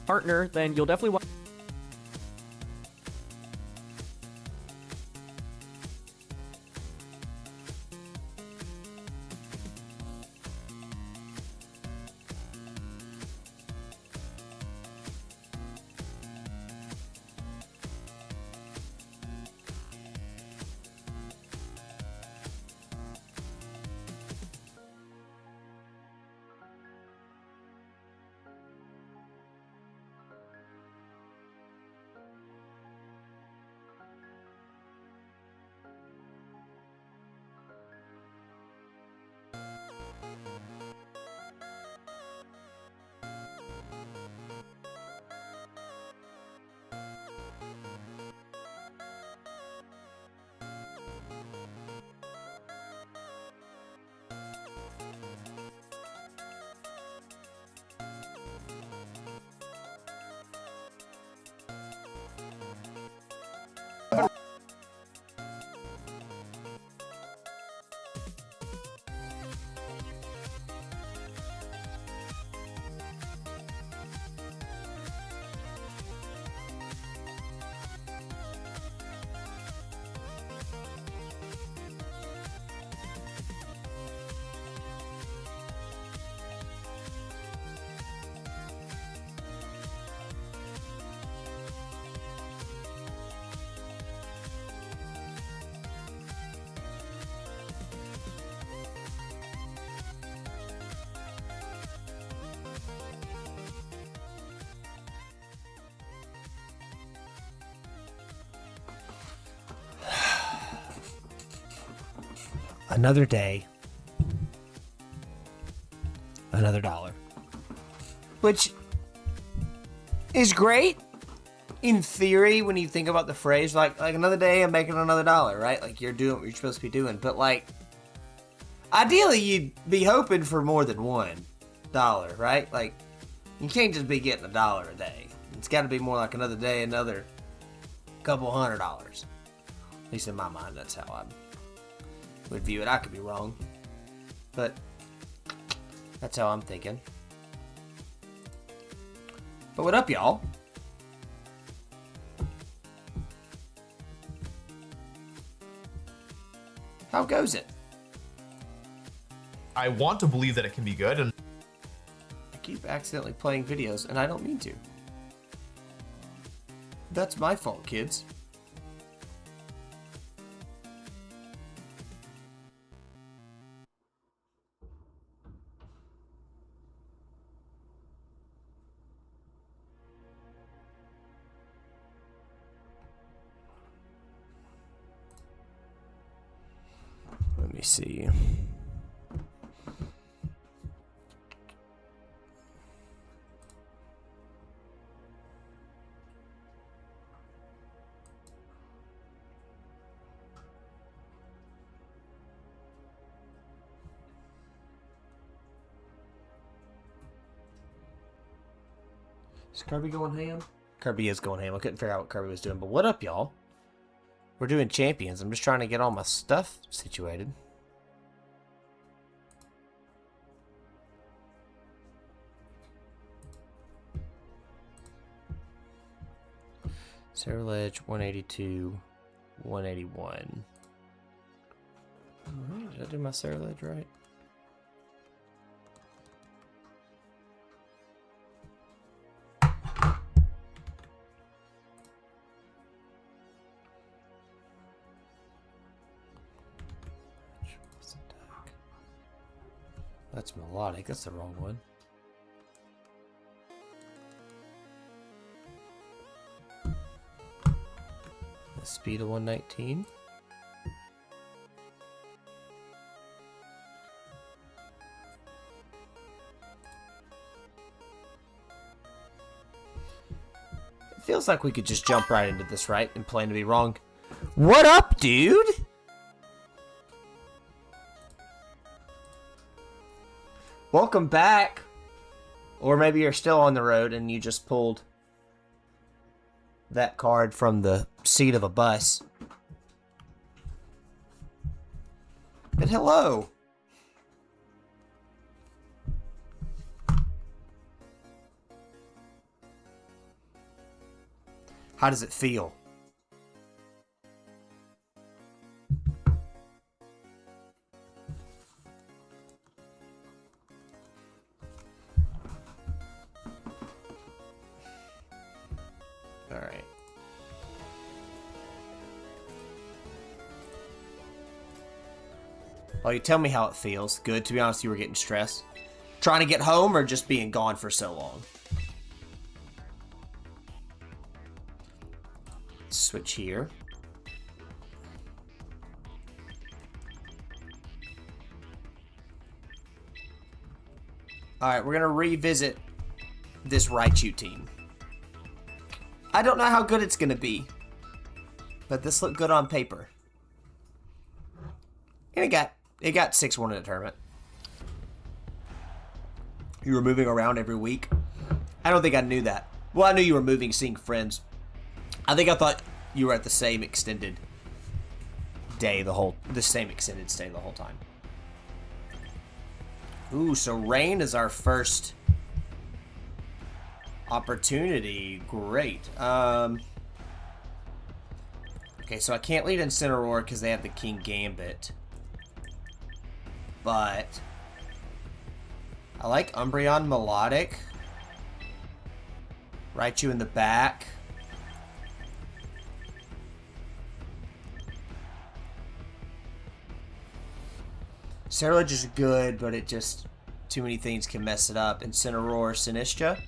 partner, then you'll definitely want. Another day. Another dollar. Which is great in theory when you think about the phrase, like another day I'm making another dollar, right? Like you're doing what you're supposed to be doing. But like ideally you'd be hoping for more than $1, right? Like you can't just be getting $1 a day. It's got to be more like another day, another couple $100. At least in my mind, that's how I would view it. I could be wrong, but that's how I'm thinking. But what up, y'all? How goes it? I want to believe that it can be good, and I keep accidentally playing videos, and I don't mean to. That's my fault, kids. Let me see. Is Kirby going ham? Kirby is going ham. I couldn't figure out what Kirby was doing. But what up, y'all? We're doing Champions. I'm just trying to get all my stuff situated. Sarah Ledge, 182, 181. Alright, did I do my Sarah Ledge right? That's melodic. That's the wrong one. The speed of 119. It feels like we could just jump right into this, right? And plan to be wrong. What up, dude? Welcome back. Or maybe you're still on the road and you just pulled that card from the seat of a bus. But hello. How does it feel? All right. Well, you tell me how it feels. Good. To be honest, you were getting stressed. Trying to get home or just being gone for so long? Switch here. Alright, we're going to revisit this Raichu team. I don't know how good it's going to be, but this looked good on paper. And it got 6-1 in the tournament. You were moving around every week. I don't think I knew that. Well, I knew you were moving, seeing friends. I think I thought you were at the same extended day the same extended stay the whole time. Ooh, so rain is our first opportunity. Great. Okay, so I can't lead Incineroar because they have the King Gambit. But I like Umbreon Melodic. Raichu in the back. Cerulege is good, but it just... too many things can mess it up. Incineroar, Sinistcha.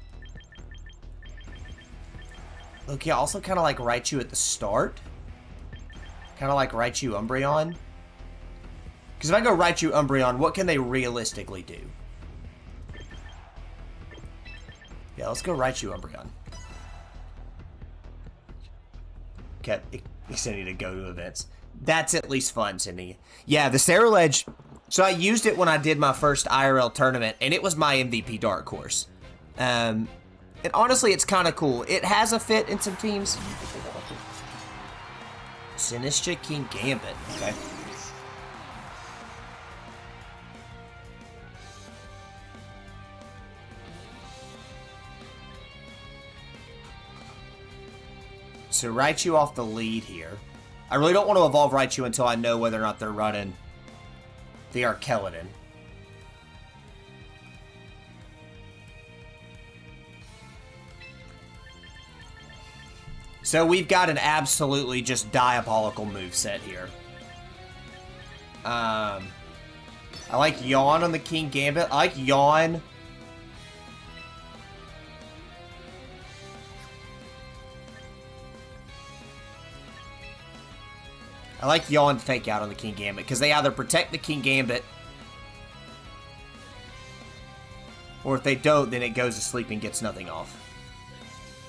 Look, yeah, also kind of like Raichu at the start. Kind of like Raichu Umbreon. Because if I go Raichu Umbreon, what can they realistically do? Yeah, let's go Raichu Umbreon. Kept extending to go to events. That's at least fun, Cindy. Yeah, the Cerulege... So I used it when I did my first IRL tournament, and it was my MVP dark horse. And honestly, it's kind of cool. It has a fit in some teams. Sinistcha King Gambit. Okay. So Raichu off the lead here. I really don't want to evolve Raichu until I know whether or not they're running the Arkeladon. So we've got an absolutely just diabolical moveset here. I like Yawn on the King Gambit. I like Yawn. I like Yawn Fake Out on the King Gambit, because they either protect the King Gambit, or if they don't, then it goes to sleep and gets nothing off.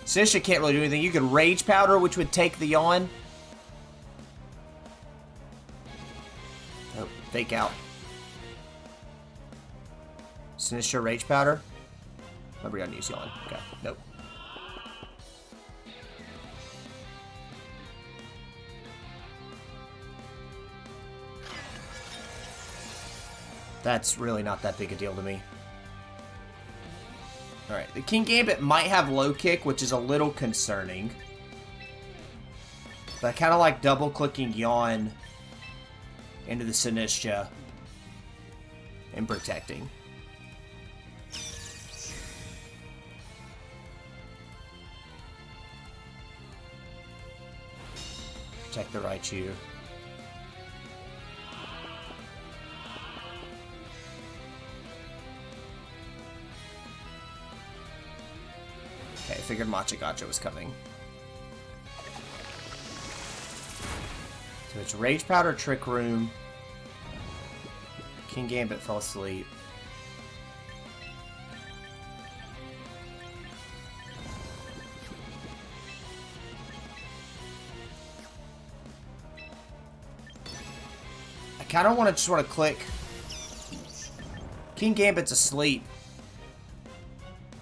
Sinistcha can't really do anything. You could Rage Powder, which would take the Yawn. Oh, Fake Out. Sinistcha Rage Powder. Remember, you gotta use Yawn. Okay, nope. That's really not that big a deal to me. Alright, the King Gambit might have low kick, which is a little concerning. But I kind of like double-clicking Yawn into the Sinistcha and protecting. Protect the Raichu. Okay, I figured Machagacha was coming. So it's Rage Powder, Trick Room. King Gambit fell asleep. I kind of want to just want to click. King Gambit's asleep.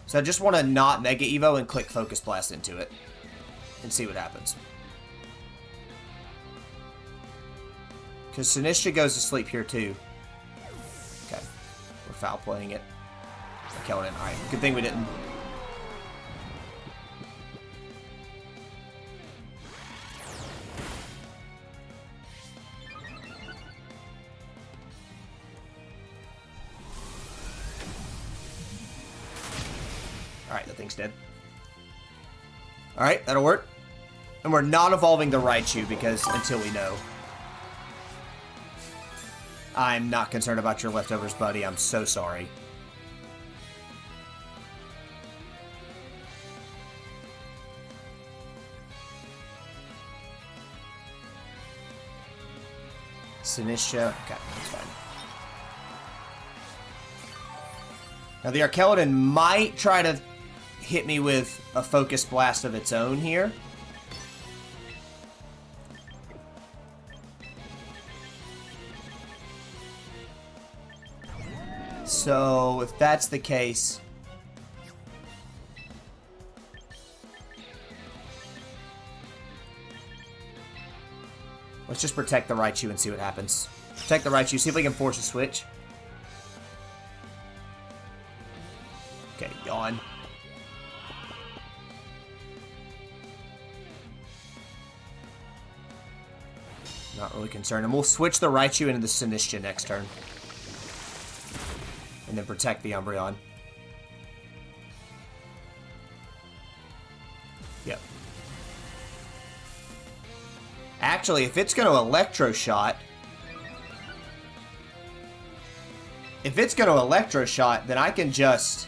So I just want to not Mega Evo and click Focus Blast into it. And see what happens. Because Sinistcha goes to sleep here too. Okay. We're foul playing it. Killing it. Alright. Good thing we didn't. Alright, the thing's dead. Alright, that'll work. And we're not evolving the Raichu because until we know. I'm not concerned about your leftovers, buddy. I'm so sorry. Sinistra. Okay, that's fine. Now the Archeladon might try to hit me with a Focus Blast of its own here. So if that's the case... let's just protect the Raichu and see what happens. Protect the Raichu, see if we can force a switch. Okay, yawn. Not really concerned. And we'll switch the Raichu into the Sinistra next turn. And then protect the Umbreon. Yep. Actually, if it's going to Electro Shot... if it's going to Electro Shot, then I can just...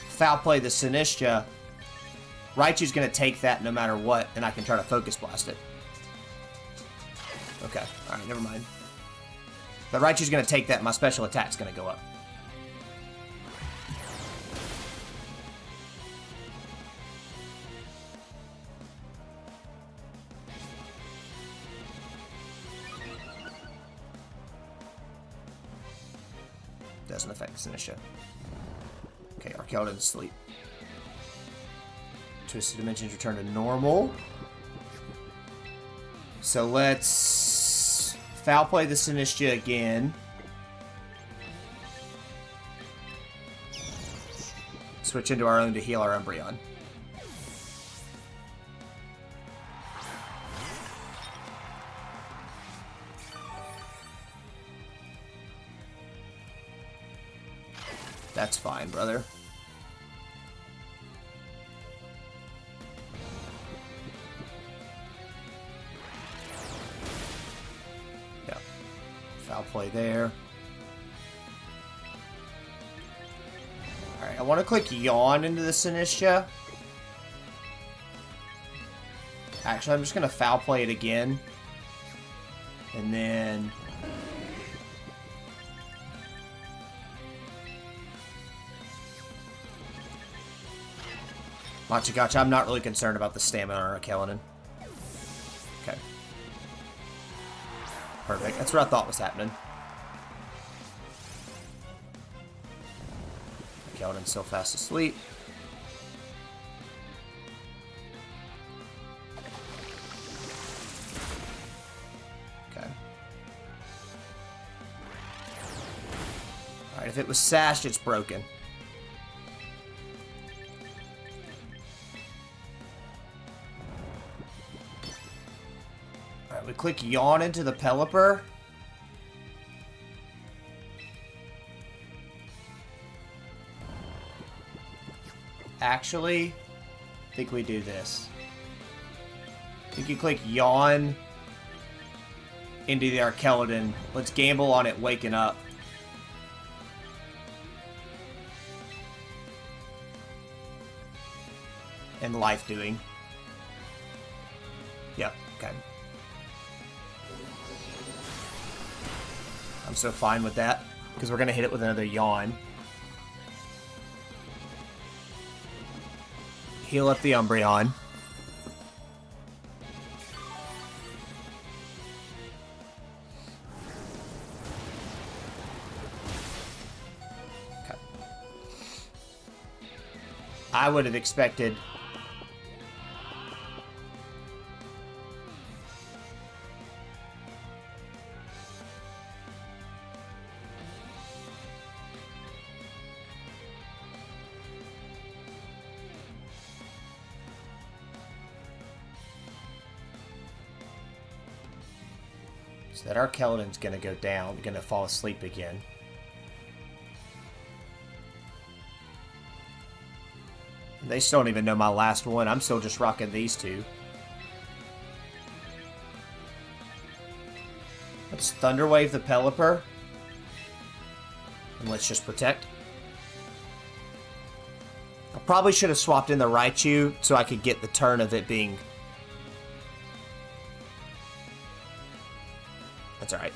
Foul Play the Sinistra. Raichu's going to take that no matter what, and I can try to Focus Blast it. Okay, alright, never mind. The Raichu's going to take that, and my special attack's going to go up. Doesn't affect the Sinistra. Okay, Archeladon's asleep. Twisted Dimensions return to normal. So let's Foul Play the Sinistra again. Switch into our own to heal our Umbreon. That's fine, brother. Yeah. Foul play there. Alright, I want to click Yawn into the Sinistra. Actually, I'm just going to foul play it again. And then... Machagacha, I'm not really concerned about the stamina on Archeladon. Okay. Perfect. That's what I thought was happening. Archeladon's still fast asleep. Okay. Alright, if it was sashed, it's broken. We click Yawn into the Pelipper. Actually, I think we do this. I think you click Yawn into the Archeladon. Let's gamble on it waking up. And life doing. Yep, okay. I'm so fine with that, because we're going to hit it with another Yawn. Heal up the Umbreon. Okay. I would have expected... So that Archeladon's gonna go down, gonna fall asleep again. They still don't even know my last one. I'm still just rocking these two. Let's Thunderwave the Pelipper. And let's just protect. I probably should have swapped in the Raichu so I could get the turn of it being... That's alright.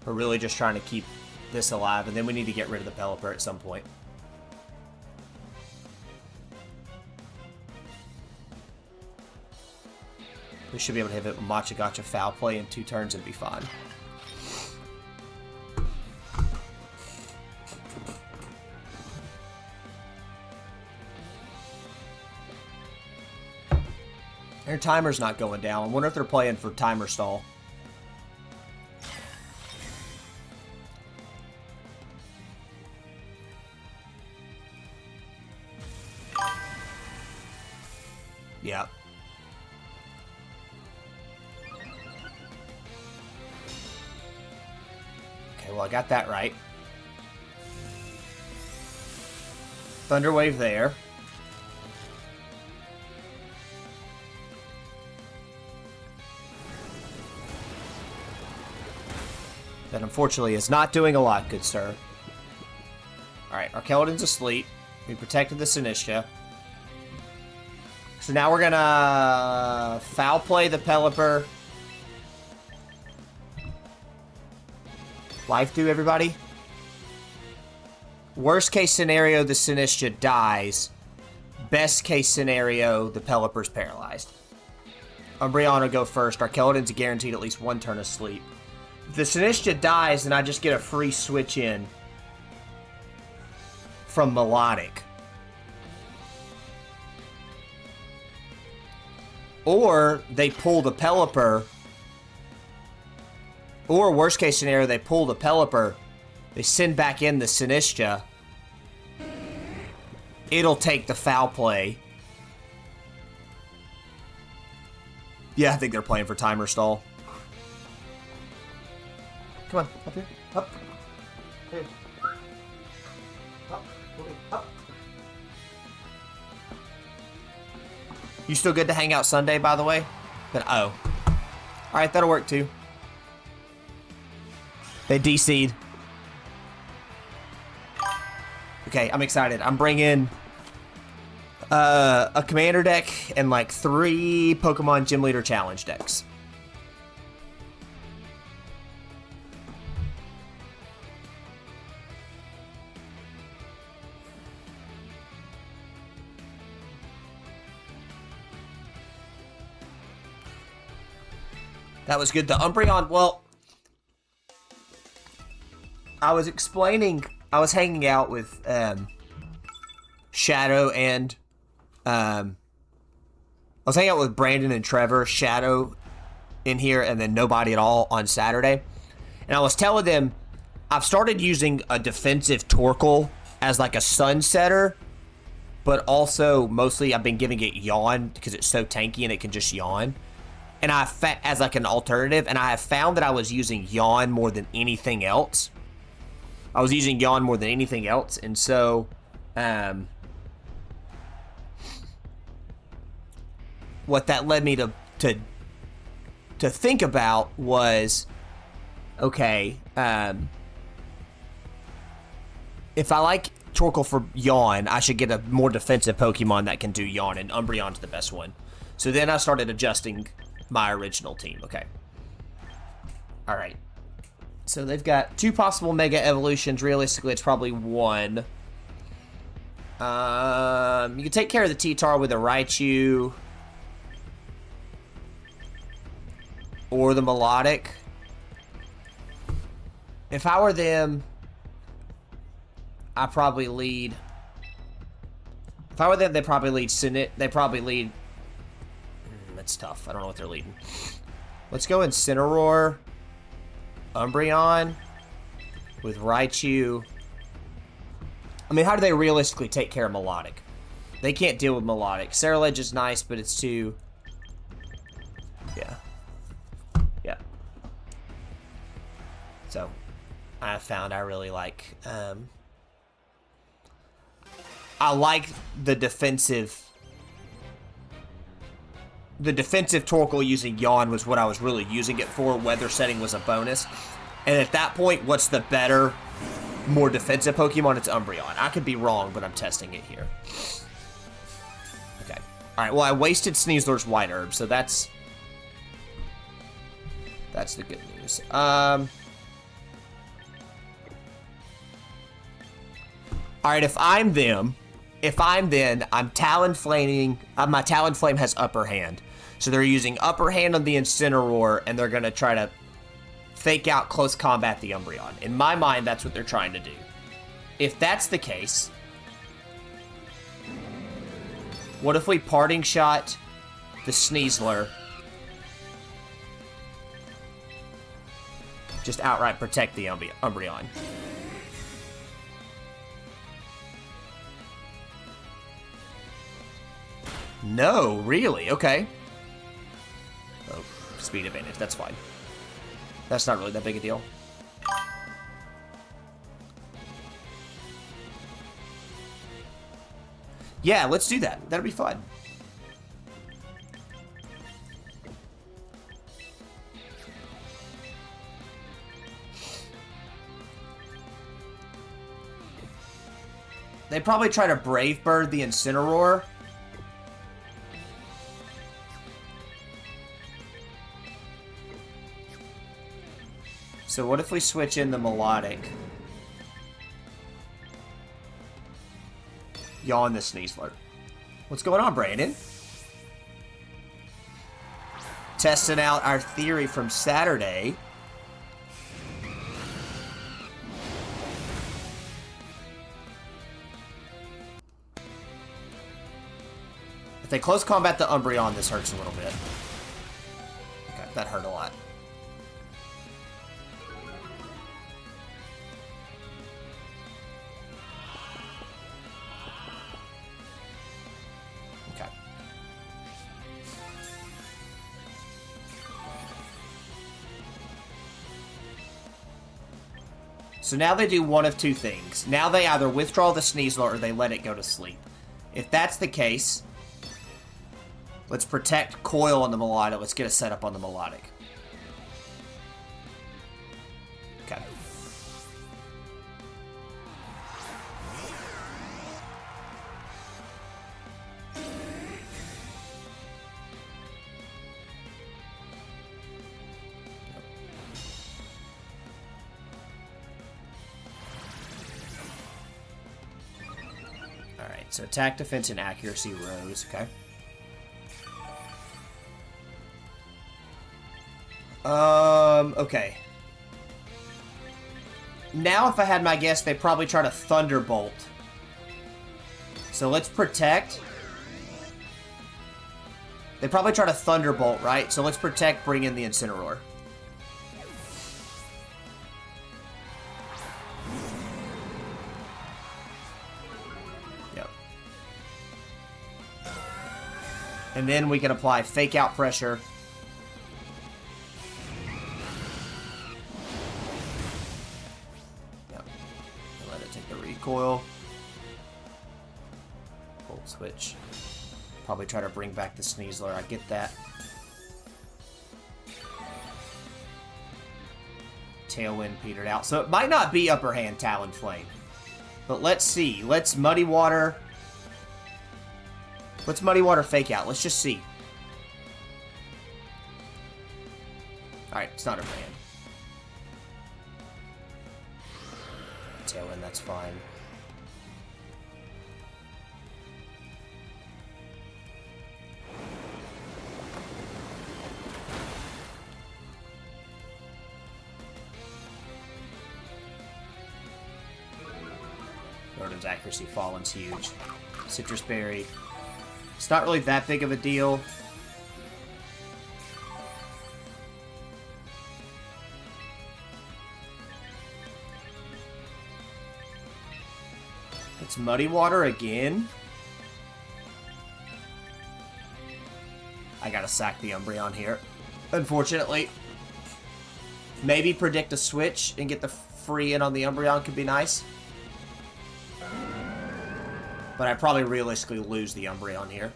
We're really just trying to keep this alive, and then we need to get rid of the Pelipper at some point. We should be able to hit it with Machagacha Foul Play in 2 turns and be fine. Their timer's not going down. I wonder if they're playing for timer stall. Yeah. Okay, well, I got that right. Thunderwave there. That unfortunately is not doing a lot, good sir. Alright, our Keldon's asleep. We protected the Sinistcha. So now we're gonna Foul Play the Pelipper. Life do, everybody. Worst case scenario, the Sinistcha dies. Best case scenario, the Pelipper's paralyzed. Umbreon will go first. Our Keldon's guaranteed at least 1 turn of sleep. If the Sinistcha dies, then I just get a free switch in from Melodic. Or they pull the Pelipper. Or worst case scenario, they pull the Pelipper. They send back in the Sinistcha. It'll take the Foul Play. Yeah, I think they're playing for timer stall. Come on, up here. Up. Here. Up. Up. You still good to hang out Sunday, by the way? But oh. Alright, that'll work too. They DC'd. Okay, I'm excited. I'm bringing a commander deck and like 3 Pokemon Gym Leader Challenge decks. That was good. The Umbreon, well, I was explaining, I was hanging out with Shadow and I was hanging out with Brandon and Trevor, Shadow in here, and then nobody at all on Saturday. And I was telling them I've started using a defensive Torkoal as like a sunsetter, but also mostly I've been giving it Yawn because it's so tanky and it can just yawn. And as like an alternative, and I have found that I was using Yawn more than anything else. I was using Yawn more than anything else, and so what that led me to think about was, okay, if I like Torkoal for Yawn, I should get a more defensive Pokemon that can do Yawn, and Umbreon's the best one. So then I started adjusting my original team. Okay. Alright. So they've got 2 possible Mega Evolutions. Realistically, it's probably 1. You can take care of the T-Tar with a Raichu. Or the Melodic. If I were them, I'd probably lead... If I were them, they'd probably lead Sinit. They'd probably lead... That's tough. I don't know what they're leading. Let's go Incineroar, Umbreon, with Raichu. I mean, how do they realistically take care of Melodic? They can't deal with Melodic. Cerulege is nice, but it's too... Yeah. So, I found I really like... I like the defensive... The defensive Torkoal using Yawn was what I was really using it for. Weather setting was a bonus. And at that point, what's the better, more defensive Pokemon? It's Umbreon. I could be wrong, but I'm testing it here. Okay. Alright, well, I wasted Sneaslor's White Herb, so that's the good news. Alright, if I'm them, I'm Talonflaming. My Talonflame has upper hand. So they're using upper hand on the Incineroar, and they're going to try to fake out close combat the Umbreon. In my mind, that's what they're trying to do. If that's the case, what if we Parting Shot the Sneasler? Just outright protect the Umbreon. No, really? Okay. Oh, speed advantage. That's fine. That's not really that big a deal. Yeah, let's do that. That'll be fun. They probably try to Brave Bird the Incineroar. So what if we switch in the Melodic? Yawn the Sneasler. What's going on, Brandon? Testing out our theory from Saturday. If they close combat the Umbreon, this hurts a little bit. Okay, that hurt a lot. So now they do one of two things. Now they either withdraw the Sneasler or they let it go to sleep. If that's the case, let's protect Coil on the Melodic. Let's get a setup on the Melodic. Okay. So attack, defense, and accuracy rose. Okay. Okay. Now, if I had my guess, they probably try to Thunderbolt. So let's protect. They probably try to Thunderbolt, right? So let's protect, bring in the Incineroar. And then we can apply Fake Out pressure. Yep. And let it take the recoil. Volt switch. Probably try to bring back the Sneasler. I get that. Tailwind petered out. So it might not be upper hand Talonflame. But let's see. Let's Muddy Water. Let's Muddy Water Fake Out. Let's just see. Alright, it's not a hand. Tailwind, that's fine. Rotom's accuracy fallen's huge. Citrus Berry. It's not really that big of a deal. It's Muddy Water again. I gotta sack the Umbreon here, unfortunately. Maybe predict a switch and get the free in on the Umbreon could be nice. But I'd probably realistically lose the Umbreon here.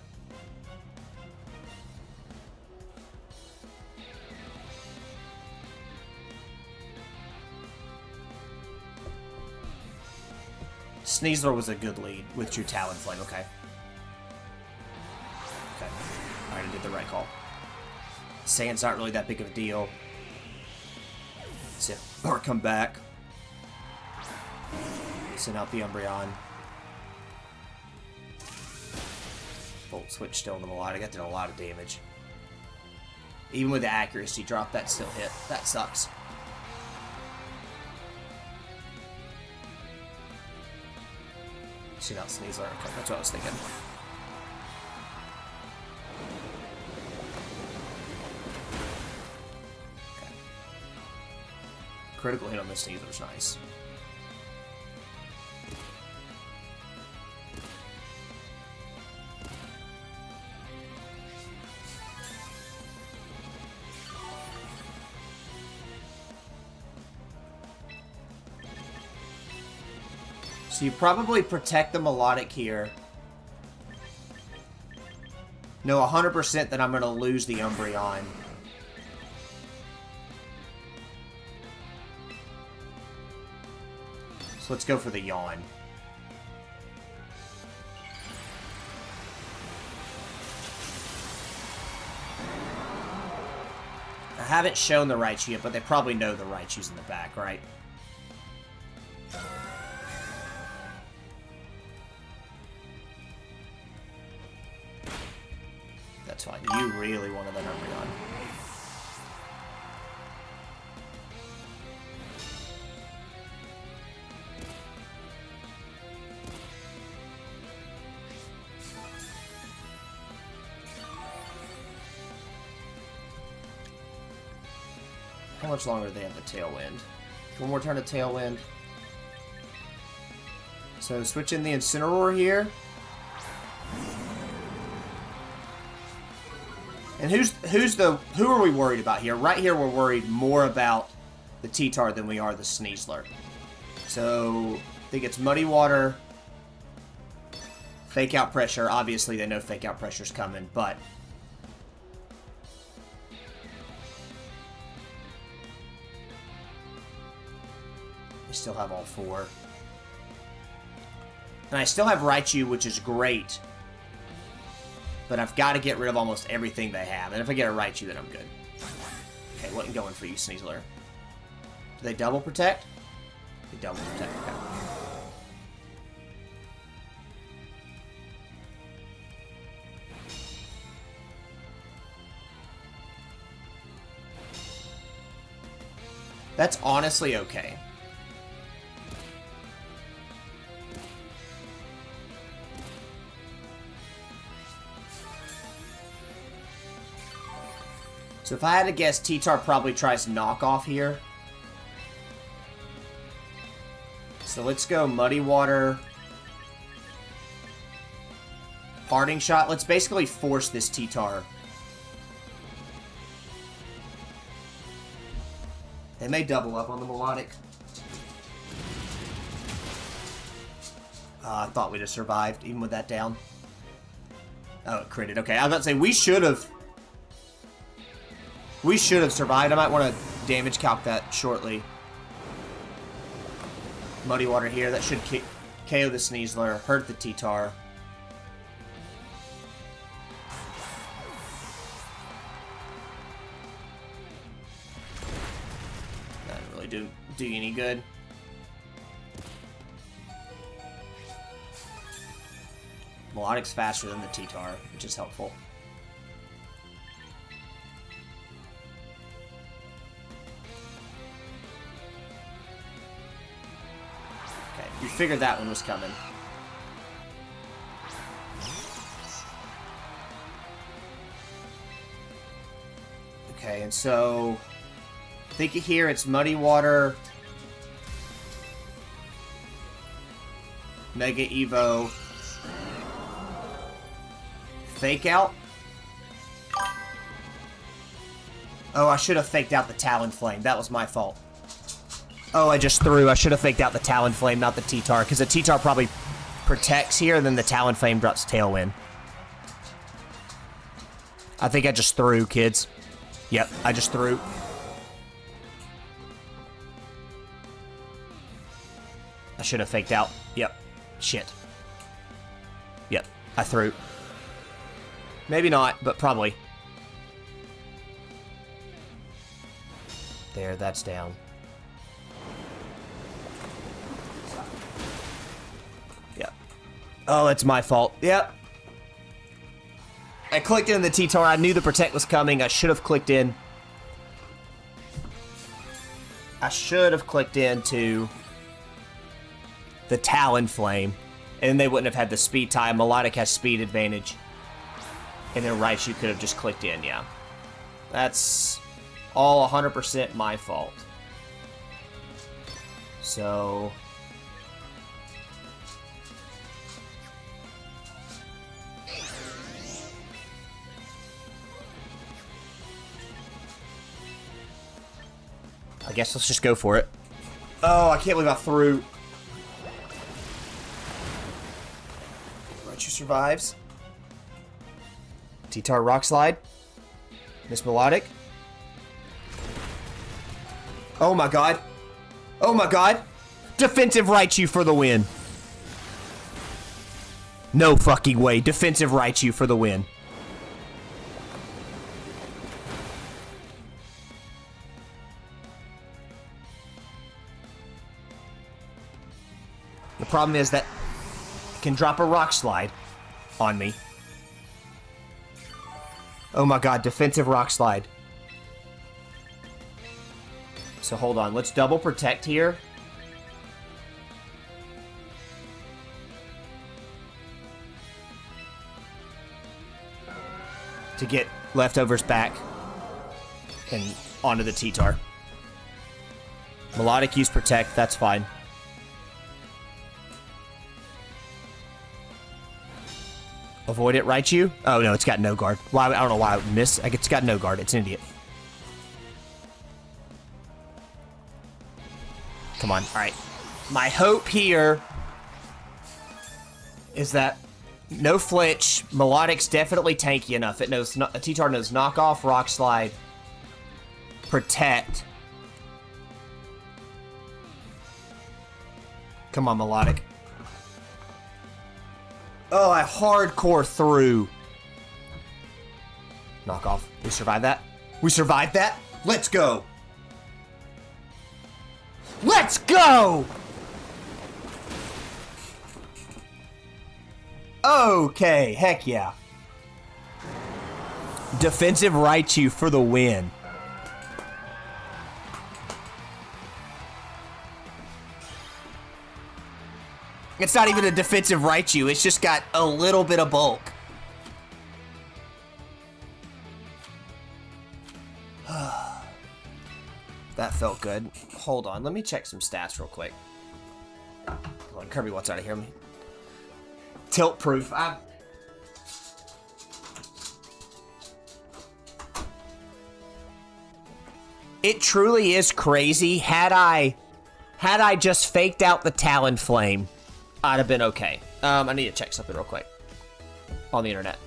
Sneasler was a good lead with True Talonflame, okay. Okay. Alright, I did the right call. Sand's not really that big of a deal. So, or come back. Send out the Umbreon. Volt Switch still in the Melodic. That did a lot of damage. Even with the accuracy drop, that still hit. That sucks. Send out Sneasler. Okay, that's what I was thinking. Okay. Critical hit on the Sneasler's nice. So you probably protect the Melodic here. Know 100% that I'm going to lose the Umbreon. So let's go for the Yawn. I haven't shown the Raichu yet, but they probably know the Raichu's in the back, right? That's fine. You really wanted that Umbreon. How much longer do they have the Tailwind? One more turn of Tailwind. So switch in the Incineroar here. And who are we worried about here? Right here, we're worried more about the T-Tar than we are the Sneasler. So I think it's Muddy Water, Fake Out Pressure. Obviously, they know Fake Out Pressure's coming, but we still have all four. And I still have Raichu, which is great. But I've got to get rid of almost everything they have. And if I get a Raichu, then I'm good. Okay, wasn't going for you, Sneasler. Do they double protect? They double protect, okay. That's honestly okay. So if I had to guess, T-Tar probably tries knockoff here. So let's go Muddy Water. Parting Shot. Let's basically force this T-Tar. They may double up on the Melodic. I thought we'd have survived, even with that down. Oh, it critted. Okay, I was about to say, we should have survived. I might want to damage calc that shortly. Muddy Water here. That should KO the Sneasler, hurt the T-Tar. That didn't really do you any good. Melodic's faster than the T-Tar, which is helpful. You figured that one was coming. Okay, and so I think here it's Muddy Water, Mega Evo, Fake Out. Oh, I should have faked out the Talonflame. That was my fault. Oh, I just threw. I should have faked out the Talonflame, not the T-Tar, because the T-Tar probably protects here, and then the Talonflame drops Tailwind. I think I just threw, kids. Yep, I just threw. I should have faked out. Yep. Shit. Yep, I threw. Maybe not, but probably. There, that's down. Yep. Oh, it's my fault. Yep. I clicked in the T-Tar. I knew the Protect was coming. I should have clicked in. I should have clicked into the Talonflame, and they wouldn't have had the speed tie. Melodic has speed advantage. And then Raichu could have just clicked in, yeah. That's all 100% my fault. So... I guess let's just go for it. Oh, I can't believe I threw. Raichu survives. T-Tar Rock Slide. Miss Melodic. Oh my god. Oh my god. Defensive Raichu for the win. No fucking way. Defensive Raichu for the win. The problem is that it can drop a Rock Slide on me. Oh my god, defensive Rock Slide. So hold on, let's double protect here. To get leftovers back and onto the T-Tar. Melodic use protect, that's fine. Avoid it, Raichu? Oh no, it's got no guard. Why? I don't know why I would miss. It's got no guard. It's an idiot. Come on. All right. My hope here is that no flinch. Melodic's definitely tanky enough. It knows T-Tar knows knockoff, Rock Slide, protect. Come on, Melodic. Oh, I hardcore threw. Knock off. We survived that? We survived that? Let's go. Let's go! Okay, heck yeah. Defensive Raichu for the win. It's not even a defensive Raichu, it's just got a little bit of bulk. That felt good. Hold on, let me check some stats real quick. Hold on, Kirby wants out of here. Tilt proof. It truly is crazy. Had I just faked out the Talonflame, I'd have been okay. I need to check something real quick on the internet.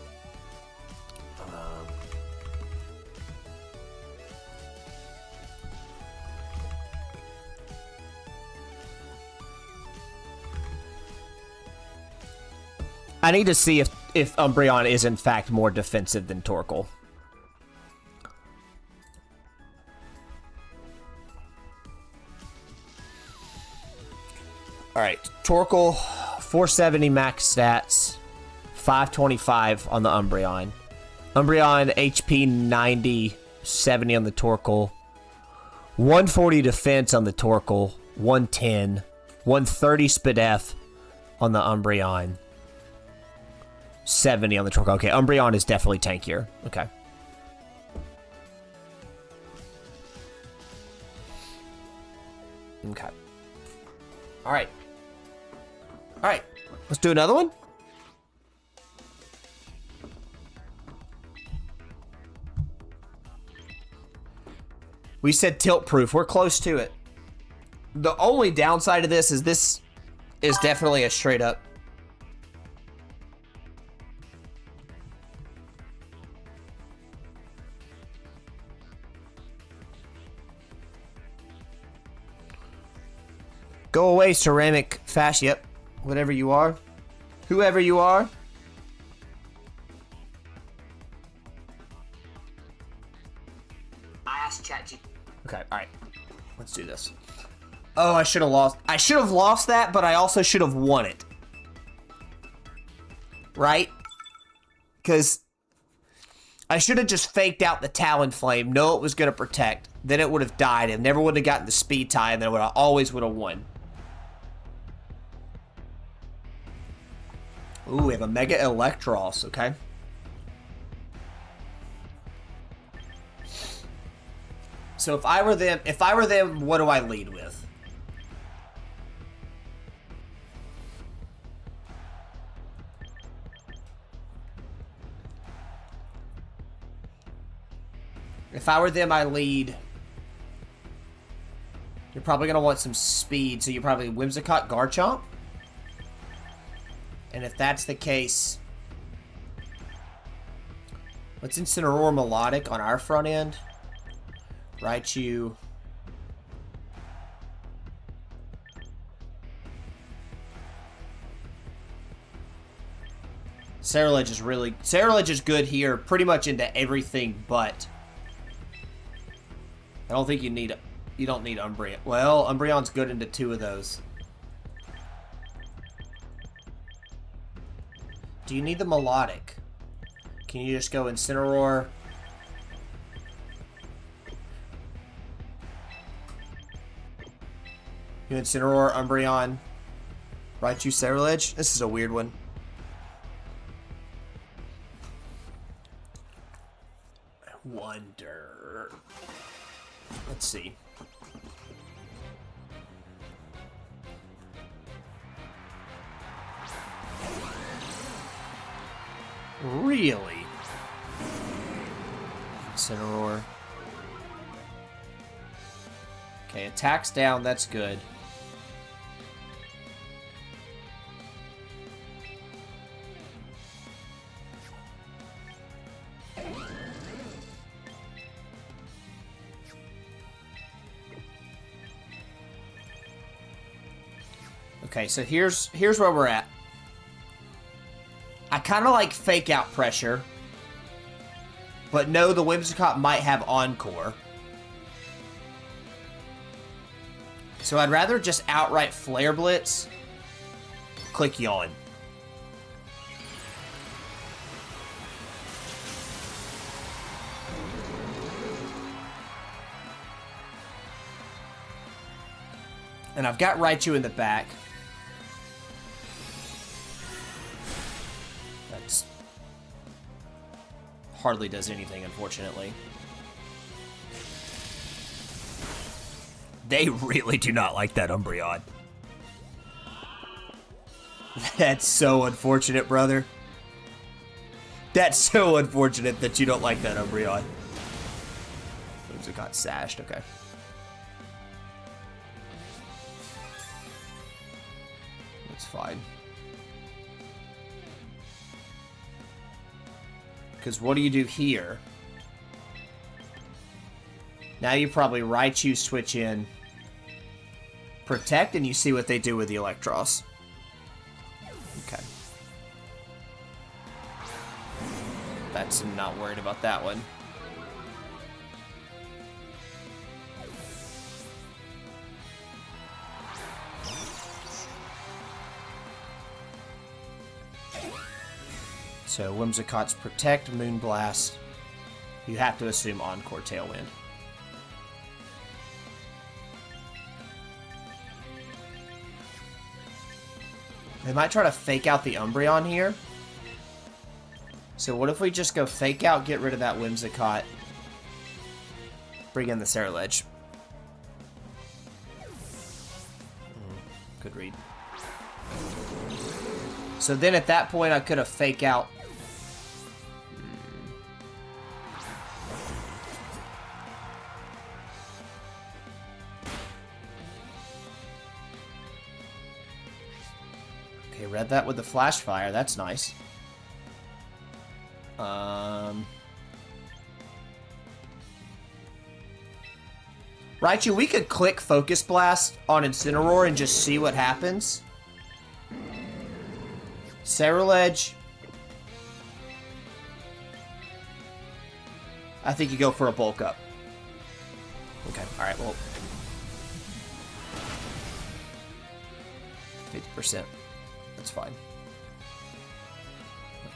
I need to see if Umbreon is in fact more defensive than Torkoal. Alright, Torkoal, 470 max stats, 525 on the Umbreon. Umbreon, HP 90, 70 on the Torkoal, 140 defense on the Torkoal, 110, 130 Spadef on the Umbreon, 70 on the Torkoal. Okay, Umbreon is definitely tankier. Okay. Okay. Alright. Alright, let's do another one. We said tilt proof. We're close to it. The only downside of this is definitely a straight up. Go away, ceramic fashion. Yep. Whatever you are. Whoever you are. I asked ChatGPT. Okay, alright. Let's do this. Oh, I should have lost. I should have lost that, but I also should have won it. Right? Because I should have just faked out the Talon Flame, know it was going to protect. Then it would have died and never would have gotten the speed tie, and then I always would have won. Ooh, we have a Mega Electros, okay. So if I were them, what do I lead with? If I were them, I lead. You're probably going to want some speed, so you probably Whimsicott Garchomp. And if that's the case, let's Incineroar Melodic on our front end. Raichu. Cerulege is good here, pretty much into everything but. I don't think you don't need Umbreon. Well, Umbreon's good into 2 of those. Do you need the Melodic? Can you just go Incineroar? You Incineroar, Umbreon, Raichu, Cerulege? This is a weird one. I wonder. Let's see. Really? Incineroar. Okay, attacks down, that's good. Okay, so here's where we're at. I kind of like fake out pressure, but no, the Whimsicott might have Encore. So I'd rather just outright Flare Blitz, click Yawn. And I've got Raichu in the back. That's hardly does anything, unfortunately. They really do not like that Umbreon. That's so unfortunate, brother. That's so unfortunate that you don't like that Umbreon. Oops, it got sashed, okay. That's fine. Because what do you do here? Now you probably Raichu switch in Protect, and you see what they do with the Electros. Okay. That's not worried about that one. So Whimsicott's Protect, Moonblast. You have to assume Encore Tailwind. They might try to fake out the Umbreon here. So what if we just go fake out, get rid of that Whimsicott, bring in the Cerulege. Good read. So then at that point I could have fake out. Okay, read that with the flash fire. That's nice. Raichu, we could click Focus Blast on Incineroar and just see what happens. Cerulege. I think you go for a bulk up. Okay, alright, well. 50%. That's fine.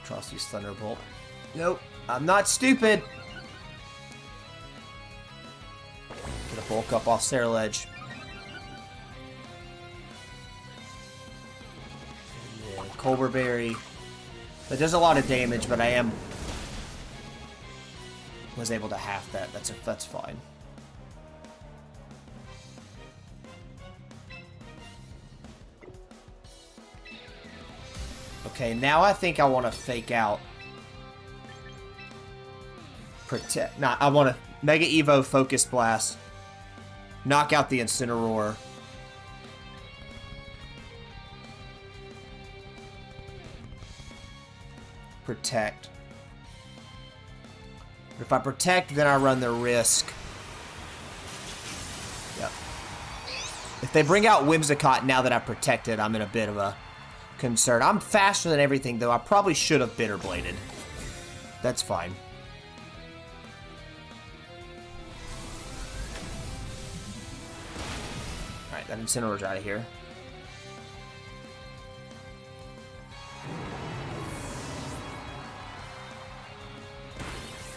Atrocity's Thunderbolt. Nope, I'm not stupid. Get a bulk up off Cerulege. And then Colbur Berry. That does a lot of damage, but I was able to half that. That's fine. Okay, now I think I want to fake out. Protect. Nah, I want to Mega Evo Focus Blast. Knock out the Incineroar. Protect. But if I protect, then I run the risk. Yep. If they bring out Whimsicott now that I've protected, I'm in a bit of a concern. I'm faster than everything, though. I probably should have Bitter Bladed. That's fine. Alright, that Incineroar's out of here.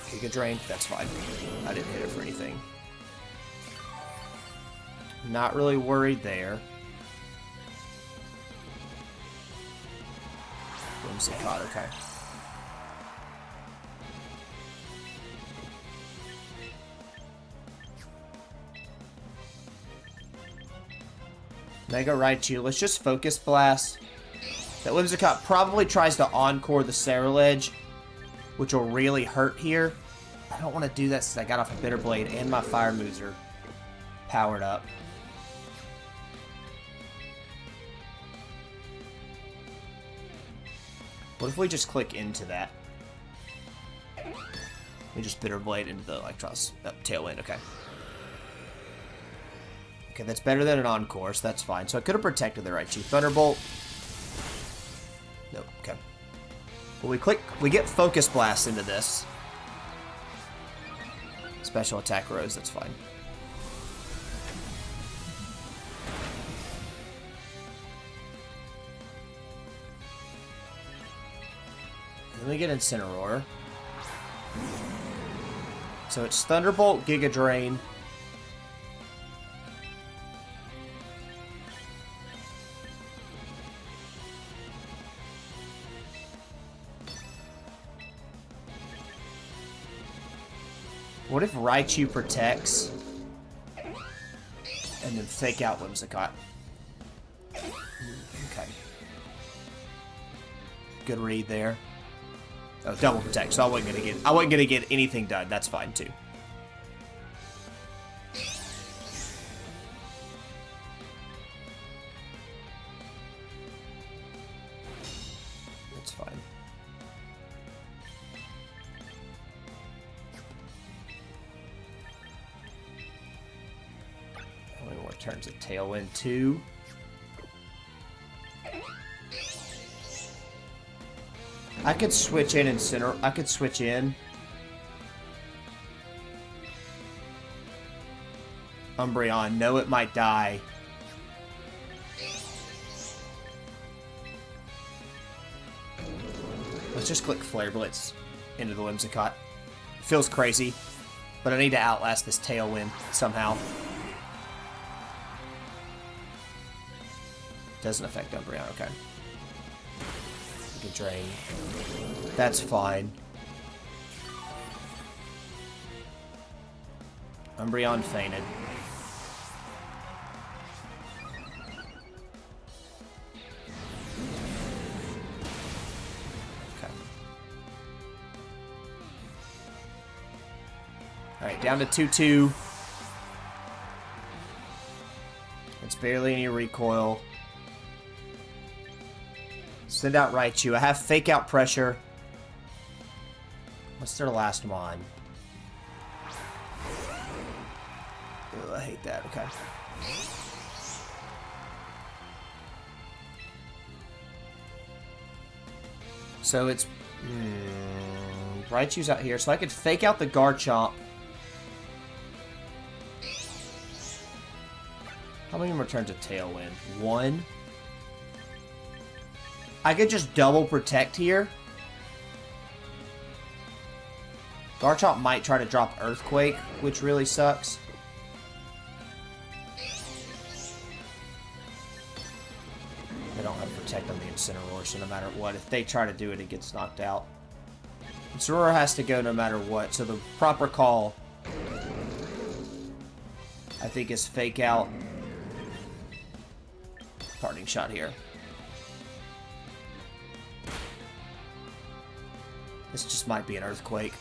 Giga Drain, that's fine. I didn't hit it for anything. Not really worried there. Whimsicott, okay. Mega Raichu, let's just Focus Blast. That Whimsicott probably tries to Encore the Cerulege, which will really hurt here. I don't want to do that since I got off a Bitter Blade and my Fire moves are powered up. What if we just click into that? We just Bitter Blade into the Electros. Oh, Tailwind, okay. Okay, that's better than an Encore, so that's fine. So I could have protected the Raichu. Thunderbolt. Nope, okay. Well, we get Focus Blast into this. Special Attack Rose, that's fine. Then we get Incineroar. So it's Thunderbolt, Giga Drain. What if Raichu protects and then fake out Whimsicott? Okay. Good read there. Oh, double protect, so I wasn't gonna get anything done. That's fine too. That's fine. How many more turns of Tailwind? 2. I could switch in Incineroar. I could switch in Umbreon. Know it might die. Let's just click Flare Blitz into the Whimsicott. Feels crazy, but I need to outlast this Tailwind somehow. Doesn't affect Umbreon, okay. Drain. That's fine. Umbreon fainted. Okay. Alright, down to 2-2. It's barely any recoil. Send out Raichu. I have fake out pressure. What's their last mon? Ugh, I hate that. Okay. So it's... Raichu's out here. So I could fake out the Garchomp. How many returns a Tailwind? 1. I could just double protect here. Garchomp might try to drop Earthquake, which really sucks. They don't have Protect on the Incineroar, so no matter what, if they try to do it, it gets knocked out. Incineroar has to go no matter what, so the proper call, I think, is fake out Parting Shot here. This just might be an Earthquake.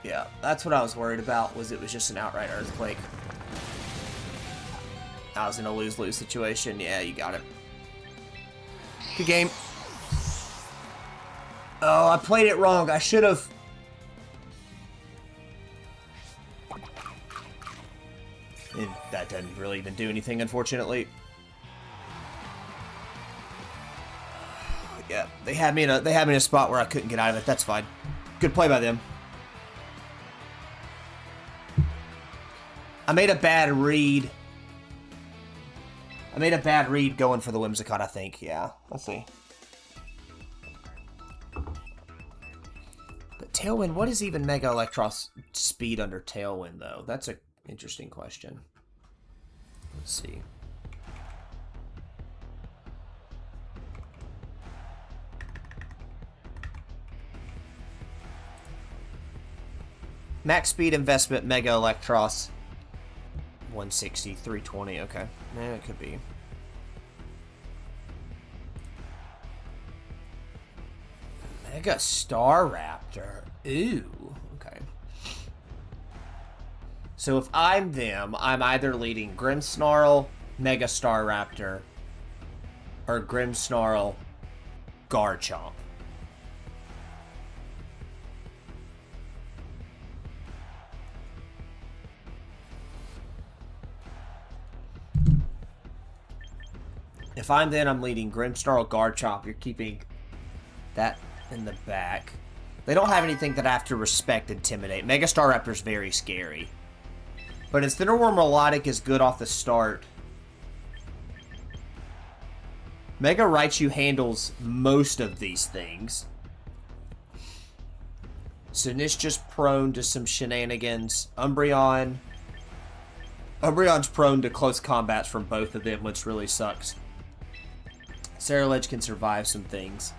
Yeah, that's what I was worried about, was it was just an outright Earthquake. I was in a lose-lose situation. Yeah, you got it. Good game. Oh, I played it wrong. I should have... And that doesn't really even do anything, unfortunately. Yeah, they had me in a spot where I couldn't get out of it. That's fine. Good play by them. I made a bad read. Going for the Whimsicott, I think. Yeah, let's see. But Tailwind, what is even Mega Electros speed under Tailwind, though? That's an interesting question. Let's see. Max speed investment, Mega Electros. 160, 320, okay. Yeah, it could be. Mega Star Raptor. Ooh, okay. So if I'm them, I'm either leading Grimmsnarl, Mega Star Raptor, or Grimmsnarl, Garchomp. If I'm then, I'm leading Grimmsnarl, Garchomp. You're keeping that in the back. They don't have anything that I have to respect, intimidate. Mega Star Raptor's very scary. But Incineroar Melodic is good off the start. Mega Raichu handles most of these things. Sinist's just prone to some shenanigans. Umbreon's prone to close combats from both of them, which really sucks. Ceruledge can survive some things.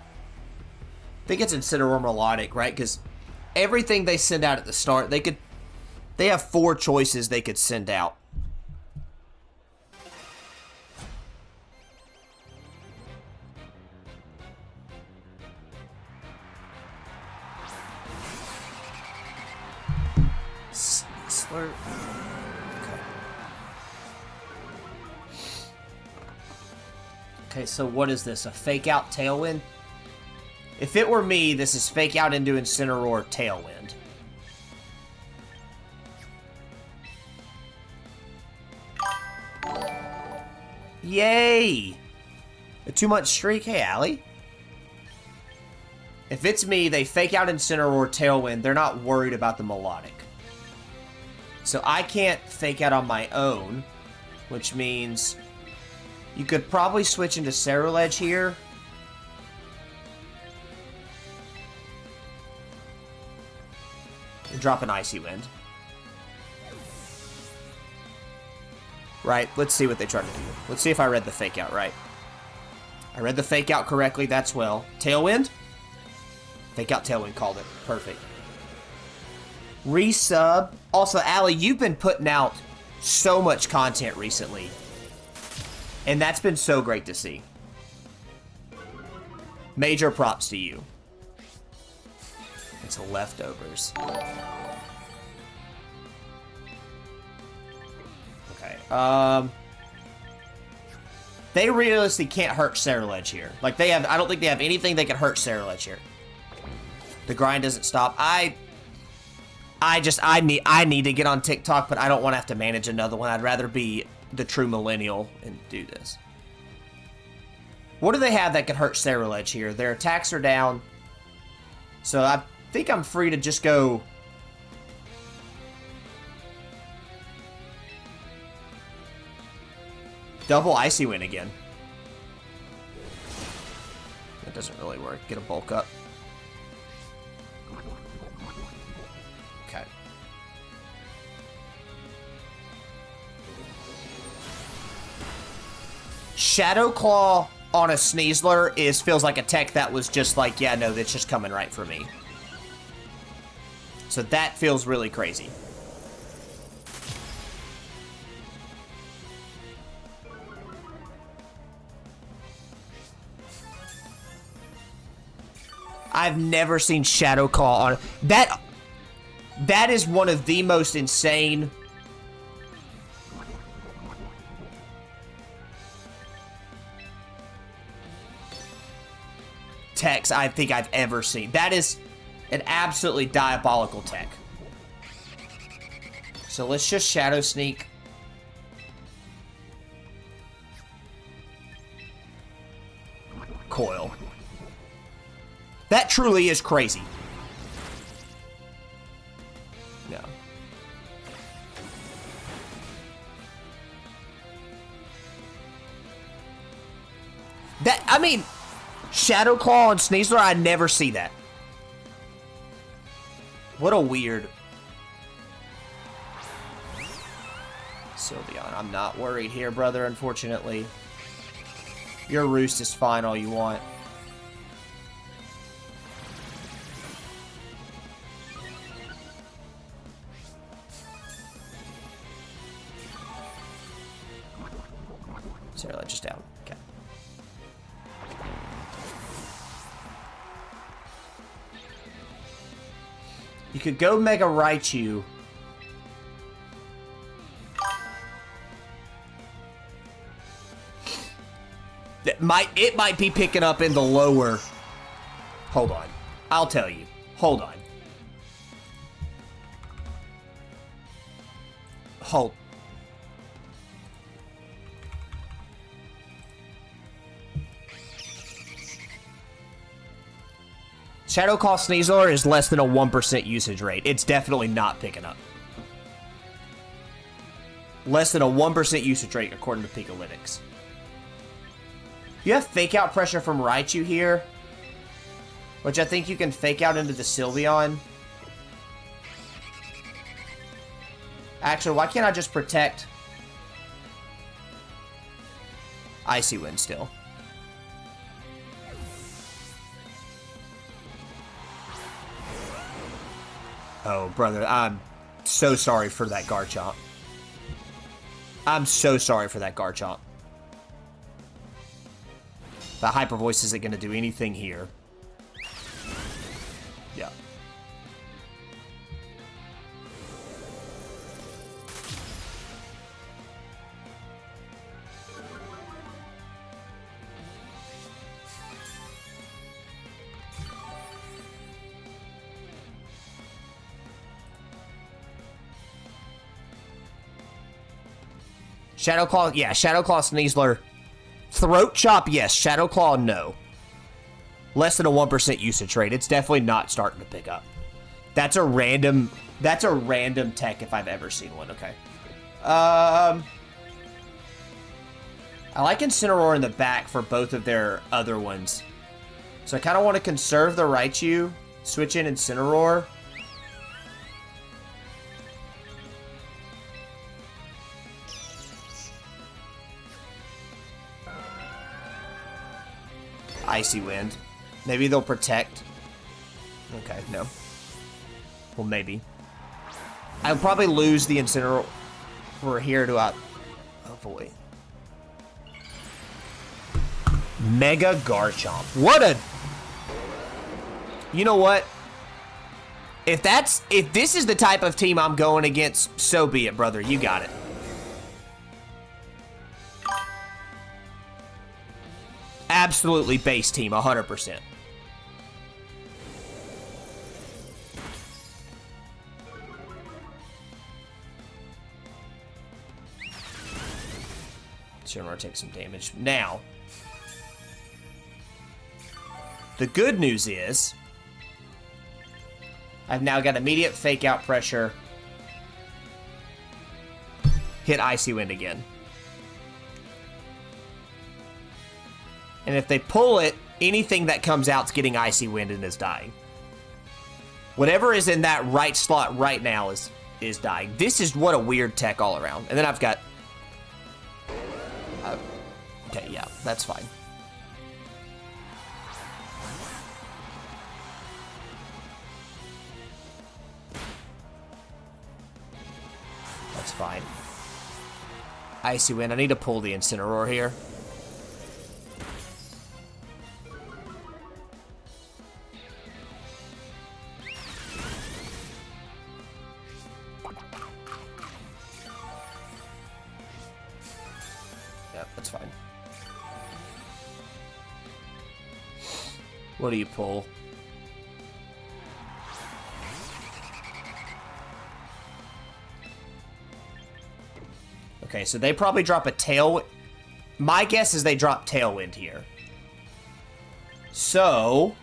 I think it's Incineroar Melodic, right? Because everything they send out at the start, they have 4 choices they could send out. Slurp. Okay, so what is this? A fake out Tailwind? If it were me, this is fake out into Incineroar Tailwind. Yay! A 2-month streak? Hey, Allie. If it's me, they fake out Incineroar Tailwind. They're not worried about the Melodic. So I can't fake out on my own, which means you could probably switch into Ceruledge here. And drop an Icy Wind. Right, let's see what they try to do. Let's see if I read the fake out right. I read the fake out correctly, that's well. Tailwind? Fake out Tailwind, called it. Perfect. Resub. Also, Allie, you've been putting out so much content recently. And that's been so great to see. Major props to you. It's leftovers. Okay, They realistically can't hurt Cerulege here. Like, they have... I don't think they have anything that can hurt Cerulege here. The grind doesn't stop. I need to get on TikTok, but I don't want to have to manage another one. I'd rather be the true millennial and do this. What do they have that can hurt Cerulege here? Their attacks are down. So I think I'm free to just go... Double Icy Wind again. That doesn't really work. Get a bulk up. Okay. Shadow Claw on a Sneasler feels like a tech that was just like, yeah, no, that's just coming right for me. So that feels really crazy. I've never seen Shadow Claw on that. That is one of the most insane techs I think I've ever seen. That is an absolutely diabolical tech. So let's just Shadow Sneak. Coil. That truly is crazy. No. That, I mean, Shadow Claw and Sneasler, I never see that. What a weird... Sylveon, I'm not worried here, brother, unfortunately. Your Roost is fine all you want. Cerulege just down. Okay. You could go Mega Raichu. It might be picking up in the lower. Hold on. I'll tell you. Hold on. Hold. Shadow Claw Sneasler is less than a 1% usage rate. It's definitely not picking up. Less than a 1% usage rate according to Pikalytics. You have Fake Out pressure from Raichu here, which I think you can Fake Out into the Sylveon. Actually, why can't I just protect Icy Wind still? Oh, brother, I'm so sorry for that Garchomp. I'm so sorry for that Garchomp. The Hyper Voice isn't going to do anything here. Yeah. Shadow Claw, yeah, Shadow Claw Sneasler. Throat Chop, yes. Shadow Claw, no. Less than a 1% usage rate. It's definitely not starting to pick up. That's a random tech if I've ever seen one. Okay. I like Incineroar in the back for both of their other ones. So I kind of want to conserve the Raichu, switch in Incineroar. Icy Wind. Maybe they'll protect. Okay, no. Well, maybe. I'll probably lose the Incineroar here to avoid. Mega Garchomp. What a... You know what? If this is the type of team I'm going against, so be it, brother. You got it. Absolutely base team, 100%. Sure, take some damage. Now, the good news is I've now got immediate fake out pressure. Hit Icy Wind again. And if they pull it, anything that comes out's getting Icy Wind and is dying. Whatever is in that right slot right now is dying. This is what a weird tech all around. And then I've got... okay, yeah, that's fine. That's fine. Icy Wind. I need to pull the Incineroar here. Yep, that's fine. What do you pull? Okay, so they probably drop a Tailwind. My guess is they drop Tailwind here. So...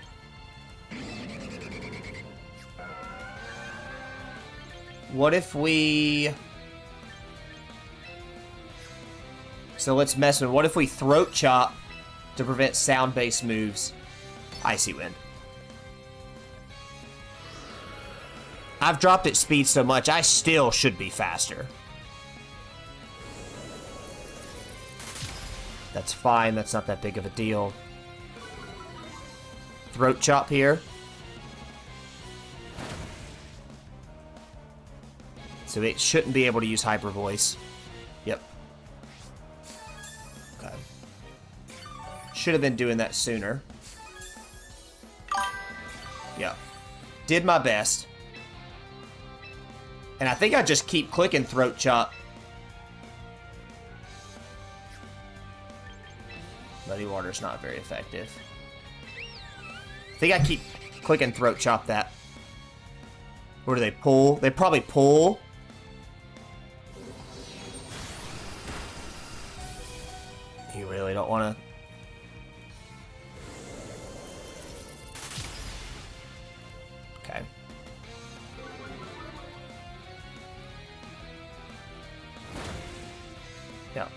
what if we... so let's mess with... what if we Throat Chop to prevent sound-based moves? Icy Wind. I've dropped its speed so much, I still should be faster. That's fine, that's not that big of a deal. Throat Chop here. So it shouldn't be able to use Hyper Voice. Yep. Okay. Should have been doing that sooner. Yeah. Did my best. And I think I just keep clicking Throat Chop. Muddy Water's not very effective. I think I keep clicking Throat Chop that. Or do they pull? They probably pull. You really don't want to... okay. Yeah.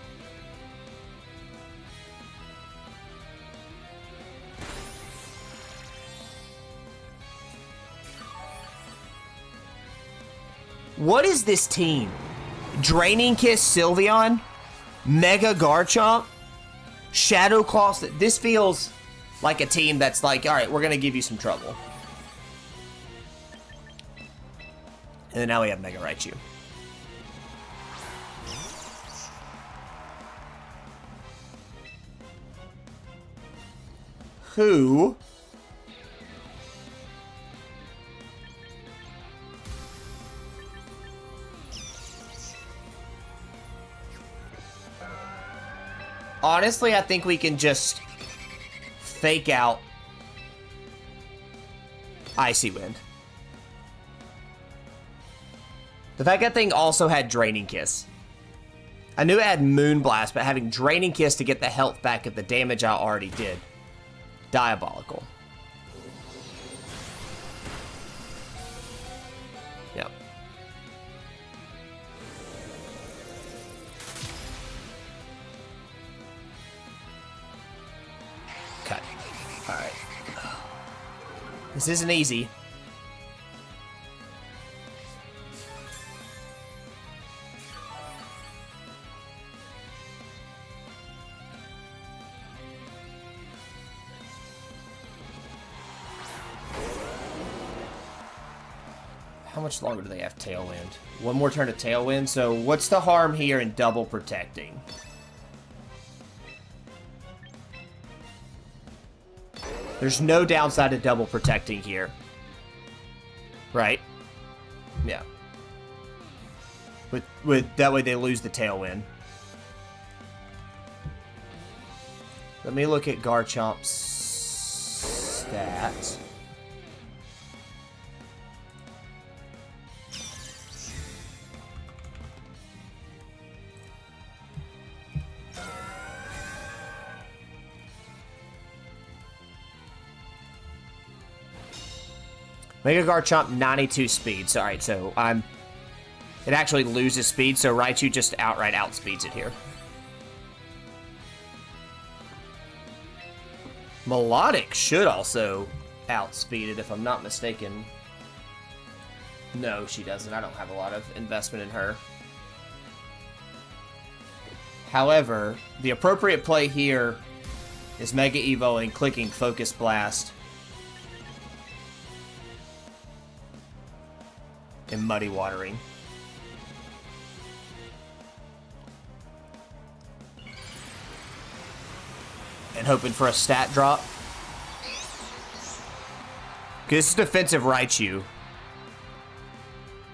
What is this team? Draining Kiss Sylveon? Mega Garchomp? Shadow Claw? This feels like a team that's like, alright, we're going to give you some trouble. And then now we have Mega Raichu. Who... honestly, I think we can just fake out Icy Wind. The fact that thing also had Draining Kiss. I knew it had Moonblast, but having Draining Kiss to get the health back of the damage I already did. Diabolical. Yep. Okay. Alright. This isn't easy. How much longer do they have Tailwind? One more turn of Tailwind, so what's the harm here in double protecting? There's no downside to double protecting here. Right? Yeah. With that way they lose the Tailwind. Let me look at Garchomp's stats. Mega Garchomp 92 speed. So, alright, so it actually loses speed, so Raichu just outright outspeeds it here. Melodic should also outspeed it if I'm not mistaken. No, she doesn't. I don't have a lot of investment in her. However, the appropriate play here is Mega Evo and clicking Focus Blast. And Muddy Watering. And hoping for a stat drop. Because it's defensive Raichu.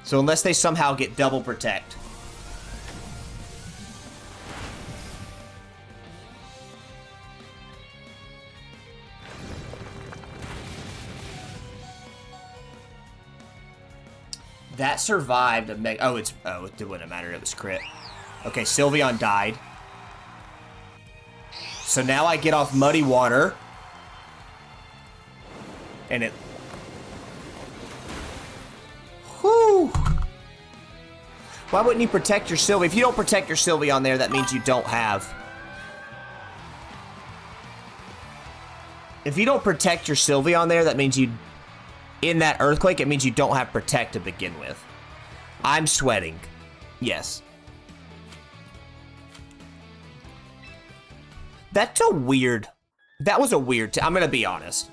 So unless they somehow get double protect. That survived a mega. Oh, it wouldn't matter. It was crit. Okay, Sylveon died. So now I get off Muddy Water. And it... Whew! Why wouldn't you protect your Sylveon? If you don't protect your Sylveon there, that means you don't have... If you don't protect your Sylveon there, that means you... In that Earthquake, it means you don't have Protect to begin with. I'm sweating. Yes. That's a weird... That was a weird... I'm gonna be honest.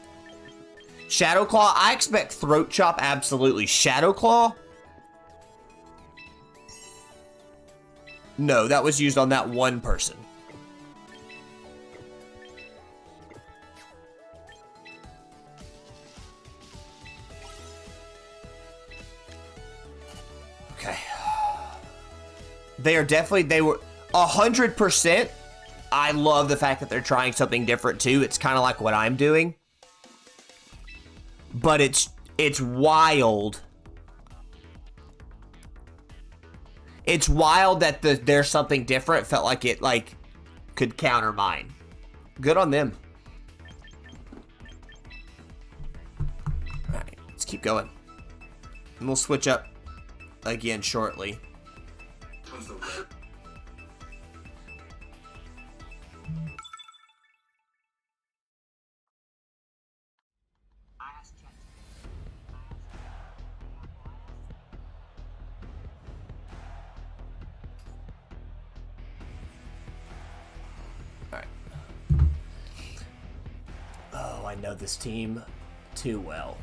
Shadow Claw, I expect Throat Chop, absolutely. Shadow Claw? No, that was used on that one person. Okay. They are definitely... They were 100%... I love the fact that they're trying something different too. It's kind of like what I'm doing. But it's wild. It's wild that there's something different. Felt like it could counter mine. Good on them. Alright, let's keep going. And we'll switch up again shortly. I know this team too well.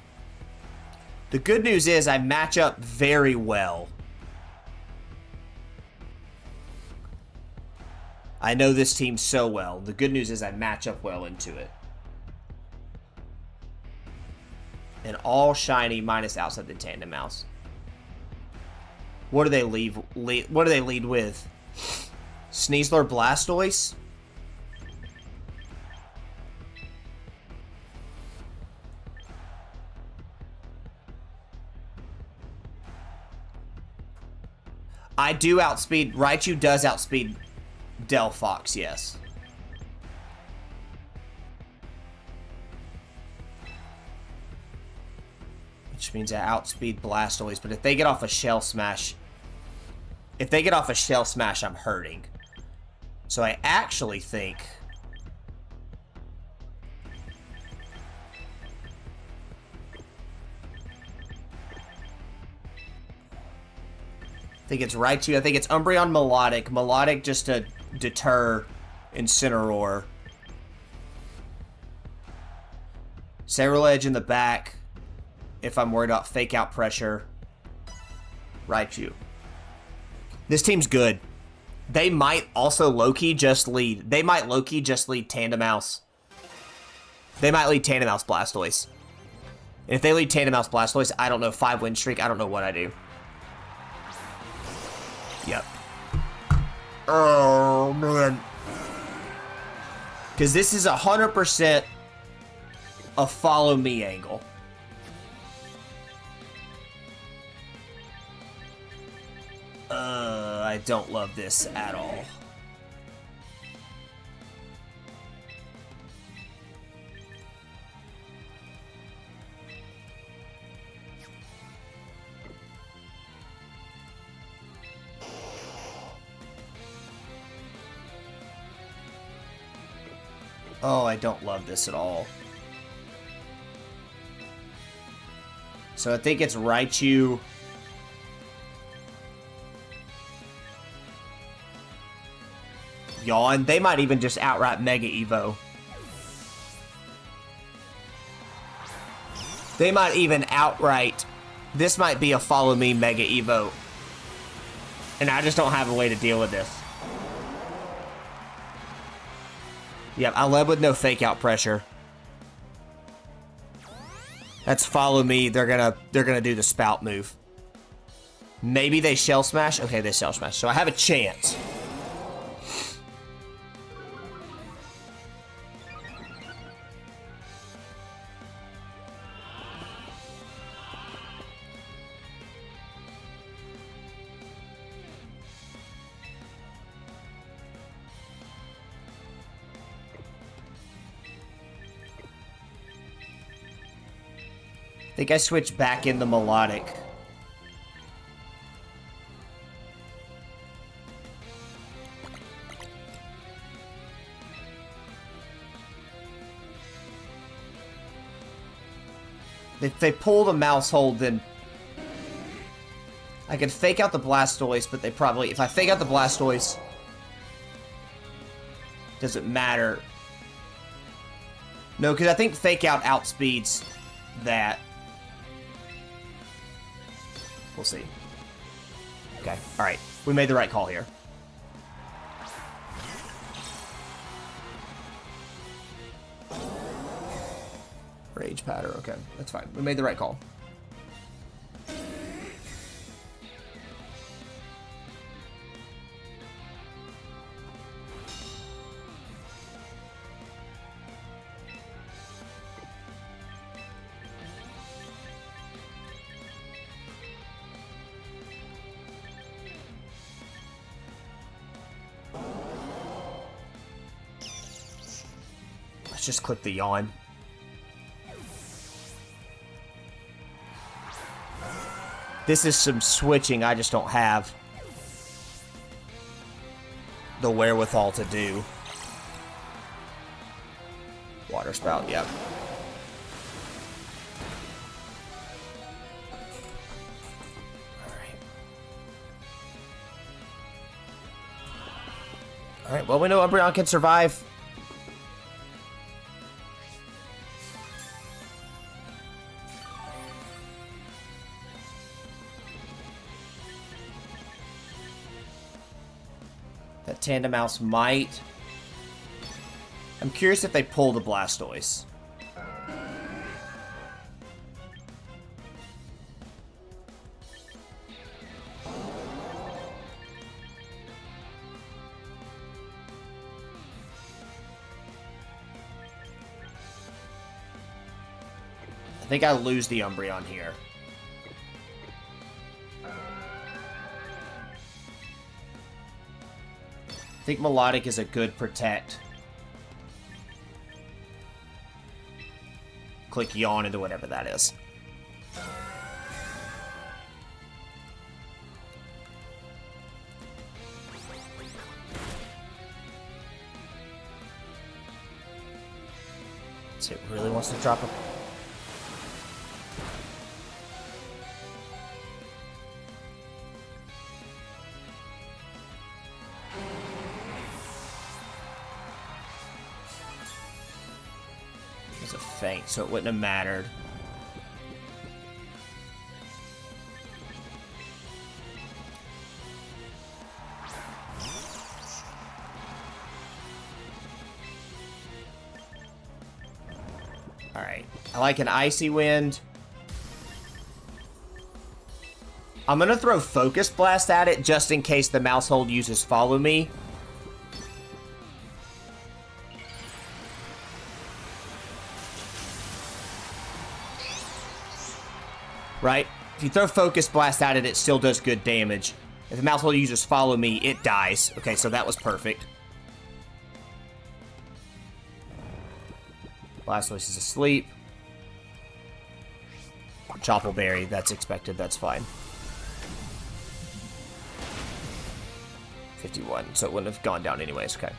The good news is I match up very well. I know this team so well. The good news is I match up well into it. And all shiny minus outside the Tandem Mouse. What do they lead with? Sneasler Blastoise? I do outspeed... Raichu does outspeed Delphox, yes. Which means I outspeed Blastoise, but if they get off a Shell Smash... If they get off a Shell Smash, I'm hurting. So I actually think... I think it's Raichu. I think it's Umbreon Melodic. Melodic just to deter Incineroar. Serral Edge in the back. If I'm worried about fake out pressure. Raichu. This team's good. They might also low-key just lead. They might low-key just lead Tandem Mouse. They might lead Tandem Mouse Blastoise. And if they lead Tandem Mouse Blastoise, I don't know. 5-win streak. I don't know what I do. Yep. Oh, man. Because this is 100% a follow me angle. I don't love this at all. Oh, I don't love this at all. So I think it's Raichu. Yawn. They might even just outright Mega Evo. They might even outright... This might be a follow me Mega Evo. And I just don't have a way to deal with this. Yep, I led with no fake out pressure. That's follow me. They're gonna do the spout move. Maybe they shell smash. Okay, they shell smash. So I have a chance. I think I switched back in the melodic. If they pull the mouse hold, then I could fake out the Blastoise, but they probably... If I fake out the Blastoise, doesn't matter. No, because I think fake out outspeeds that. We'll see. Okay, alright. We made the right call here. Rage patter, okay. That's fine. We made the right call. Just click the yawn. This is some switching I just don't have the wherewithal to do. Water spout, yep. Alright, well we know Umbreon can survive. Tandem Mouse might. I'm curious if they pull the Blastoise. I think I lose the Umbreon here. I think Melodic is a good protect. Click yawn into whatever that is. So it really wants to drop a... Feint, so it wouldn't have mattered. Alright, I like an Icy Wind. I'm gonna throw Focus Blast at it just in case the mouse hold uses Follow Me. right? If you throw Focus Blast at it, it still does good damage. If the mouse hole users follow me, it dies. Okay, so that was perfect. Blastoise is asleep. Choppleberry, that's expected, that's fine. 51, so it wouldn't have gone down anyways, okay.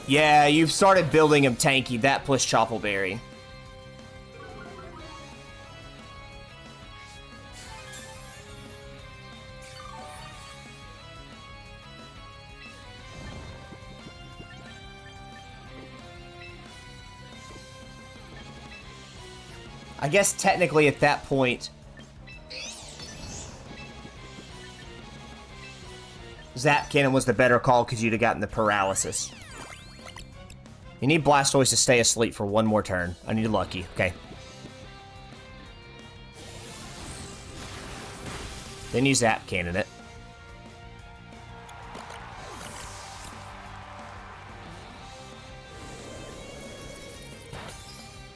Yeah, you've started building him tanky, that plus Choppleberry. I guess technically at that point, Zap Cannon was the better call because you'd have gotten the paralysis. You need Blastoise to stay asleep for one more turn. I need Lucky. Okay. Then you Zap Cannon it.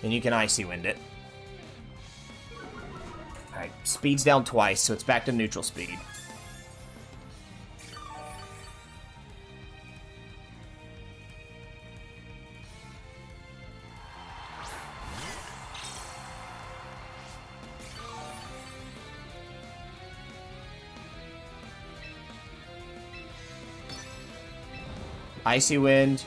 Then you can Icy Wind it. Alright, speed's down twice, so it's back to neutral speed. Icy Wind.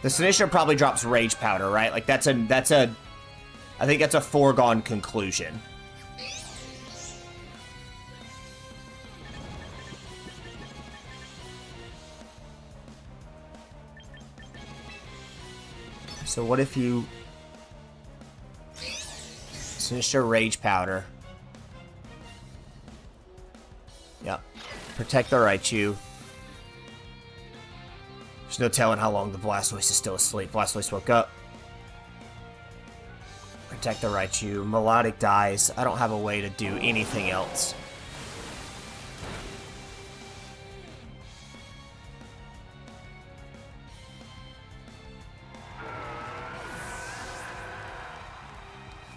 The Sinistcha probably drops Rage Powder, right? Like I think that's a foregone conclusion. So what if you Sinistcha Rage Powder? Yep. Protect the Raichu. There's no telling how long the Blastoise is still asleep. Blastoise woke up. Protect the Raichu. Melodic dies. I don't have a way to do anything else.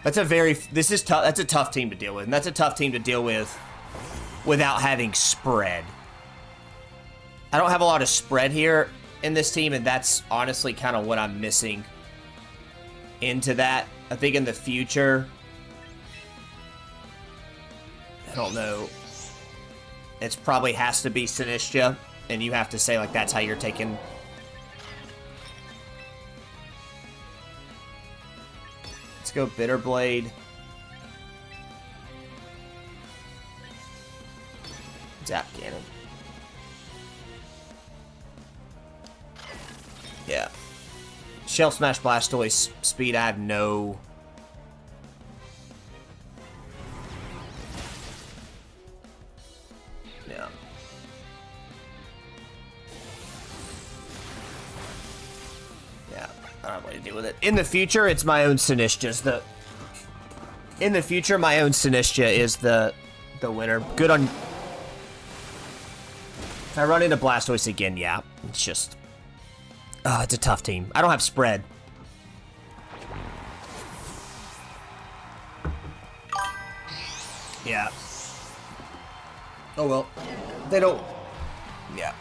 That's that's a tough team to deal with, and that's a tough team to deal with without having spread. I don't have a lot of spread here in this team, and that's honestly kind of what I'm missing into that. I think in the future, I don't know, it's probably has to be Sinistcha, and you have to say, like, that's how you're taking. Let's go Bitter Blade. Zap Cannon. Yeah. Shell Smash Blastoise speed, I have no... Yeah. Yeah, I don't have a way to deal with it. In the future, it's my own Sinistcha. In the future, my own Sinistcha is the winner. Good on... If I run into Blastoise again, yeah. It's just... it's a tough team. I don't have spread. Yeah. Oh well. They don't... Yeah.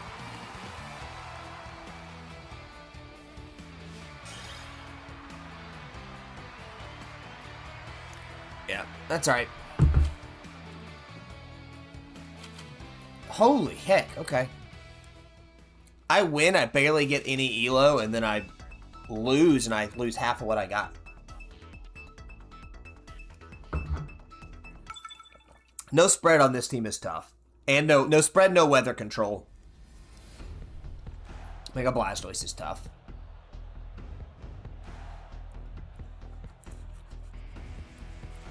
Yeah, that's alright. Holy heck, okay. I win, I barely get any elo, and then I lose, and I lose half of what I got. No spread on this team is tough. And no spread, no weather control. Mega Blastoise is tough.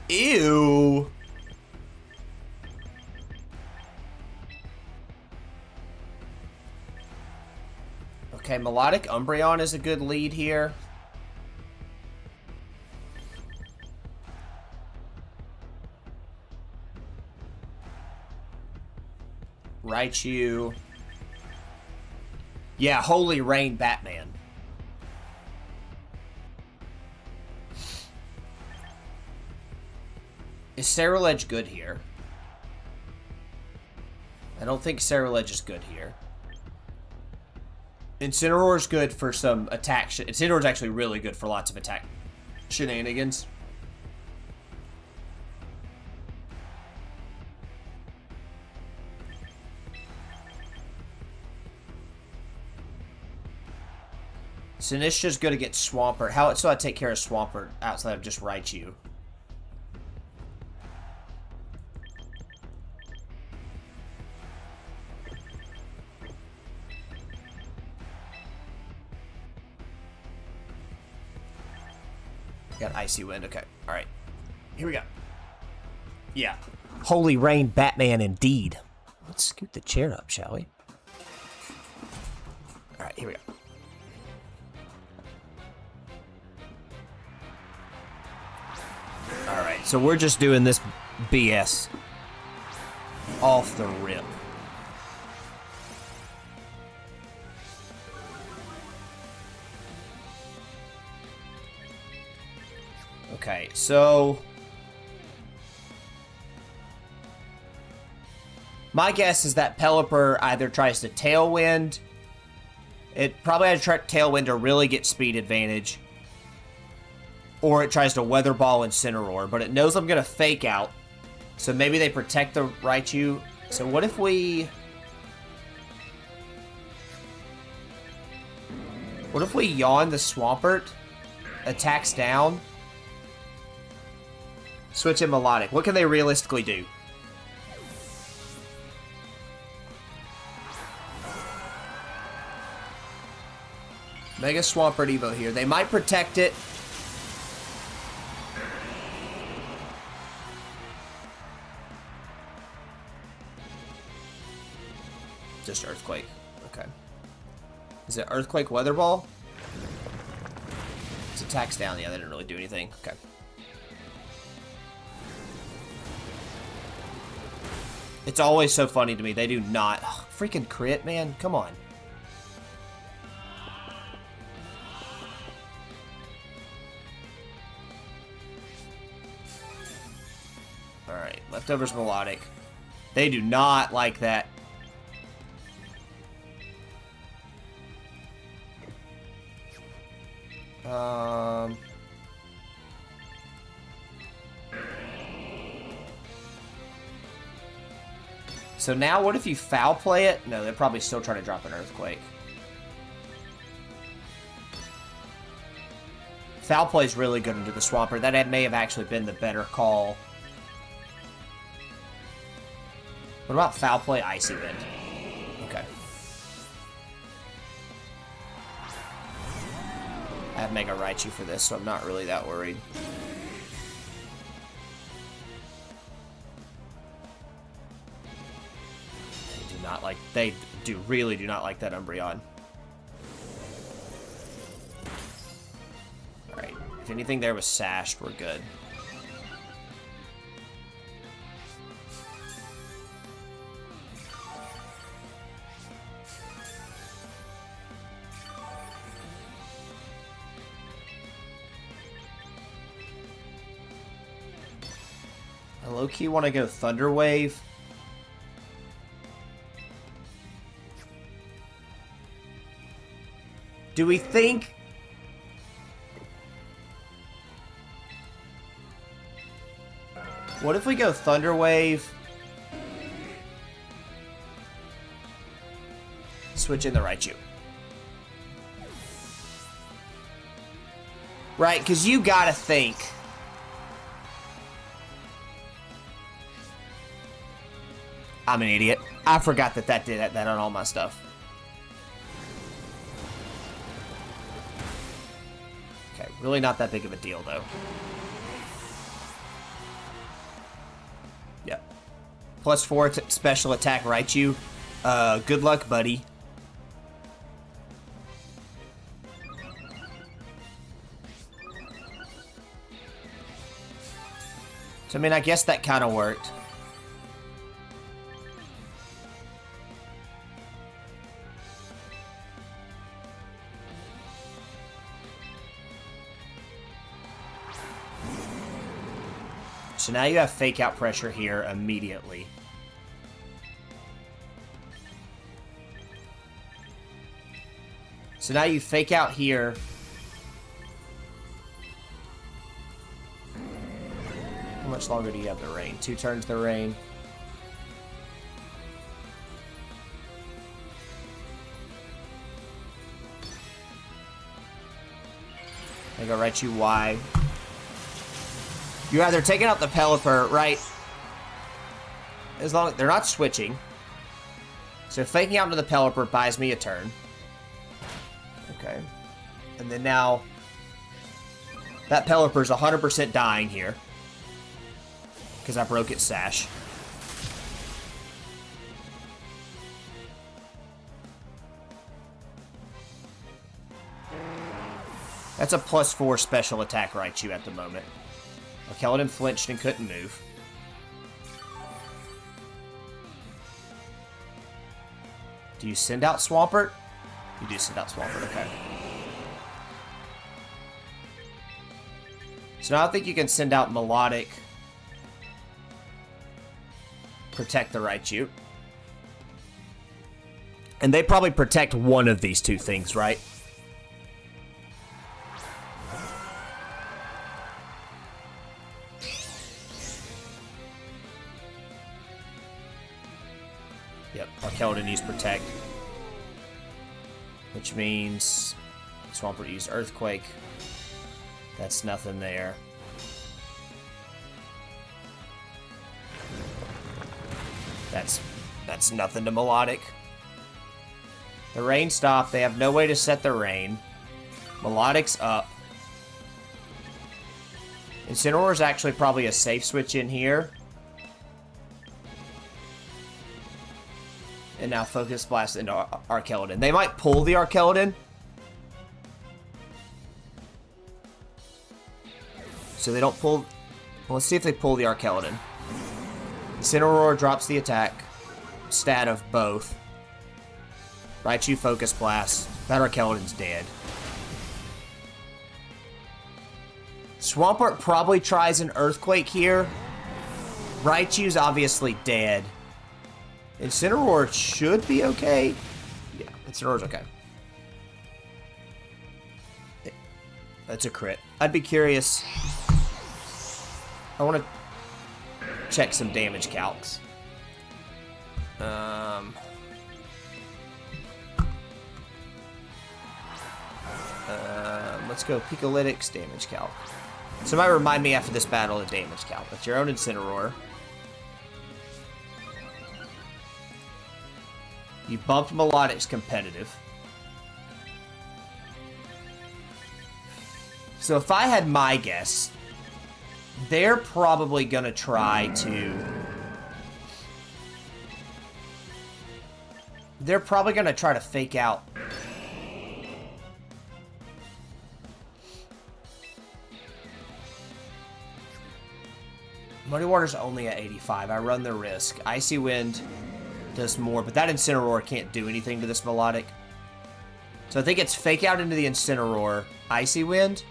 Ew. Okay, Melodic Umbreon is a good lead here. Raichu. Yeah, Holy Rain Batman. Is Ceruledge good here? I don't think Ceruledge is good here. Incineroar's good for some attack shit. Incineroar's actually really good for lots of attack shenanigans. Sinistcha's good against Swampert. How so I take care of Swampert outside of just Raichu? Got Icy Wind. Okay. All right. Here we go. Yeah. Holy Rain Batman indeed. Let's scoot the chair up, shall we? All right. Here we go. All right. So we're just doing this BS off the rip. Okay, so my guess is that Pelipper either tries to Tailwind. It probably has to try Tailwind to really get speed advantage. Or it tries to Weather Ball Incineroar, but it knows I'm going to Fake Out. So maybe they protect the Raichu. So what if we... What if we Yawn the Swampert? Attacks down. Switch in Melodic. What can they realistically do? Mega Swampert Evo here. They might protect it. Just Earthquake. Okay. Is it Earthquake Weather Ball? It's attacks down. Yeah, they didn't really do anything. Okay. It's always so funny to me. They do not. Oh, freaking crit, man. Come on. Alright. Leftovers Melodic. They do not like that. So now what if you foul play it? No, they're probably still trying to drop an Earthquake. Foul play is really good into the Swampert. That may have actually been the better call. What about foul play Icy Wind? Okay. I have Mega Raichu for this, so I'm not really that worried. They really do not like that Umbreon. Alright. If anything there was sashed, we're good. I low-key want to go Thunder Wave. Do we think... What if we go Thunder Wave? Switch in the Raichu. Right, because you gotta think. I'm an idiot. I forgot that did that on all my stuff. Really not that big of a deal, though. Yep. +4 special attack Raichu. Good luck, buddy. So, I mean, I guess that kind of worked. So now you have fake out pressure here immediately. So now you fake out here. How much longer do you have the rain? 2 turns the rain. I go Raichu Y. You're either taking out the Pelipper, right? As long as they're not switching. So faking out into the Pelipper buys me a turn. Okay. And then now that Pelipper's 100% dying here. Because I broke its sash. That's a +4 special attack Raichu at the moment. Arkeldon flinched and couldn't move. Do you send out Swampert? You do send out Swampert, okay. So now I think you can send out Melodic. Protect the Raichu. And they probably protect one of these two things, right? Yep, Arkeldon used Protect. Which means Swampert used Earthquake. That's nothing there. That's nothing to Melodic. The rain stopped. They have no way to set the rain. Melodic's up. Incineroar is actually probably a safe switch in here. And now Focus Blast into Arkeldon. They might pull the Arkeldon. So they don't pull... Well, let's see if they pull the Arkeldon. Incineroar drops the attack. Stat of both. Raichu Focus Blast. That Arkeldon's dead. Swampert probably tries an Earthquake here. Raichu's obviously dead. Incineroar should be okay. Yeah, Incineroar's okay. That's a crit. I'd be curious. I want to check some damage calcs. Let's go Picolytics damage calc. Somebody remind me after this battle of damage calc. That's your own Incineroar. You bumped Melodic's competitive. So if I had my guess, they're probably going to try to... They're probably going to try to fake out. Muddy Water's only at 85. I run the risk. Icy Wind does more, but that Incineroar can't do anything to this Melodic. So I think it's fake out into the Incineroar. Icy Wind.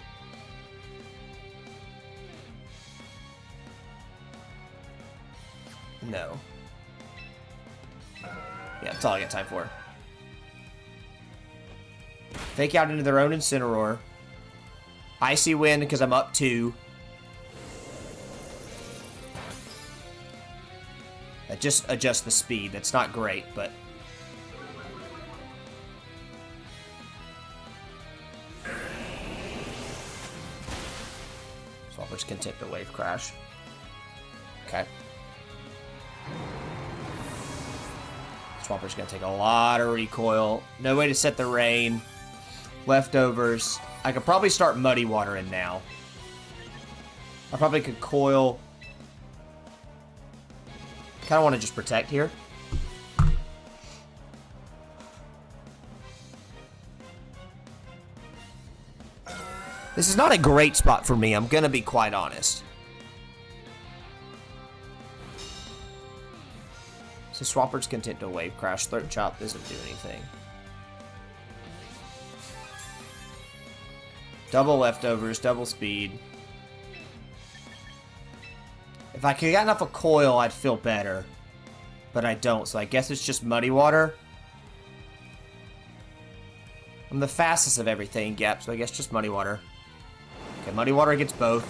No. Yeah, that's all I got time for. Fake out into their own Incineroar. Icy Wind because I'm up 2. That just adjusts the speed. That's not great, but... Swampert's content to Wave Crash. Okay. Swampert's going to take a lot of recoil. No way to set the rain. Leftovers. I could probably start Muddy Water in now. I probably could coil. Kind of want to just protect here. This is not a great spot for me. I'm going to be quite honest. So Swampert's content to Wave Crash. Throat Chop doesn't do anything. Double leftovers, double speed. If I could get enough of coil, I'd feel better. But I don't, so I guess it's just muddy water. I'm the fastest of everything, yep, so I guess just muddy water. Okay, muddy water gets both.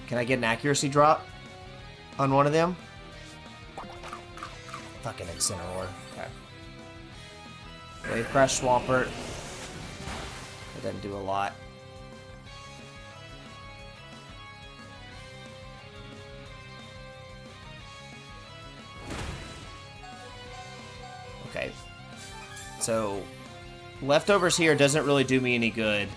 Can I get an accuracy drop on one of them? Fucking Incineroar. Okay. Wave Crash Swampert. That doesn't do a lot. Okay. So, leftovers here doesn't really do me any good.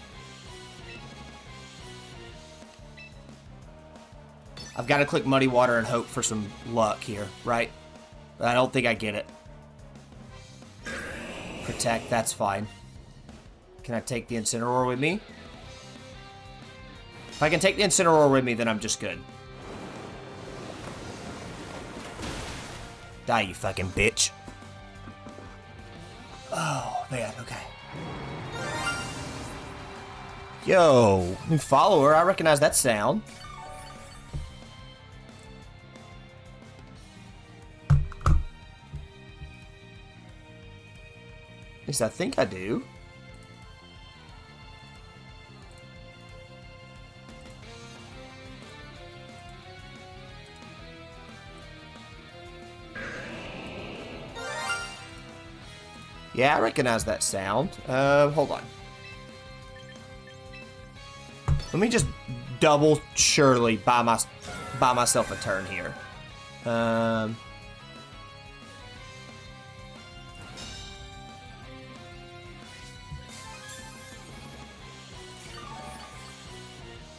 I've got to click Muddy Water and hope for some luck here, right? But I don't think I get it. Protect, that's fine. Can I take the Incineroar with me? If I can take the Incineroar with me, then I'm just good. Die, you fucking bitch. Oh, man, okay. Yo, new follower, I recognize that sound. At least I think I do. Yeah, I recognize that sound. Hold on. Let me just double surely buy myself a turn here.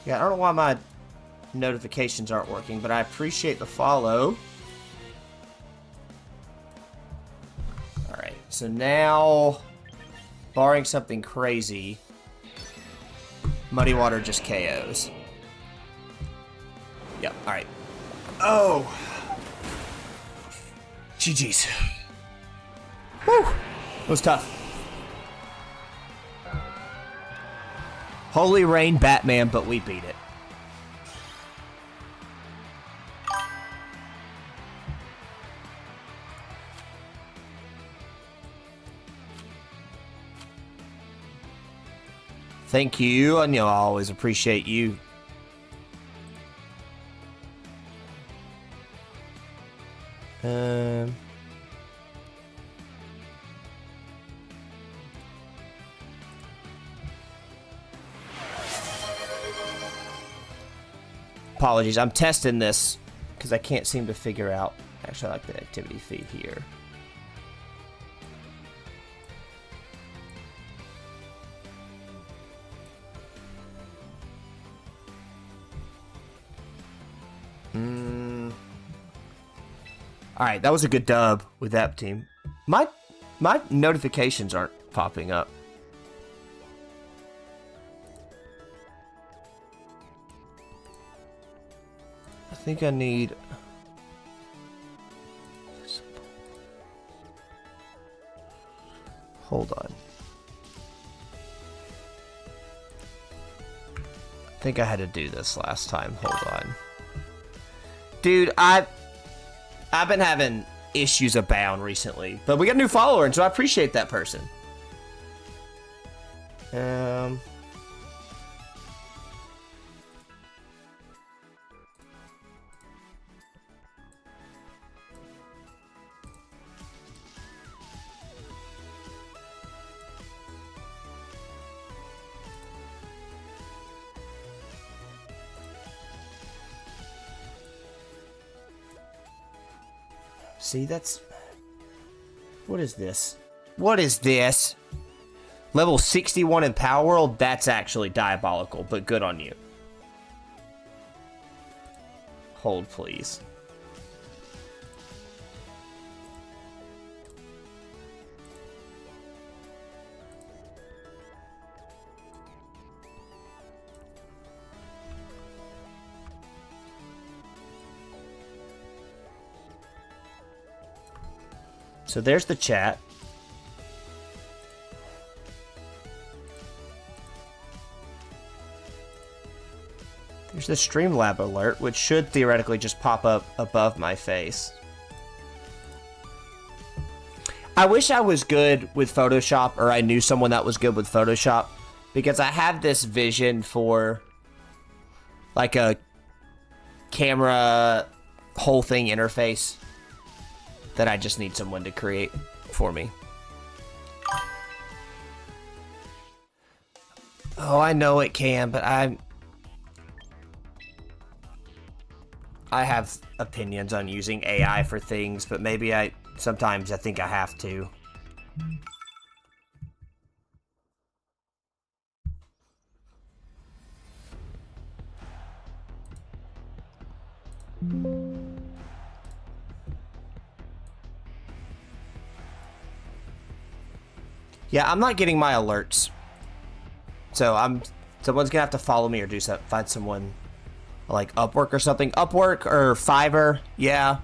Yeah, I don't know why my notifications aren't working, but I appreciate the follow. Alright, so now, barring something crazy, Muddy Water just KOs. Yep, alright. Oh! GG's. Woo! It was tough. Holy Rain Batman, but we beat it. Thank you, and I always appreciate you. Apologies, I'm testing this because I can't seem to figure out. Actually, I like the activity feed here. All right, that was a good dub with that team. My notifications aren't popping up. I think I need... Hold on. I think I had to do this last time. Hold on. Dude, I've been having issues abound recently, but we got a new follower, and so I appreciate that person. See, that's... What is this? What is this? Level 61 in Power World? That's actually diabolical, but good on you. Hold, please. So there's the chat. I There's the Streamlab alert, which should theoretically just pop up above my face. I wish I was good with Photoshop, or I knew someone that was good with Photoshop, because I have this vision for like a camera whole thing interface that I just need someone to create for me. Oh, I know it can, but I have opinions on using AI for things, but maybe sometimes I think I have to. Yeah, I'm not getting my alerts. So someone's gonna have to follow me or do something, find someone like Upwork or something. Upwork or Fiverr, yeah.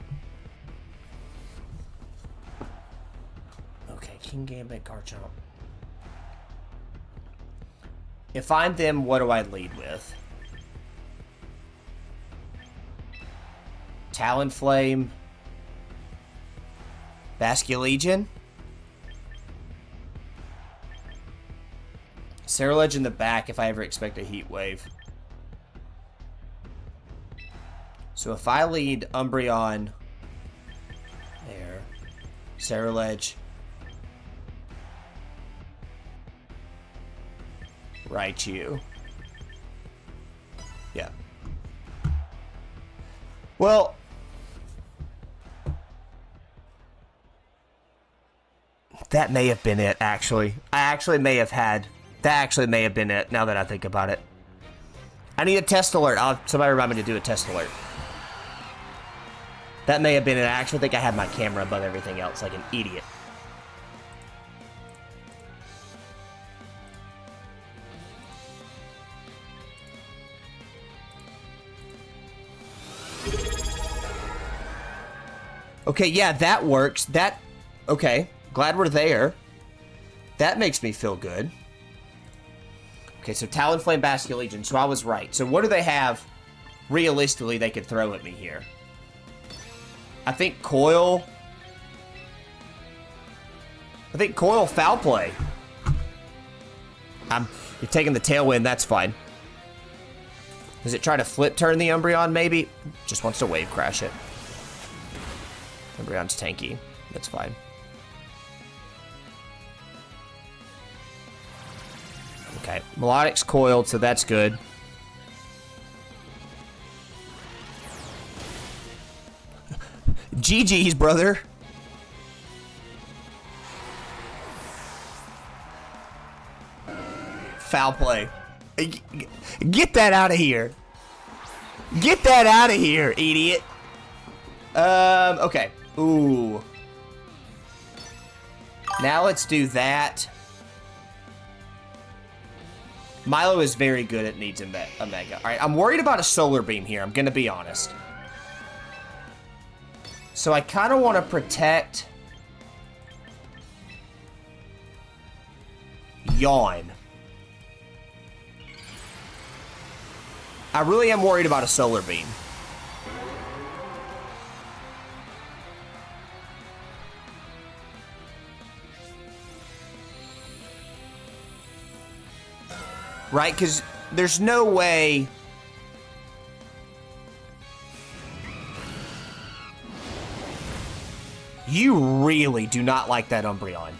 Okay, King Gambit, Garchomp. If I'm them, what do I lead with? Talonflame, Basculegion, Ceruledge in the back if I ever expect a heat wave. So if I lead Umbreon, there, Ceruledge, Raichu. Yeah. Well, that may have been it, actually. That actually may have been it, now that I think about it. I need a test alert. Somebody remind me to do a test alert. That may have been it. I actually think I had my camera above everything else, like an idiot. Okay, yeah, that works. Okay, glad we're there. That makes me feel good. Okay, so Talonflame, Basculegion, so I was right. So what do they have, realistically, they could throw at me here? I think Coil, Foul Play. You're taking the Tailwind, that's fine. Does it try to flip turn the Umbreon, maybe? Just wants to Wave Crash it. Umbreon's tanky, that's fine. Okay, Melodic's coiled, so that's good. GG's, brother. Foul play. Get that out of here. Get that out of here, idiot. Okay. Ooh. Now let's do that. Milo is very good at needs a Mega. Alright, I'm worried about a Solar Beam here, I'm gonna be honest. So I kind of want to protect Yawn. I really am worried about a Solar Beam. Right? Because there's no way... You really do not like that Umbreon.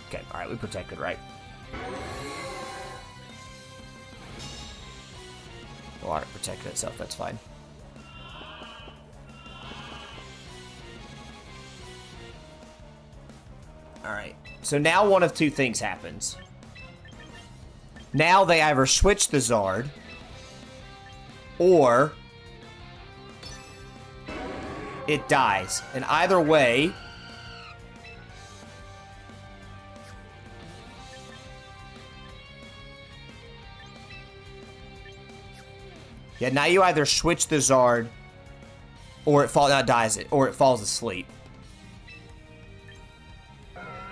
Okay, alright, we protected, right? The water protected itself, that's fine. Alright, so now one of two things happens. Now they either switch the Zard, or it dies. And either way, yeah, now you either switch the Zard, or it dies it, or it falls asleep.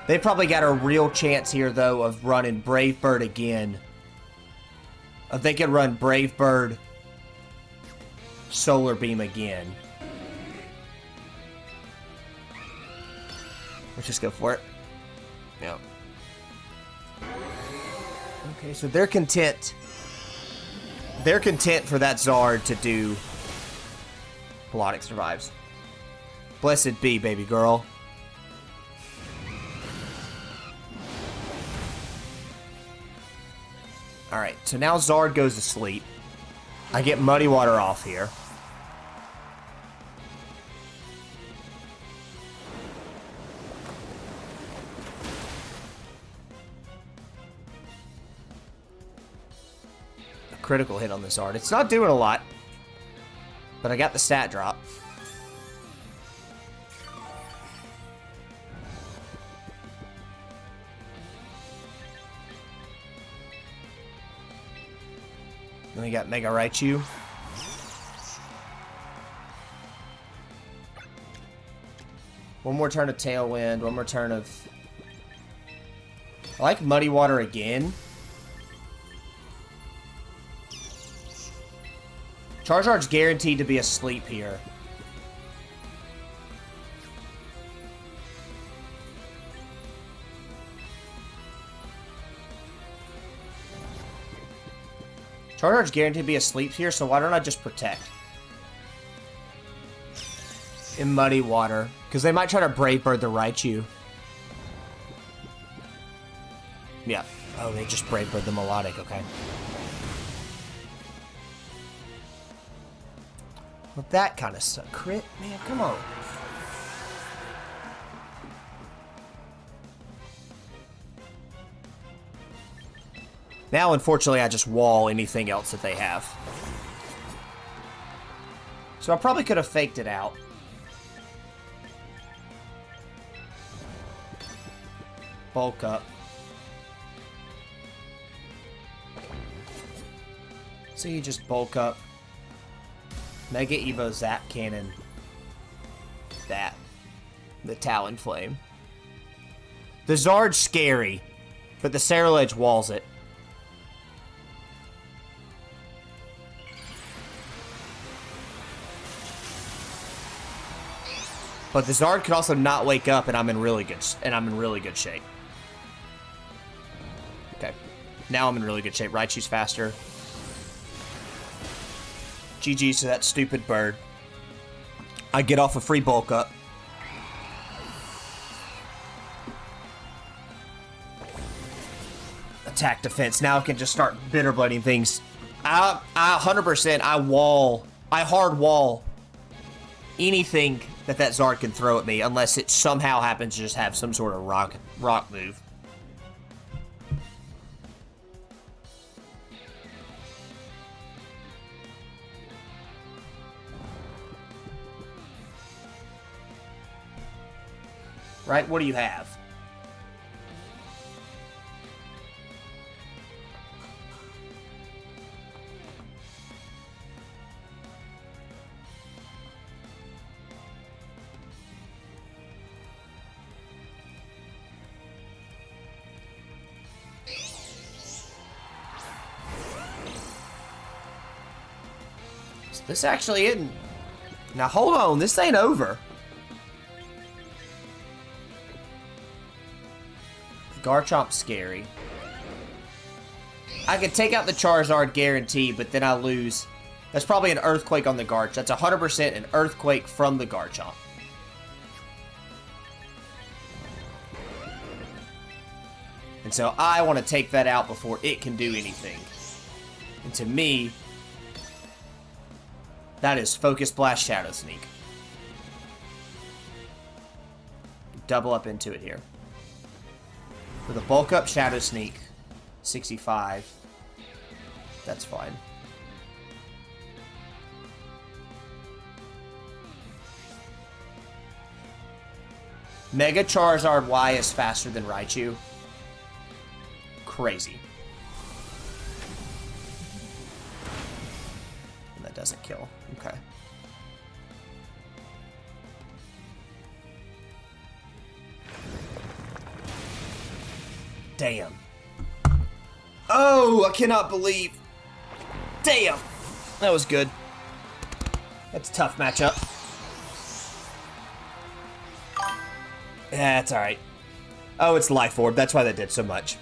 They probably got a real chance here, though, of running Brave Bird again. They could run Brave Bird, Solar Beam again. Let's just go for it. Yep. Okay, so they're content. They're content for that Zard to do Melodic survives. Blessed be, baby girl. Alright, so now Zard goes to sleep. I get Muddy Water off here. A critical hit on the Zard. It's not doing a lot, but I got the stat drop. Then we got Mega Raichu. One more turn of Tailwind. One more turn of... I like Muddy Water again. Charizard's guaranteed to be asleep here. Charizard's guaranteed to be asleep here, so why don't I just protect? In Muddy Water. Because they might try to Brave Bird the Raichu. Yeah. Oh, they just Brave Bird the Melodic, okay. Well, that kind of sucks. Crit? Man, come on. Now, unfortunately, I just wall anything else that they have. So I probably could have faked it out. Bulk up. So you just bulk up. Mega Evo Zap Cannon. That. The Talonflame. The Zard's scary, but the Cerulege walls it. But the Zard could also not wake up, and I'm in really good shape. Okay, now I'm in really good shape. Raichu's faster. GG's to that stupid bird. I get off a free bulk up. Attack defense. Now I can just start bitter blooding things. I 100%. I hard wall anything that Zard can throw at me, unless it somehow happens to just have some sort of rock move. Right? What do you have? This actually isn't. Now hold on, this ain't over. Garchomp's scary. I could take out the Charizard guarantee, but then I lose. That's probably an Earthquake on the Garch. That's 100% an Earthquake from the Garchomp. And so I want to take that out before it can do anything. And to me, that is Focus Blast Shadow Sneak. Double up into it here. With a bulk up Shadow Sneak, 65. That's fine. Mega Charizard Y is faster than Raichu. Crazy. And that doesn't kill. Okay. Damn. Oh, I cannot believe. Damn! That was good. That's a tough matchup. Yeah, it's alright. Oh, it's Life Orb. That's why that did so much.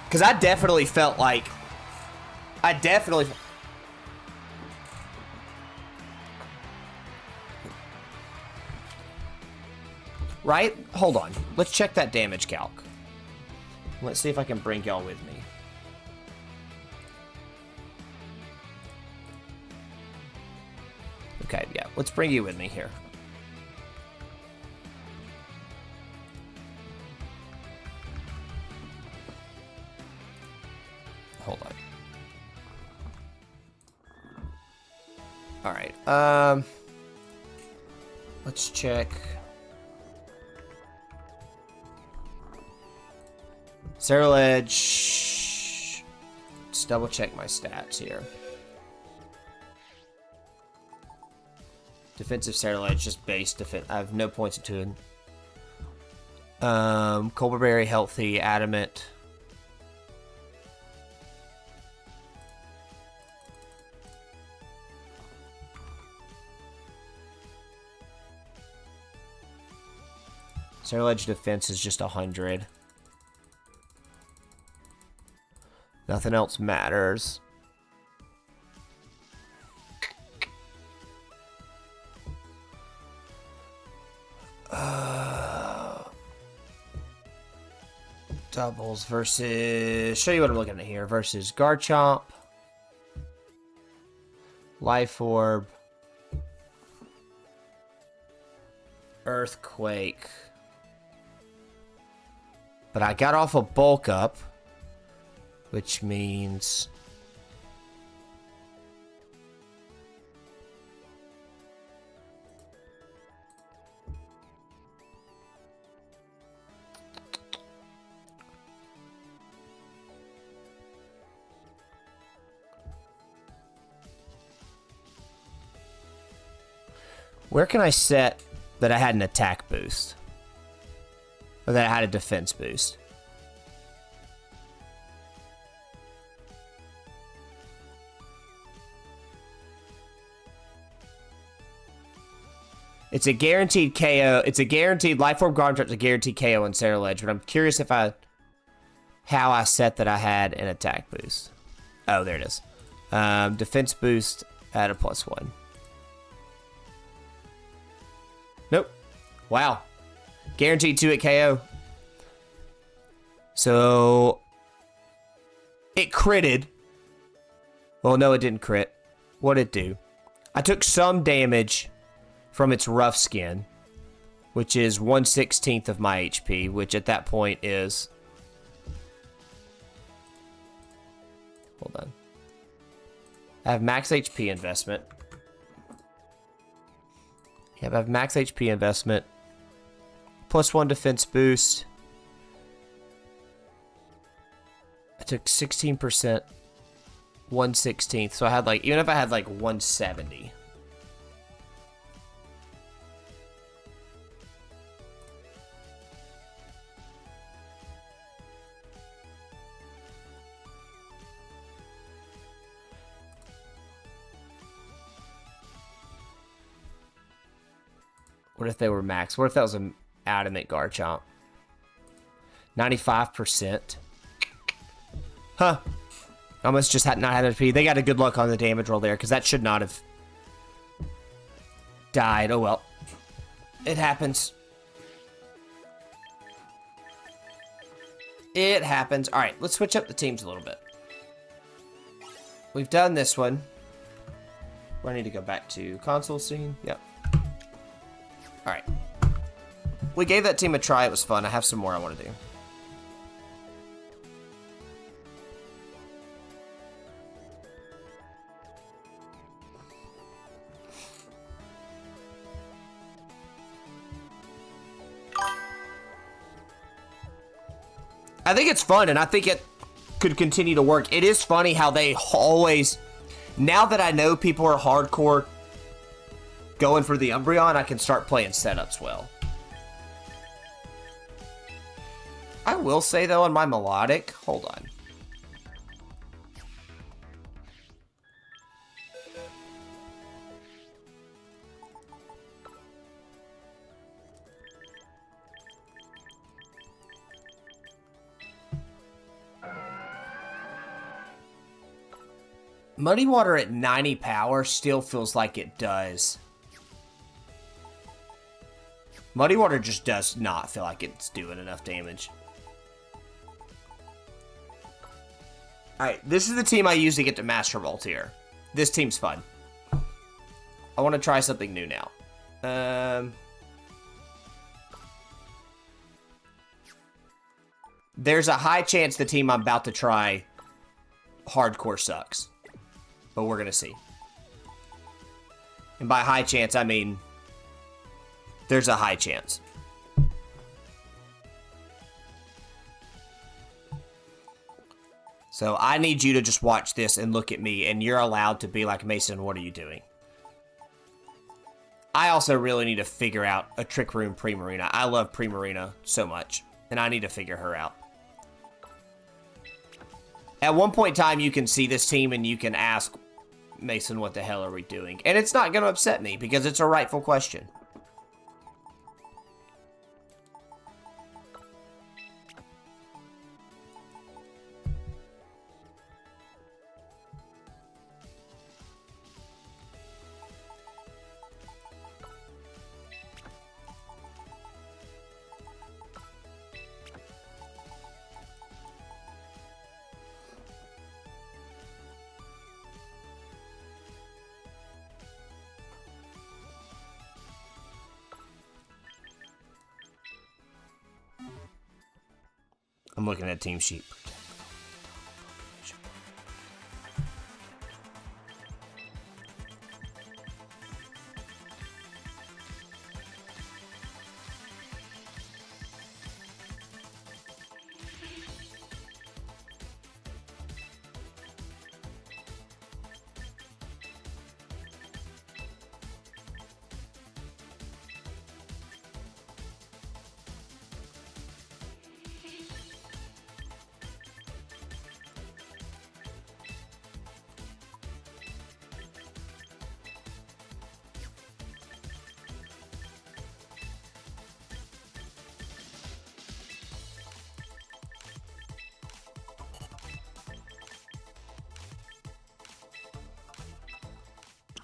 Because I definitely felt like... Right? Hold on. Let's check that damage calc. Let's see if I can bring y'all with me. Okay, yeah. Let's bring you with me here. Hold on. Alright, let's check. Cerulege. Let's double check my stats here. Defensive Cerulege, just base defense. I have no points to it. Colberberry, healthy, adamant. Cerulege defense is just 100. Nothing else matters. Doubles versus... Show you what I'm looking at here. Versus Garchomp. Life Orb. Earthquake. But I got off a bulk up. Which means... Where can I set that I had an attack boost? Or that I had a defense boost? It's a guaranteed KO. It's a guaranteed Life Orb Garchomp. A guaranteed KO on Cerulege, but I'm curious if how I set that I had an attack boost. Oh, there it is. Defense boost at a +1. Nope. Wow. Guaranteed 2 at KO. So it critted. Well, no, it didn't crit. What'd it do? I took some damage from its rough skin, which is 1/16 of my HP, which at that point is... Hold on. I have max HP investment. Yep, I have max HP investment. +1 defense boost. I took 16%, 1/16. So I had like, even if I had like 170. What if they were max? What if that was an adamant Garchomp? 95%. Huh. Almost just had not had HP. They got a good luck on the damage roll there, because that should not have died. Oh well. It happens. It happens. Alright, let's switch up the teams a little bit. We've done this one. I need to go back to console scene. Yep. Alright. We gave that team a try. It was fun. I have some more I want to do. I think it's fun, and I think it could continue to work. It is funny how they always... Now that I know people are hardcore going for the Umbreon, I can start playing setups well. I will say, though, on my melodic... Hold on. Muddy Water at 90 power still feels like it does. Muddy Water just does not feel like it's doing enough damage. Alright, this is the team I use to get to Masterball tier. This team's fun. I want to try something new now. There's a high chance the team I'm about to try hardcore sucks. But we're going to see. And by high chance, I mean there's a high chance. So I need you to just watch this and look at me, and you're allowed to be like, Mason, what are you doing? I also really need to figure out a Trick Room Primarina. I love Primarina so much, and I need to figure her out. At one point in time, you can see this team, and you can ask Mason, what the hell are we doing? And it's not going to upset me, because it's a rightful question. I'm looking at team sheet.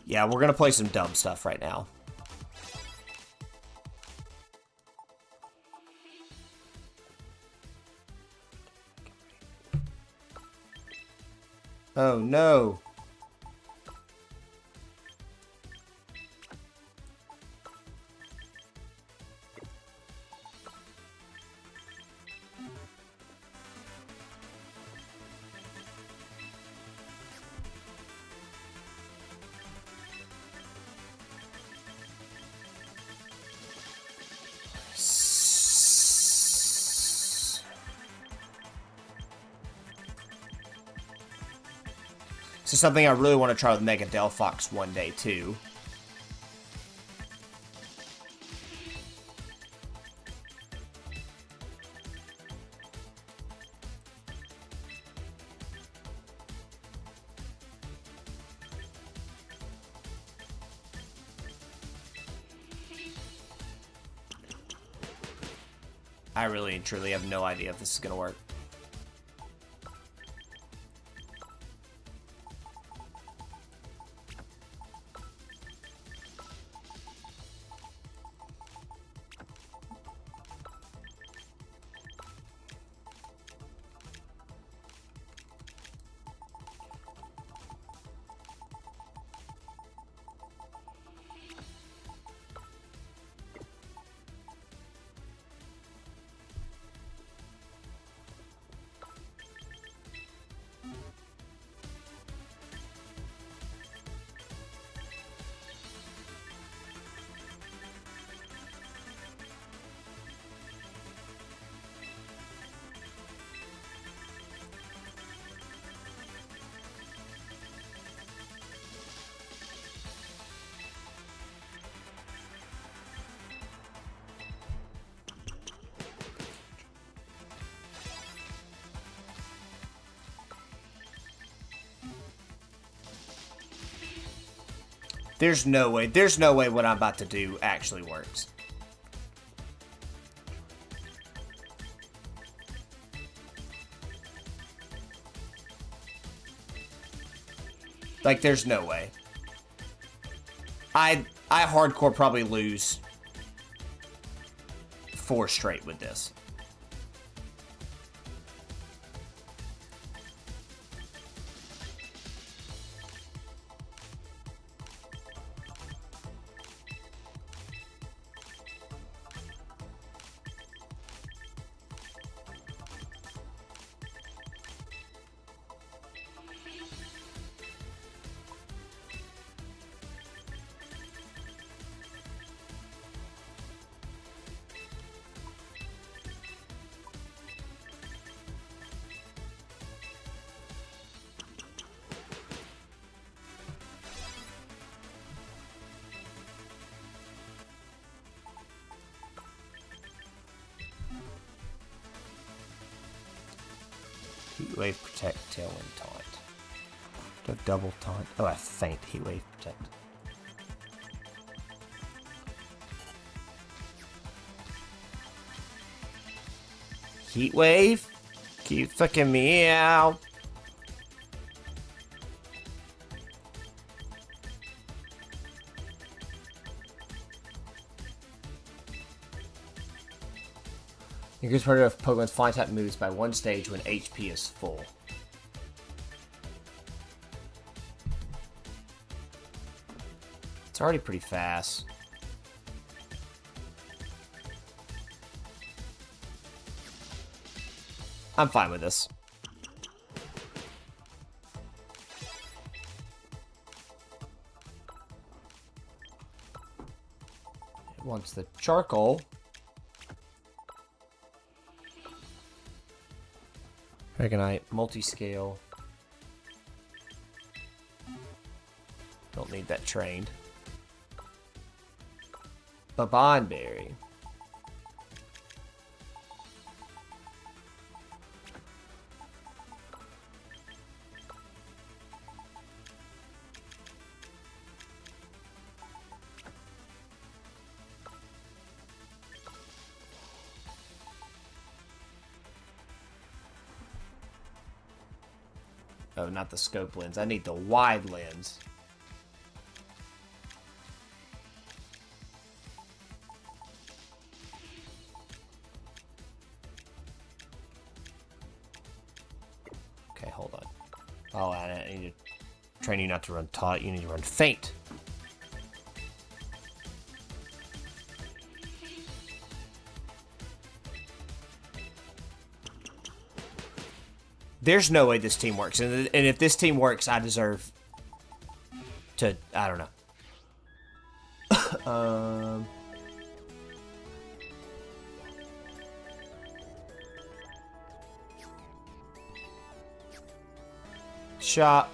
Yeah, we're gonna play some dumb stuff right now. Oh no. This is something I really want to try with Mega Delphox one day, too. I really and truly have no idea if this is going to work. There's no way what I'm about to do actually works. Like, there's no way. I hardcore probably lose 4 straight with this. Heat Wave Protect, Tailwind Taunt. Do a double taunt. Oh, I faint Heat Wave Protect. Heat Wave? Keep fucking me out. Increase part of Pokemon's flying type moves by 1 stage when HP is full. It's already pretty fast. I'm fine with this. It wants the charcoal. Dragonite, multi-scale. Don't need that trained. Babonberry. Oh, not the scope lens. I need the wide lens. Okay, hold on. Oh, I need to train you not to run taut. You need to run faint. There's no way this team works. And if this team works, I deserve to... I don't know. Shot.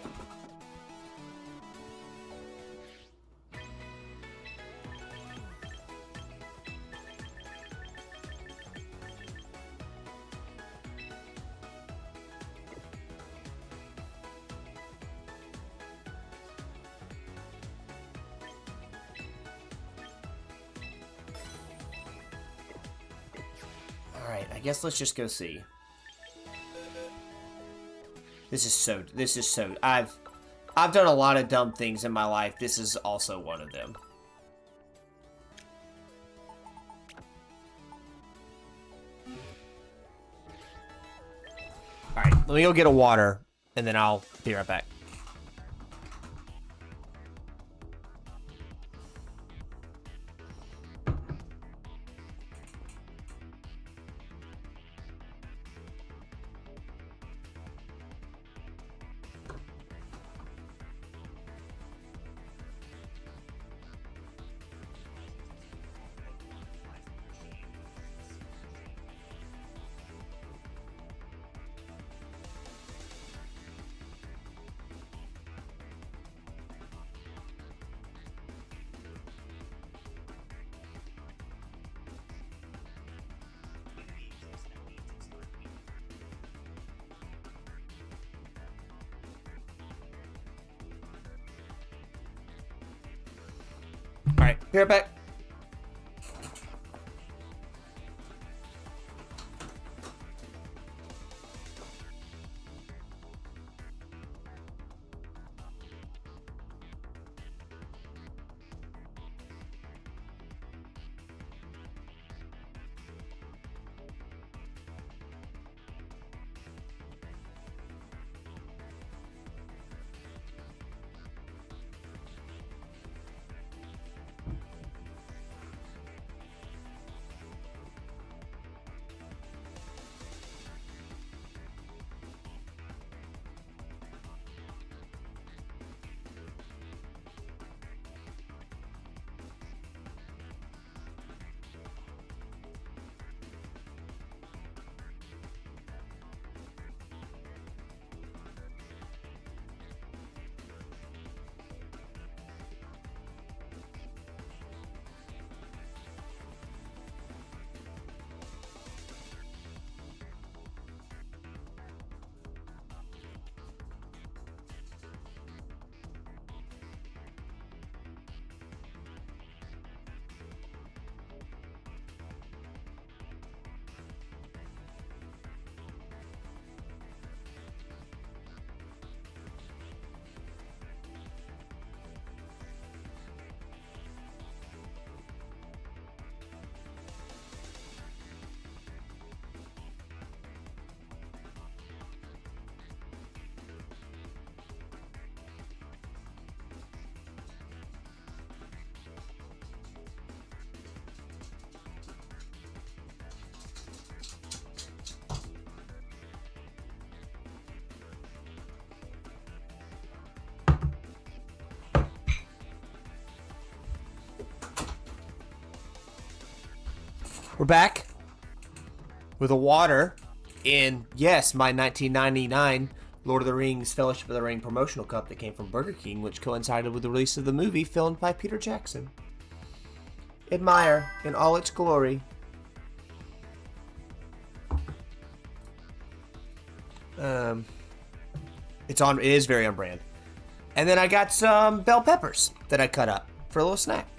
Alright, I guess let's just go see. This is so I've done a lot of dumb things in my life. This is also one of them. Alright, let me go get a water and then I'll be right back. Alright, be right back. We're back with a water in, yes, my 1999 Lord of the Rings Fellowship of the Ring promotional cup that came from Burger King, which coincided with the release of the movie filmed by Peter Jackson. Admire in all its glory. It is very on brand. And then I got some bell peppers that I cut up for a little snack.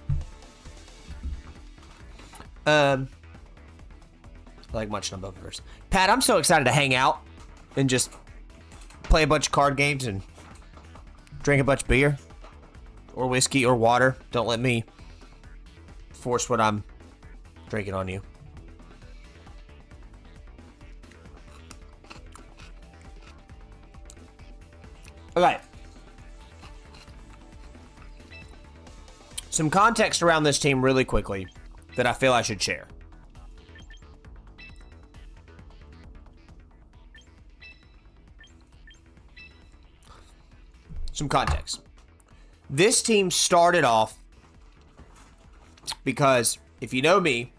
I like munching on bell peppers. Pat, I'm so excited to hang out and just play a bunch of card games and drink a bunch of beer or whiskey or water. Don't let me force what I'm drinking on you. Okay. Some context around this team really quickly that I feel I should share. Some context. This team started off because, if you know me,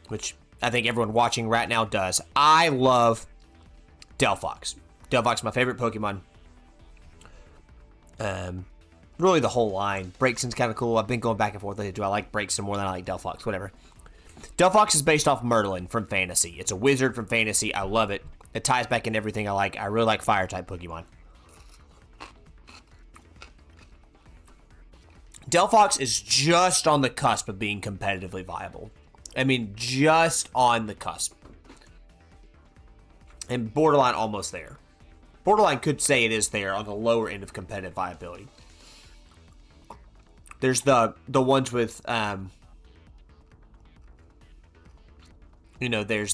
which I think everyone watching right now does, I love Delphox. Delphox is my favorite Pokemon. Really the whole line. Braixen's kind of cool. I've been going back and forth. Do I like Braixen more than I like Delphox? Whatever. Delphox is based off Merlin from Fantasy. It's a wizard from Fantasy. I love it. It ties back in everything I like. I really like Fire-type Pokemon. Delphox is just on the cusp of being competitively viable. I mean, just on the cusp. And borderline almost there. Borderline could say it is there on the lower end of competitive viability. There's the ones with, there's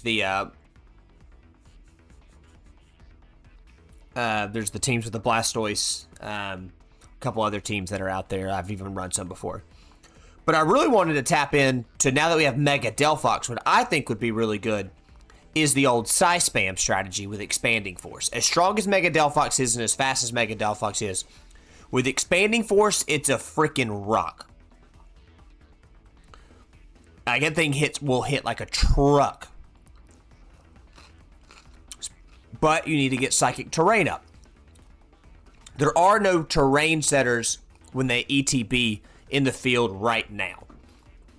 the teams with the Blastoise, a couple other teams that are out there. I've even run some before. But I really wanted to tap in to, now that we have Mega Delphox, what I think would be really good is the old Psy-Spam strategy with Expanding Force. As strong as Mega Delphox is and as fast as Mega Delphox is, with Expanding Force, it's a freaking rock. Like, that thing will hit like a truck. But you need to get Psychic Terrain up. There are no terrain setters when they ETB in the field right now.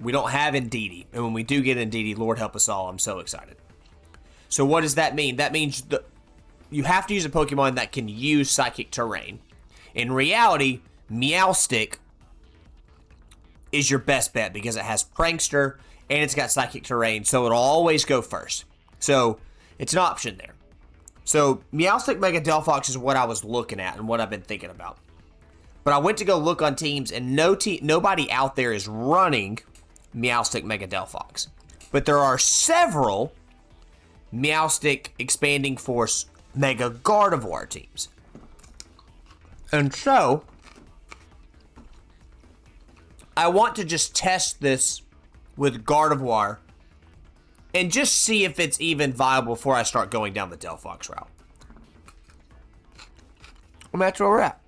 We don't have Indeedee. And when we do get Indeedee, Lord help us all, I'm so excited. So what does that mean? That means you have to use a Pokemon that can use Psychic Terrain. In reality, Meowstic is your best bet because it has Prankster and it's got Psychic Terrain, so it'll always go first. So it's an option there. So Meowstic Mega Delphox is what I was looking at and what I've been thinking about. But I went to go look on teams and nobody out there is running Meowstic Mega Delphox. But there are several Meowstic Expanding Force Mega Gardevoir teams. And so, I want to just test this with Gardevoir and just see if it's even viable before I start going down the Delphox route. And that's where we're at.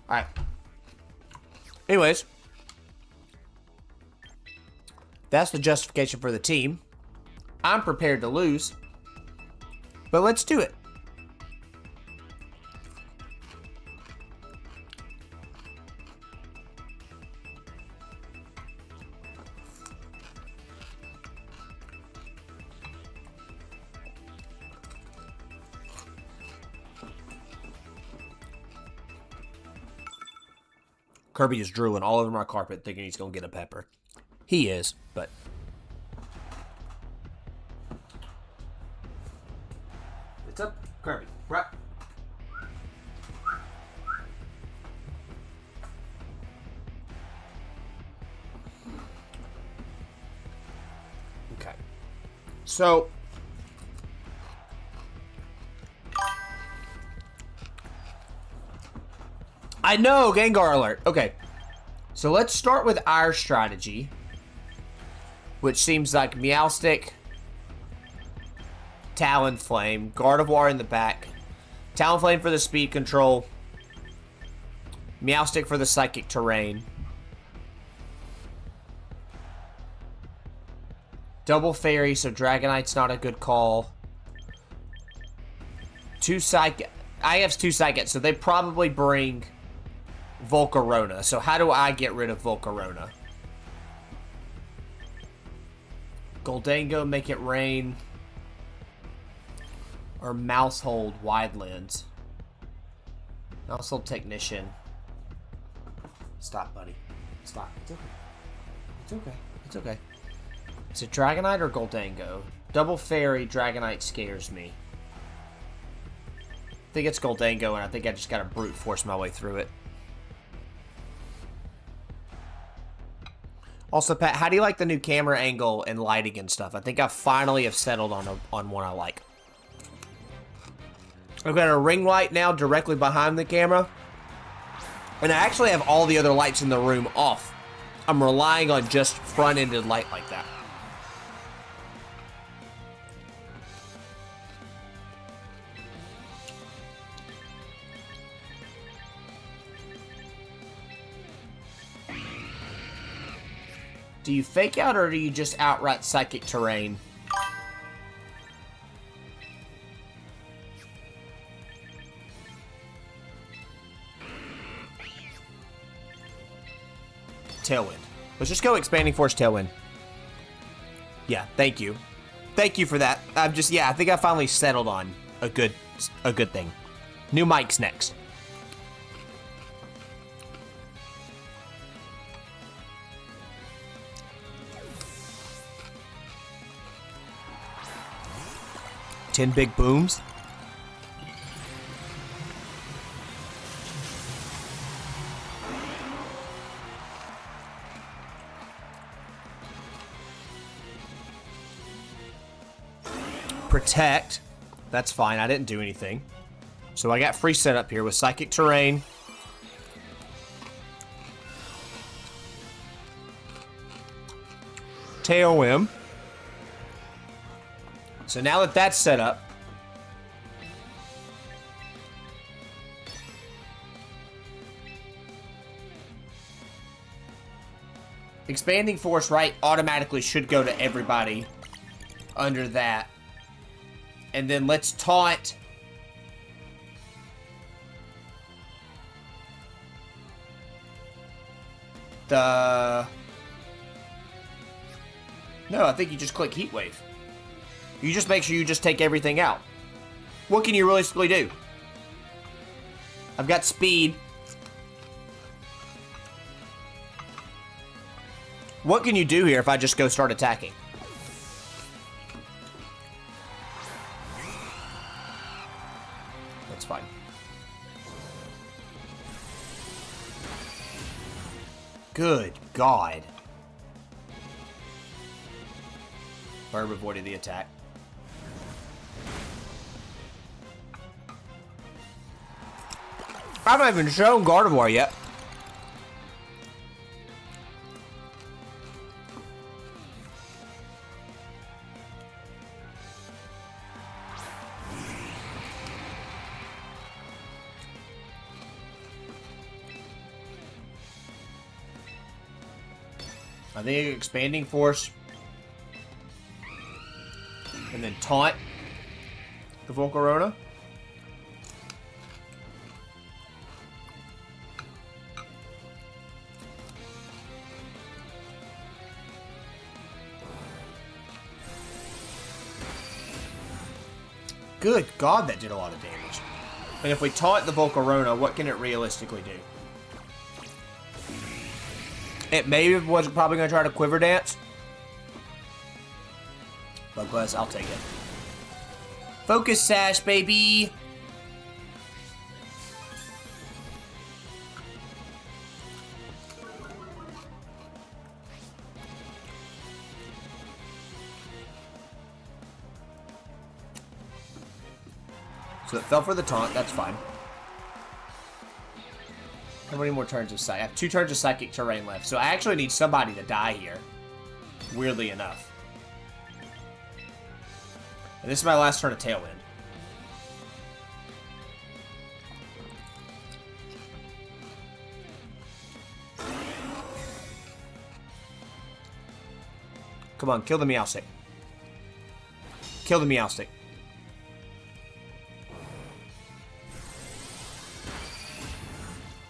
Alright. Anyways, that's the justification for the team. I'm prepared to lose, but let's do it. Kirby is drooling all over my carpet thinking he's going to get a pepper. He is, but... What's up, Kirby? Right. Okay. So... I know, Gengar alert. Okay. So let's start with our strategy, which seems like Meowstic, Talonflame, Gardevoir in the back, Talonflame for the speed control, Meowstic for the Psychic Terrain. Double Fairy, so Dragonite's not a good call. Two Psychic. I have two Psychics, so they probably bring Volcarona. So how do I get rid of Volcarona? Goldango, make it rain. Or Mousehold, Wide Lens. Mousehold Technician. Stop, buddy. Stop. It's okay. It's okay. It's okay. Is it Dragonite or Goldango? Double Fairy, Dragonite scares me. I think it's Goldango, and I think I just gotta brute force my way through it. Also, Pat, how do you like the new camera angle and lighting and stuff? I think I finally have settled on one I like. I've got a ring light now directly behind the camera. And I actually have all the other lights in the room off. I'm relying on just front-ended light like that. Do you fake out or do you just outright Psychic Terrain? Tailwind. Let's just go Expanding Force Tailwind. Yeah, thank you. Thank you for that. I'm just, yeah, I think I finally settled on a good thing. New mics next. Ten big booms. Protect. That's fine. I didn't do anything. So I got free setup here with Psychic Terrain. Tailwind. So now that that's set up, Expanding Force, right, automatically should go to everybody under that. And then let's taunt the... No, I think you just click Heat Wave. You just make sure you just take everything out. What can you realistically do? I've got speed. What can you do here if I just go start attacking? That's fine. Good God. Barb avoided the attack. I haven't even shown Gardevoir yet. I think Expanding Force and then taunt the Volcarona. Good God, that did a lot of damage. And if we taunt the Volcarona, what can it realistically do? It was probably going to try to Quiver Dance. But Buzz, I'll take it. Focus Sash, baby! So it fell for the taunt, that's fine. How many more turns of Psychic? I have 2 turns of Psychic Terrain left, so I actually need somebody to die here. Weirdly enough. And this is my last turn of Tailwind. Come on, kill the Meowstic. Kill the Meowstic.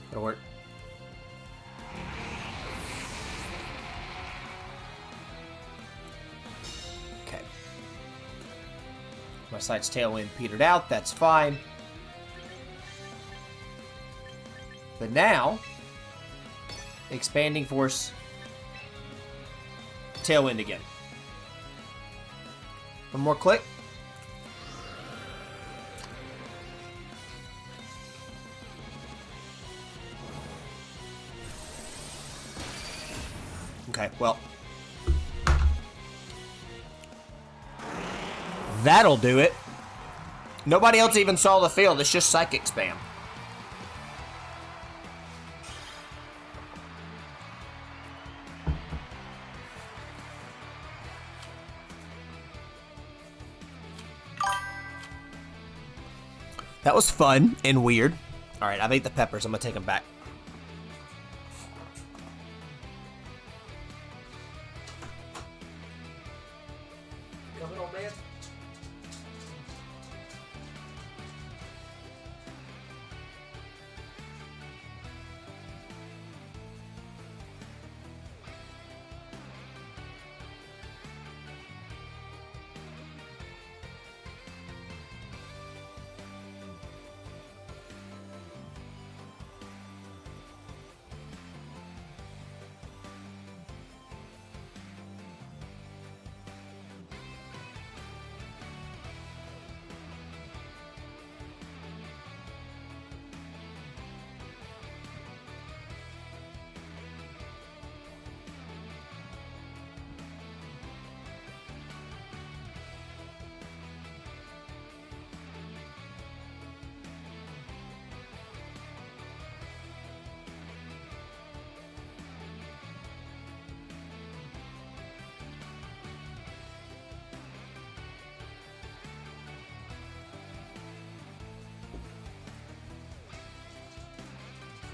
That'll work. Okay. My side's tailwind petered out. That's fine. But now, expanding force, tailwind again. One more click. Okay, well. That'll do it. Nobody else even saw the field. It's just psychic spam. That was fun and weird. Alright, I've ate the peppers. I'm gonna take them back. Coming, old man?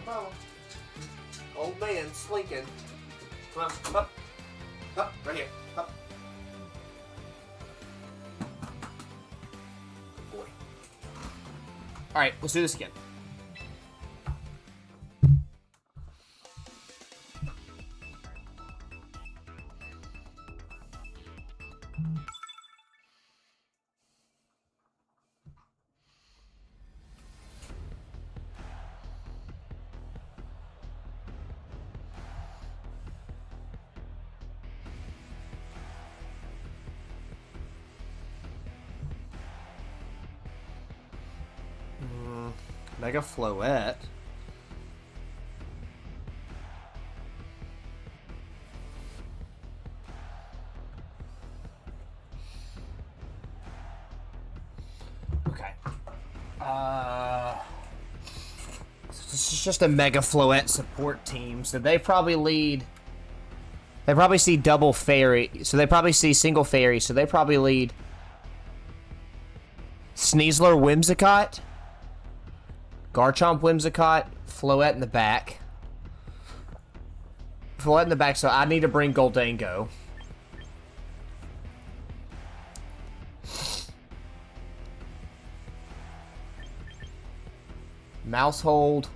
Come on. Old man slinking. Come on, come up. Up, right here. Up. Good boy. Alright, let's do this again. Mega Floette. Okay. So this is just a Mega Floette support team, so they probably lead. They probably see double fairy, so they probably see single fairy, so they probably lead Sneasler, Whimsicott, Garchomp, Whimsicott, Floette in the back. Floette in the back, so I need to bring Goldango. Mousehold.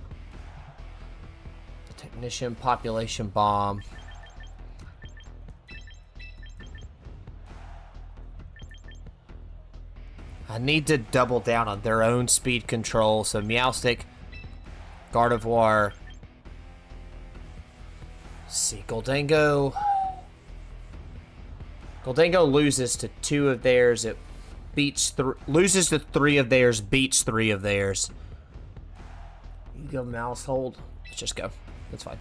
Technician, Population Bomb. I need to double down on their own speed control. So Meowstic, Gardevoir. Let's see, Goldango. Goldango loses to 2 of theirs. It beats loses to 3 of theirs. Beats 3 of theirs. You go Mousehold. Let's just go. That's fine.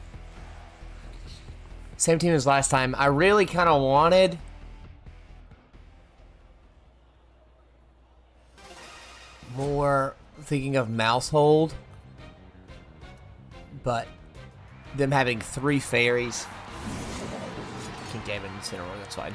Same team as last time. I really kind of wanted. More thinking of Mousehold, but them having 3 fairies. King David and Cinnamon, that's fine.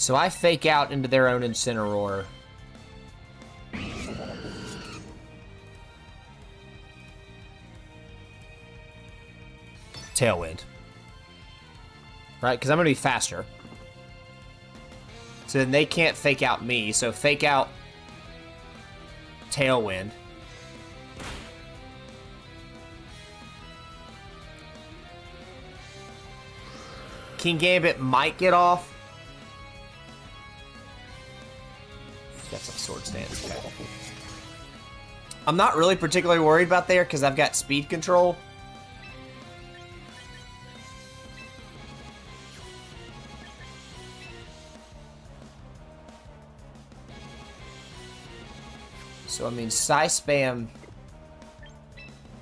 So I fake out into their own Incineroar. Tailwind. Right, because I'm going to be faster. So then they can't fake out me, so fake out Tailwind. King Gambit might get off. He's got some sword stance. Okay. I'm not really particularly worried about there because I've got speed control. So, I mean, Psy-Spam...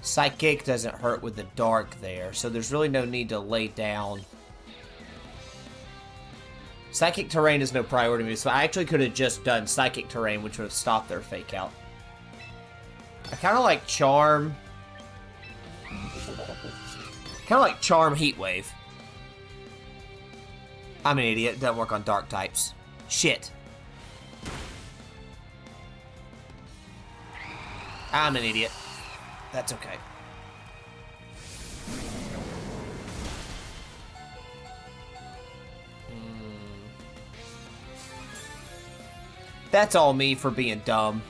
Psychic doesn't hurt with the Dark there, so there's really no need to lay down. Psychic Terrain is no priority move, so I actually could have just done Psychic Terrain, which would have stopped their Fake Out. I kind of like Charm. Kind of like Charm Heat Wave. I'm an idiot. It doesn't work on Dark types. Shit. I'm an idiot. That's okay. That's all me for being dumb.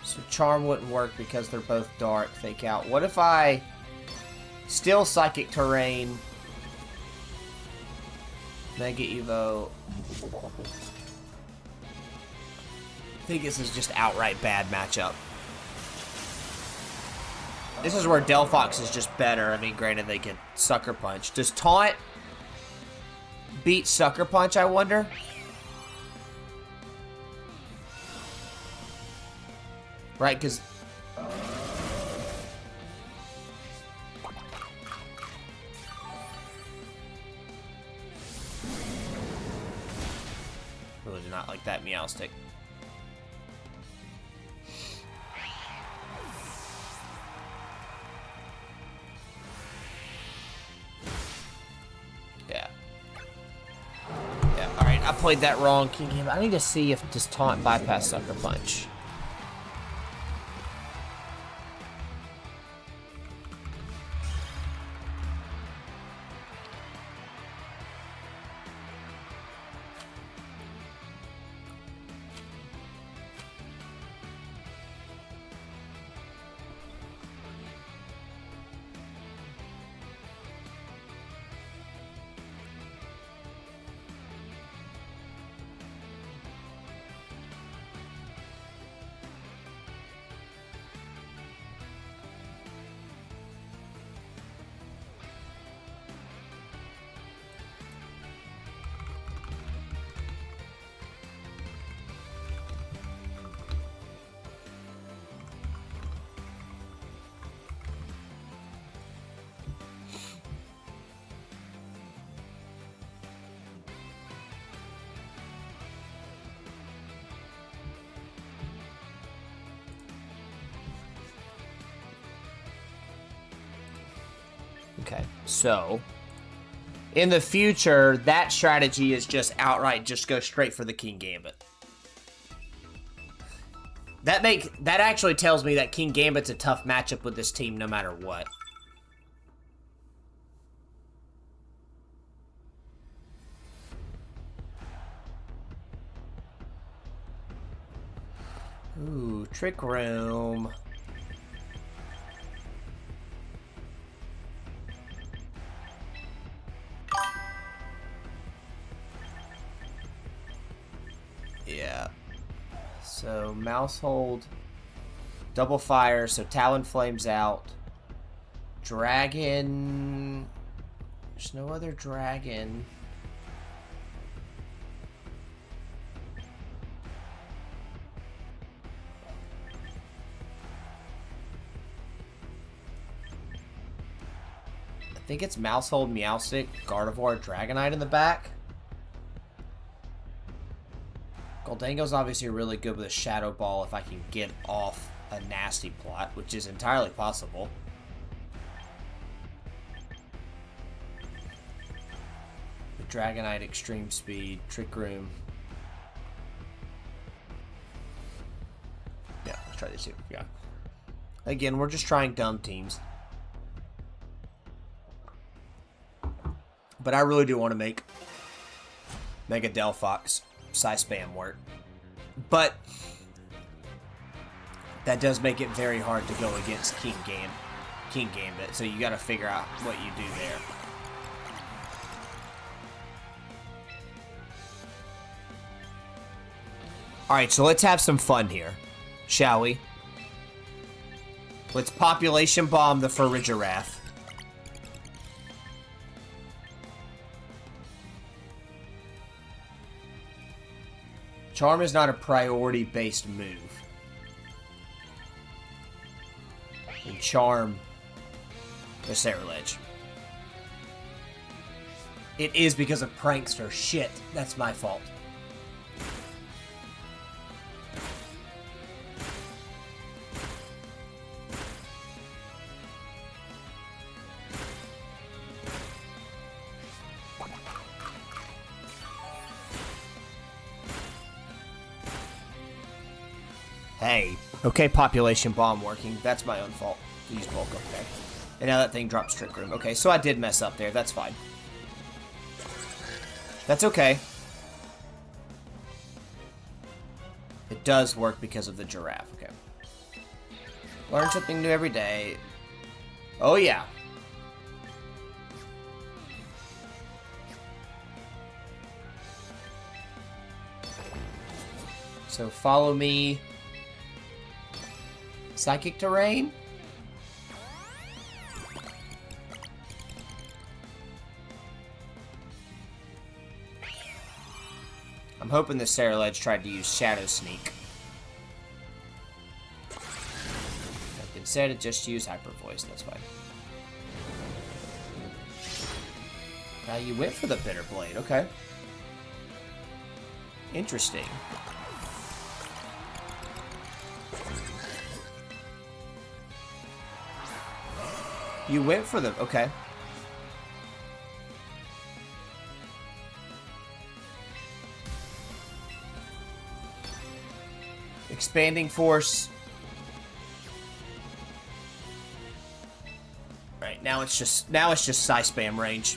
So Charm wouldn't work because they're both dark. Fake out. What if I steal Psychic Terrain? Mega Evo. I think this is just outright bad matchup. This is where Delphox is just better. I mean, granted, they can Sucker Punch. Does Taunt beat Sucker Punch, I wonder? Right, because... Really do not like that Meowstic. Yeah. Yeah, alright, I played that wrong. I need to see if does Taunt bypass Sucker Punch. Okay, so in the future, that strategy is just outright just go straight for the King Gambit. That actually tells me that King Gambit's a tough matchup with this team no matter what. Ooh, Trick Room. Yeah. So, Mouse Hold. Double Fire, so Talonflame's out. Dragon... There's no other dragon. I think it's Mouse Hold, Meowstic, Gardevoir, Dragonite in the back. Goldango's obviously really good with a Shadow Ball if I can get off a nasty plot, which is entirely possible. The Dragonite, Extreme Speed, Trick Room. Yeah, let's try this here. Yeah. Again, we're just trying dumb teams. But I really do want to make Mega Delphox Psy-Spam work. But that does make it very hard to go against King Gambit. So you got to figure out what you do there. Alright, so let's have some fun here, shall we? Let's Population Bomb the Farigiraf. Charm is not a priority-based move. And Charm the Cerulege. It is because of Prankster. Shit, that's my fault. Hey. Okay, Population Bomb working. That's my own fault. Use Bulk, okay. And now that thing drops Trick Room. Okay, so I did mess up there. That's fine. That's okay. It does work because of the giraffe. Okay. Learn something new every day. Oh, yeah. So follow me. Psychic Terrain? I'm hoping the Cerulege tried to use Shadow Sneak. Instead, it just used Hyper Voice. That's fine. Now you went for the Bitter Blade. Okay. Interesting. You went for the... Okay. Expanding Force. Right, now it's just Psy-Spam range.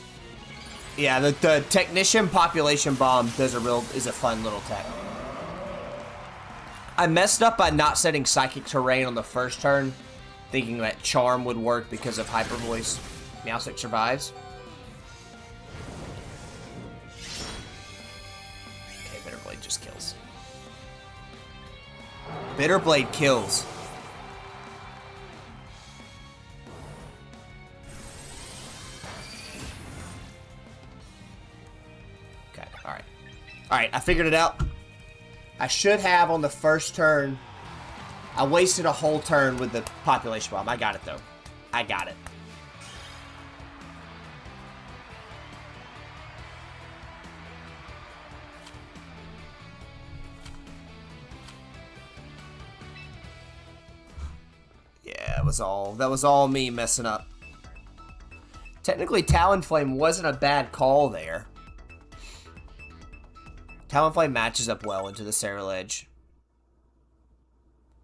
Yeah, the Technician Population Bomb is a fun little tech. I messed up by not setting Psychic Terrain on the first turn, thinking that Charm would work because of Hyper Voice. Meowstic survives. Okay, Bitter Blade just kills. Bitter Blade kills. Okay, alright. Alright, I figured it out. I should have on the first turn. I wasted a whole turn with the Population Bomb. I got it, though. I got it. Yeah, that was all me messing up. Technically, Talonflame wasn't a bad call there. Talonflame matches up well into the Cerulege.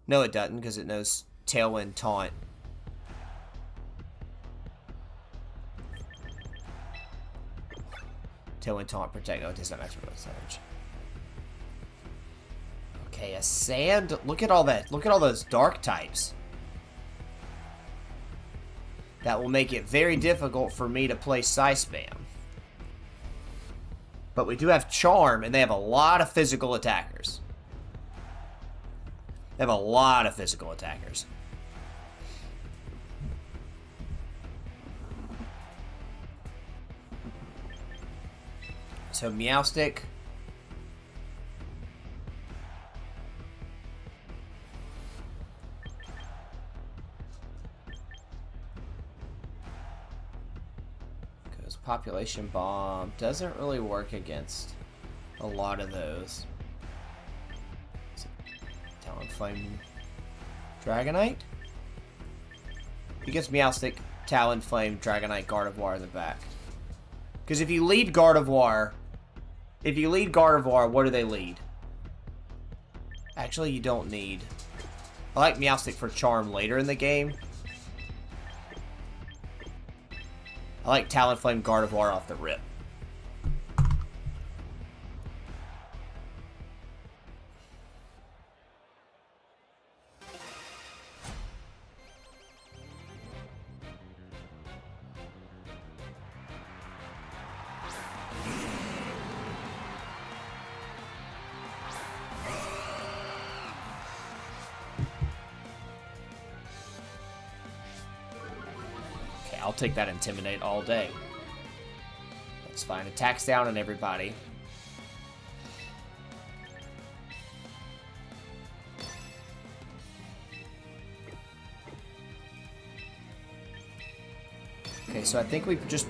No, it doesn't, because it knows Tailwind Taunt. Tailwind Taunt Protect. No, it does not match with Savage. Okay, a Sand. Look at all that. Look at all those dark types. That will make it very difficult for me to play Psy-Spam. But we do have Charm, and they have a lot of physical attackers. They have a lot of physical attackers. So Meowstic. Because Population Bomb doesn't really work against a lot of those. Talonflame, Dragonite. He gets Meowstic, Talonflame, Dragonite, Gardevoir in the back. Because if you lead Gardevoir, what do they lead? Actually, you don't need. I like Meowstic for Charm later in the game. I like Talonflame, Gardevoir off the rip. I'll take that Intimidate all day. That's fine. Attacks down on everybody. Okay, so I think we just...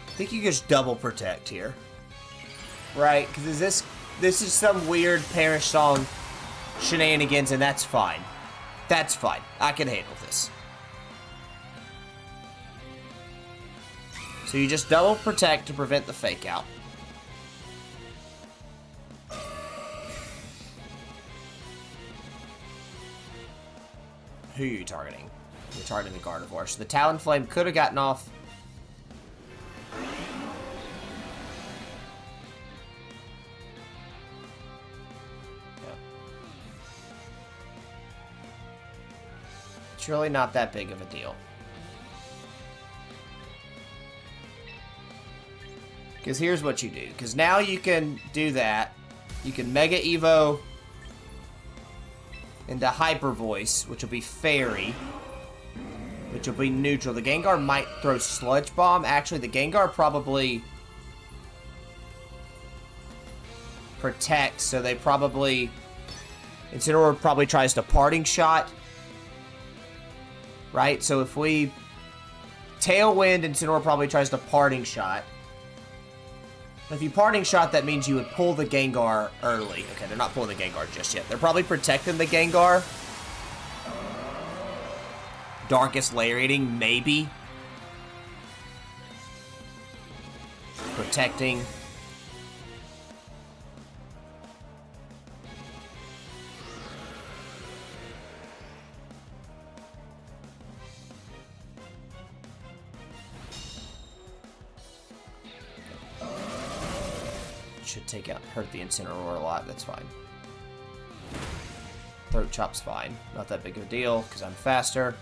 I think you just double protect here. Right, because this is some weird Parish Song shenanigans, and that's fine. That's fine. I can handle this. So you just double protect to prevent the fake out. Who are you targeting? You're targeting the Gardevoir. So the Talonflame could have gotten off. It's really not that big of a deal. Because here's what you do. Because now you can do that. You can Mega Evo into Hyper Voice, which will be Fairy, which will be neutral. The Gengar might throw Sludge Bomb. Actually, the Gengar probably protects, so they probably... Incineroar probably tries to Parting Shot. Right? So if we Tailwind, Incineroar probably tries to Parting Shot. If you Parting Shot, that means you would pull the Gengar early. Okay, they're not pulling the Gengar just yet. They're probably protecting the Gengar. Darkest Lariating, maybe. Protecting. Should hurt the Incineroar a lot. That's fine. Throat Chop's fine. Not that big of a deal because I'm faster.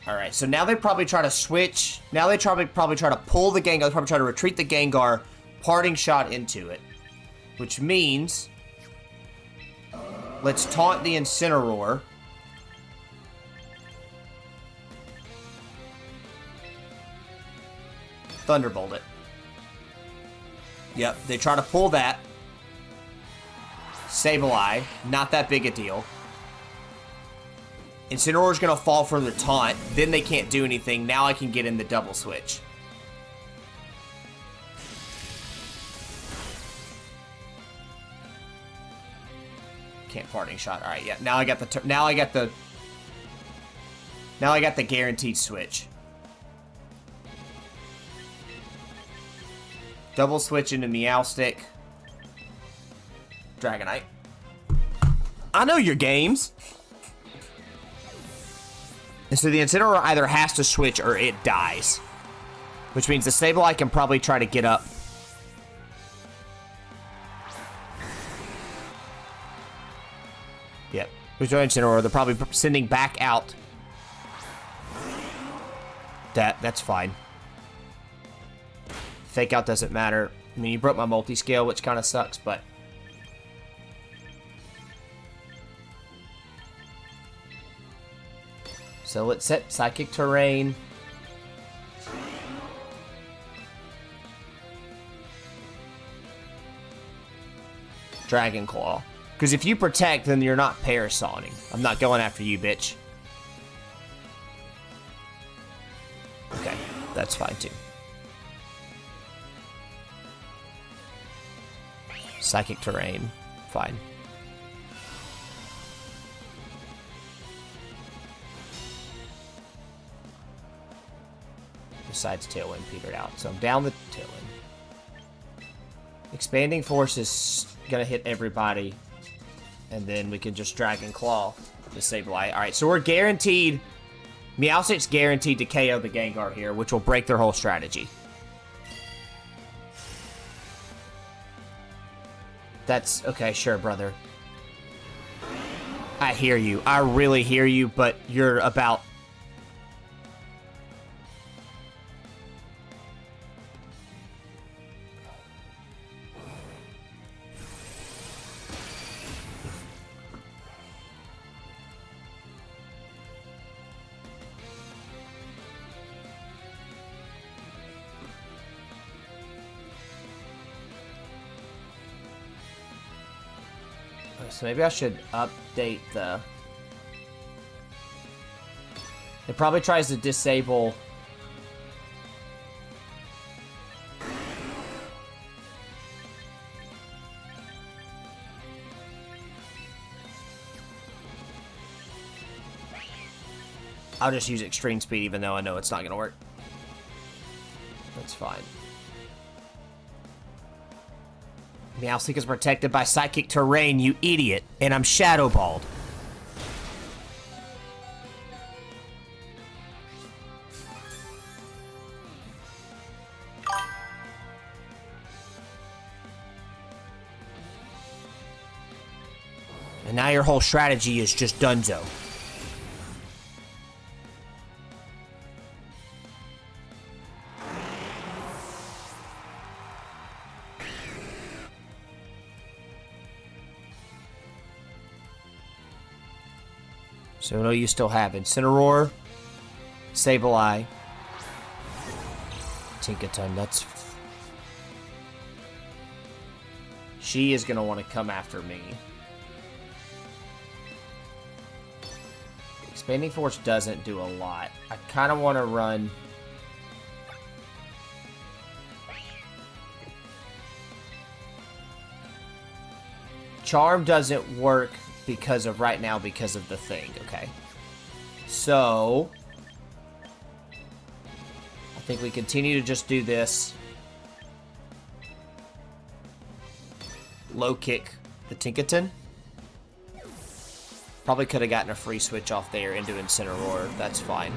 Alright, so now they probably try to switch. Now they probably try to pull the Gengar. They probably try to retreat the Gengar, Parting Shot into it. Which means... let's taunt the Incineroar. Thunderbolt it. Yep, they try to pull that. Sableye, not that big a deal. Incineroar's gonna fall from the taunt. Then they can't do anything. Now I can get in the double switch. Can't Parting Shot. All right, yeah. Now I got the guaranteed switch. Double switch into Meowstic. Dragonite. I know your games. And so the Incineroar either has to switch or it dies. Which means the Sableye can probably try to get up. Yep. Which Incineroar, they're probably sending back out. That's fine. Fake out doesn't matter. I mean, you broke my multi-scale, which kind of sucks, but... So let's set Psychic Terrain. Dragon Claw. Because if you protect, then you're not parasoning. I'm not going after you, bitch. Okay, that's fine too. Psychic Terrain, fine. Besides Tailwind petered out, so I'm down the Tailwind. Expanding Force is gonna hit everybody, and then we can just Dragon Claw the Sableye. Alright, so we're guaranteed... Meowstic's guaranteed to KO the Gengar here, which will break their whole strategy. That's... Okay, sure, brother. I hear you. I really hear you, but you're about... So maybe I should update the... It probably tries to disable... I'll just use Extreme Speed even though I know it's not going to work. That's fine. Meowstic is protected by Psychic Terrain, you idiot. And I'm Shadow Balled. And now your whole strategy is just donezo. So what do you still have? Incineroar, Sableye, Tinkaton. That's... She is going to want to come after me. Expanding Force doesn't do a lot. I kind of want to run... Charm doesn't work because of right now, because of the thing, okay. So, I think we continue to just do this. Low kick the Tinkaton. Probably could have gotten a free switch off there into Incineroar, that's fine.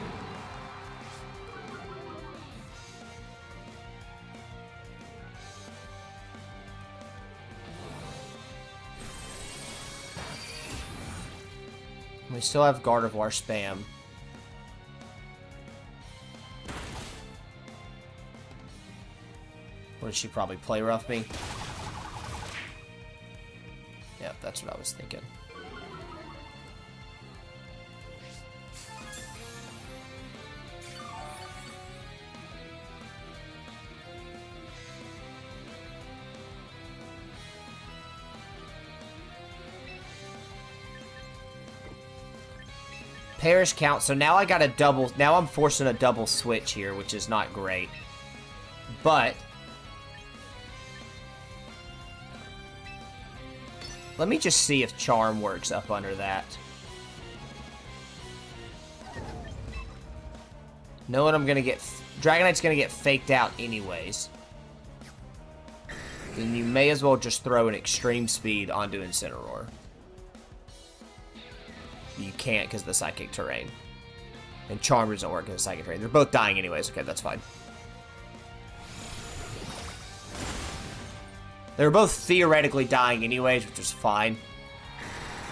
We still have Gardevoir spam. Or did she probably play rough me? Yep, that's what I was thinking. Parish count, so now I got a double, now I'm forcing a double switch here, which is not great. But, let me just see if Charm works up under that. Knowing I'm gonna get, Dragonite's gonna get faked out anyways. Then you may as well just throw an Extreme Speed onto Incineroar. You can't because of the Psychic Terrain. And Charm doesn't work because of the Psychic Terrain. They're both dying anyways. Okay, that's fine. They were both theoretically dying anyways, which is fine.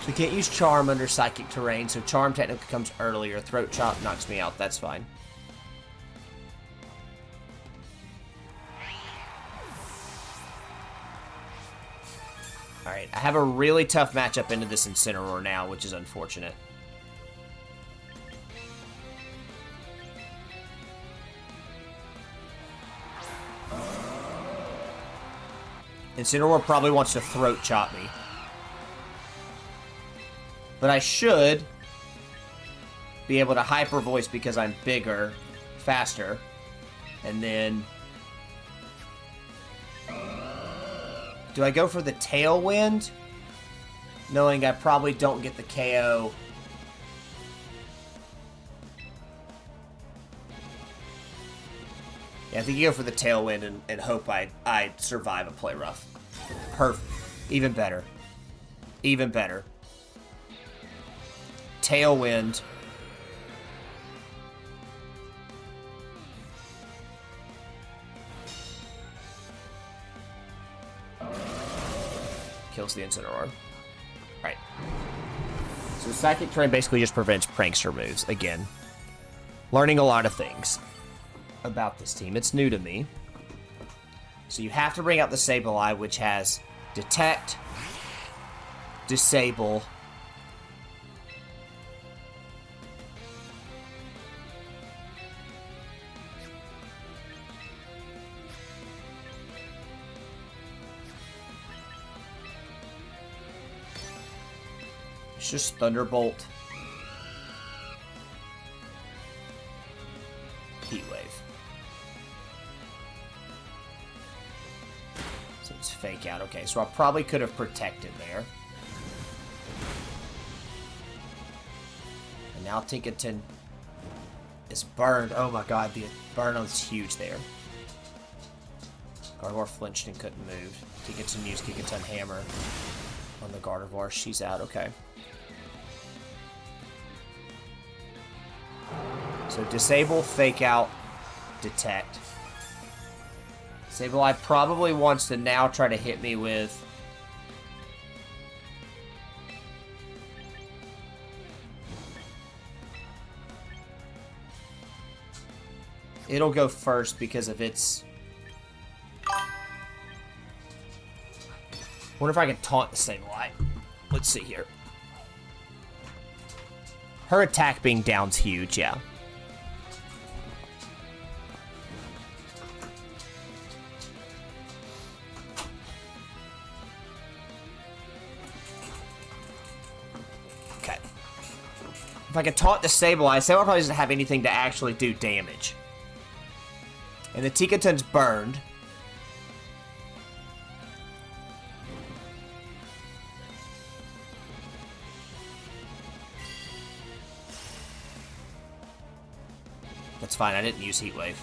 So we can't use Charm under Psychic Terrain, so Charm technically comes earlier. Throat Chop knocks me out. That's fine. Alright, I have a really tough matchup into this Incineroar now, which is unfortunate. Incineroar probably wants to throat chop me. But I should be able to hyper voice because I'm bigger, faster. And then... do I go for the Tailwind? Knowing I probably don't get the KO. Yeah, I think you go for the Tailwind and hope I survive a play rough. Perfect. Even better. Even better. Tailwind. Kills the Incineroar. Right. So Psychic Terrain basically just prevents Prankster moves. Again, learning a lot of things about this team. It's new to me. So you have to bring out the Sableye, which has Detect, Disable, it's just Thunderbolt, Heat Wave. So it's Fake Out. Okay, so I probably could have protected there. And now Tinkaton is burned. Oh my god, the burn is huge there. Gardevoir flinched and couldn't move. Tinkaton used Tinkaton Hammer on the Gardevoir. She's out. Okay. So Disable, Fake Out, Detect. Sableye probably wants to now try to hit me with... it'll go first because of its... wonder if I can taunt the Sableye. Let's see here. Her attack being down's huge, yeah. If I can taunt the Sableye probably doesn't have anything to actually do damage. And the Tinkaton's burned. That's fine, I didn't use Heat Wave.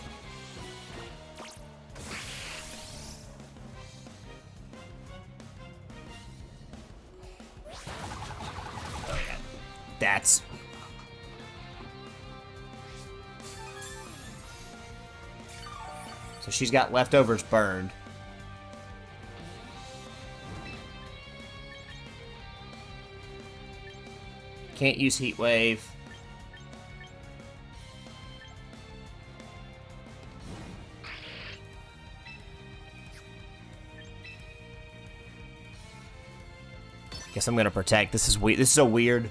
Oh yeah. That's... so she's got leftovers burned. Can't use Heat Wave. Guess I'm gonna protect. This is weird. This is a weird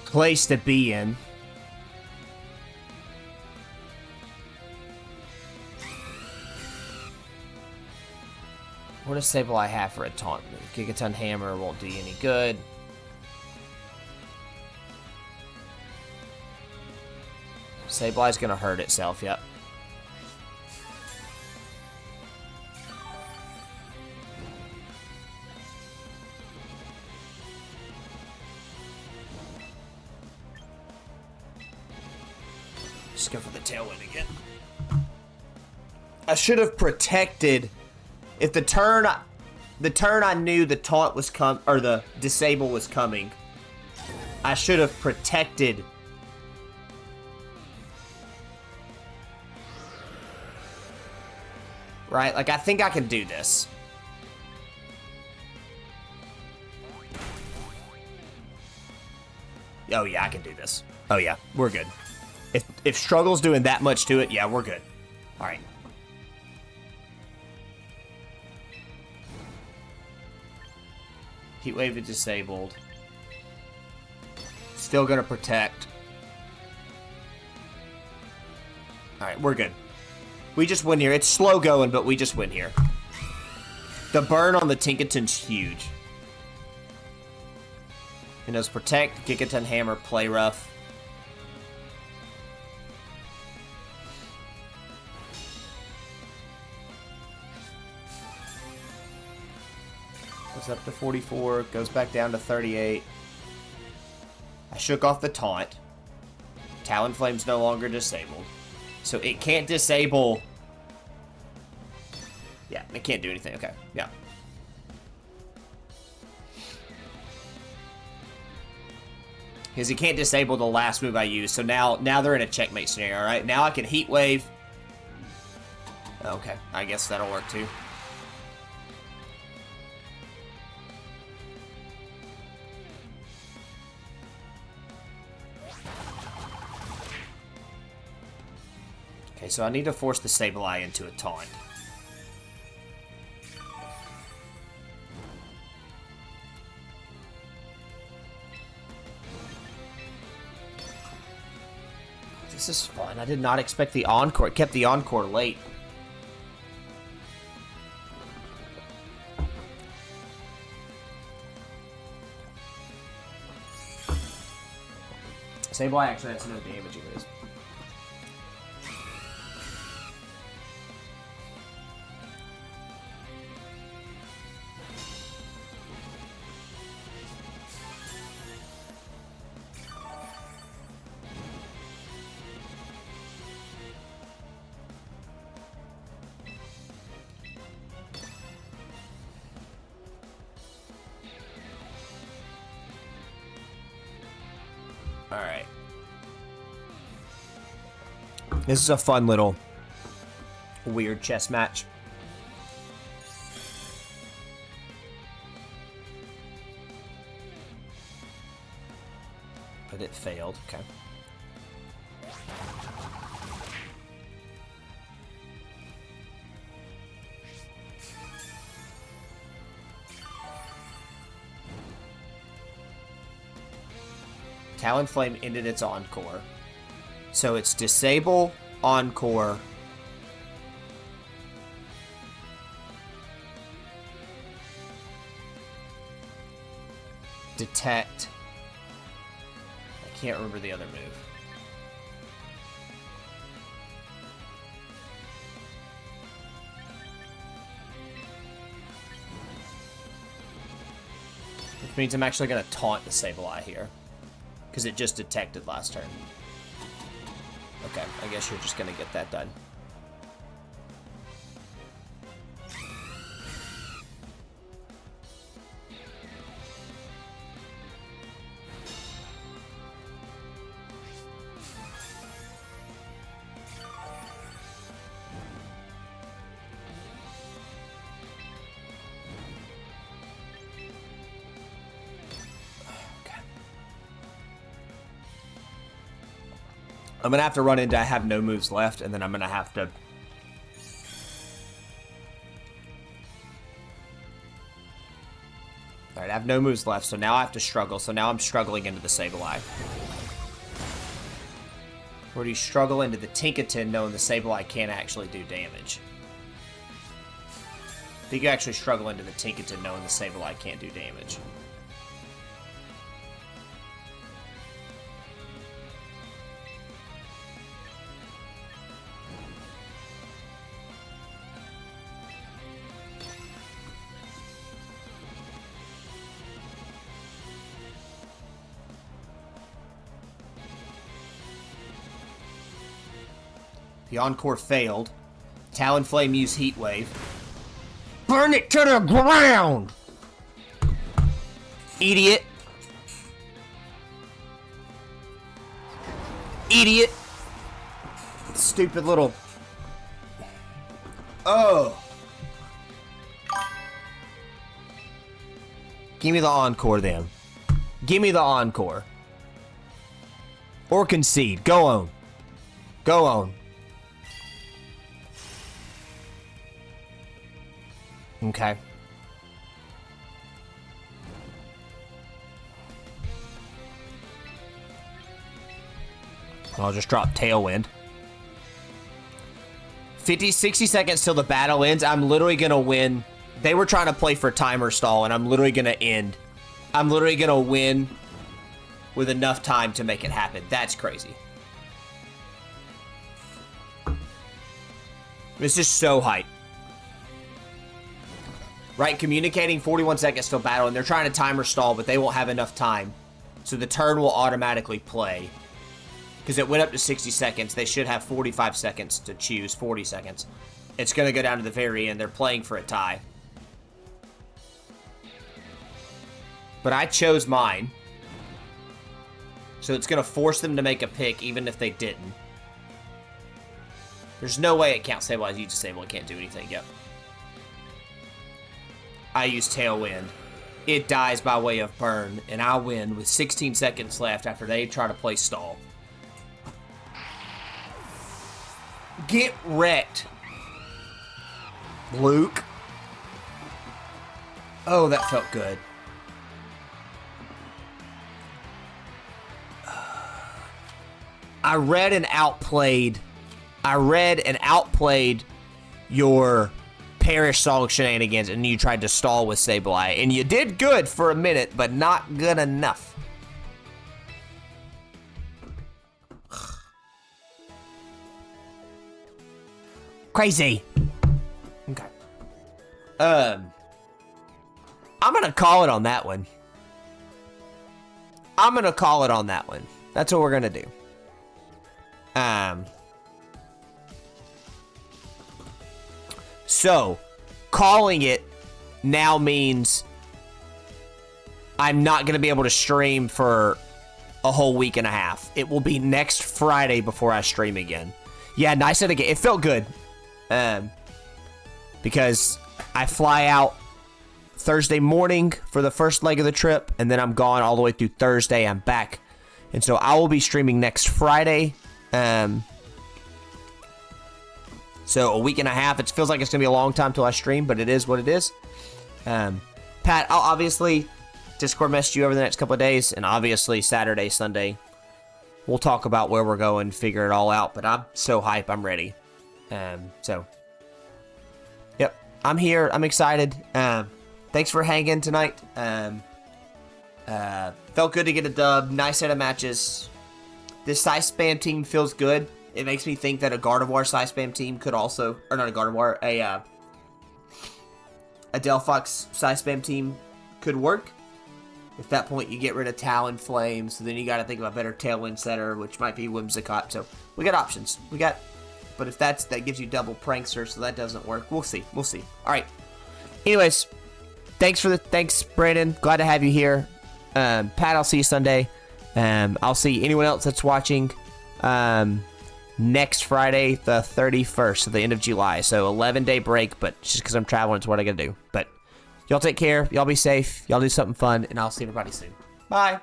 place to be in. What does Sableye have for a taunt move? Gigaton Hammer won't do you any good. Sableye's gonna hurt itself, yep. Just go for the Tailwind again. I should have protected... if the turn I knew the taunt was or the disable was coming, I should have protected. Right? Like, I think I can do this. Oh yeah, I can do this. Oh yeah, we're good. If Struggle's doing that much to it, yeah, we're good. All right. Heat Wave is disabled. Still gonna protect. Alright, we're good. We just win here. It's slow going, but we just win here. The burn on the Tinkaton's huge. It knows Protect, Gigaton Hammer, Play Rough. Goes up to 44, goes back down to 38. I shook off the taunt. Talonflame's no longer disabled. So it can't disable... Yeah, it can't do anything. Okay, yeah. Because he can't disable the last move I used. So now they're in a checkmate scenario, alright? Now I can Heat Wave. Okay, I guess that'll work too. Okay, so I need to force the Sableye into a taunt. This is fun. I did not expect the Encore. It kept the Encore late. Sableye actually has no damage in this. Alright. This is a fun little weird chess match. But it failed, okay. Talonflame ended its Encore. So it's Disable, Encore. Detect. I can't remember the other move. Which means I'm actually going to taunt the Sableye here. Because it just detected last turn. Okay, I guess you're just going to get that done. I'm going to have to run into I have no moves left, and then I'm going to have to... Alright, I have no moves left, so now I have to struggle. So now I'm struggling into the Sableye. Or do you struggle into the Tinkaton knowing the Sableye can't actually do damage? I think you actually struggle into the Tinkaton knowing the Sableye can't do damage. The Encore failed. Talonflame used Heat Wave. Burn it to the ground! Idiot. Idiot. Stupid little... Oh. Give me the Encore then. Give me the Encore. Or concede. Go on. Go on. Okay. I'll just drop Tailwind. 50, 60 seconds till the battle ends. I'm literally going to win They were trying to play for timer stall, and I'm literally going to end. I'm literally going to win with enough time to make it happen. That's crazy. This is so hype. Right, communicating 41 seconds till battle, and they're trying to timer stall, but they won't have enough time. So the turn will automatically play. Because it went up to 60 seconds. They should have 45 seconds to choose, 40 seconds. It's going to go down to the very end. They're playing for a tie. But I chose mine. So it's going to force them to make a pick, even if they didn't. There's no way it can't stabilize. You disable it, can't do anything. Yep. I use Tailwind. It dies by way of burn, and I win with 16 seconds left after they try to play stall. Get wrecked, Luke. Oh, that felt good. I read and outplayed your Parish Song shenanigans, and you tried to stall with Sableye, and you did good for a minute, but not good enough. Crazy. Okay. I'm gonna call it on that one. That's what we're gonna do. So, calling it now means I'm not going to be able to stream for a whole week and a half. It will be next Friday before I stream again. Yeah, nice and again. It felt good. Because I fly out Thursday morning for the first leg of the trip, and then I'm gone all the way through Thursday. I'm back. And so I will be streaming next Friday. So a week and a half. It feels like it's going to be a long time till I stream, but it is what it is. Pat, I'll obviously Discord message you over the next couple of days, and obviously Saturday, Sunday, we'll talk about where we're going, figure it all out, but I'm so hype, I'm ready. So, yep, I'm here, I'm excited. Thanks for hanging tonight. Felt good to get a dub, nice set of matches. This Size Spam team feels good. It makes me think that a Gardevoir Size Spam team could also, or not a Gardevoir, a Delphox Size Spam team could work. At that point, you get rid of Talonflame, so then you got to think of a better Tailwind setter, which might be Whimsicott. So we got options. But if that gives you double Prankster, so that doesn't work. We'll see. All right. Anyways, thanks Brandon. Glad to have you here. Pat, I'll see you Sunday. I'll see anyone else that's watching. Next Friday, the 31st, so the end of July. So 11-day break, but just because I'm traveling, it's what I gotta do. But y'all take care. Y'all be safe. Y'all do something fun, and I'll see everybody soon. Bye.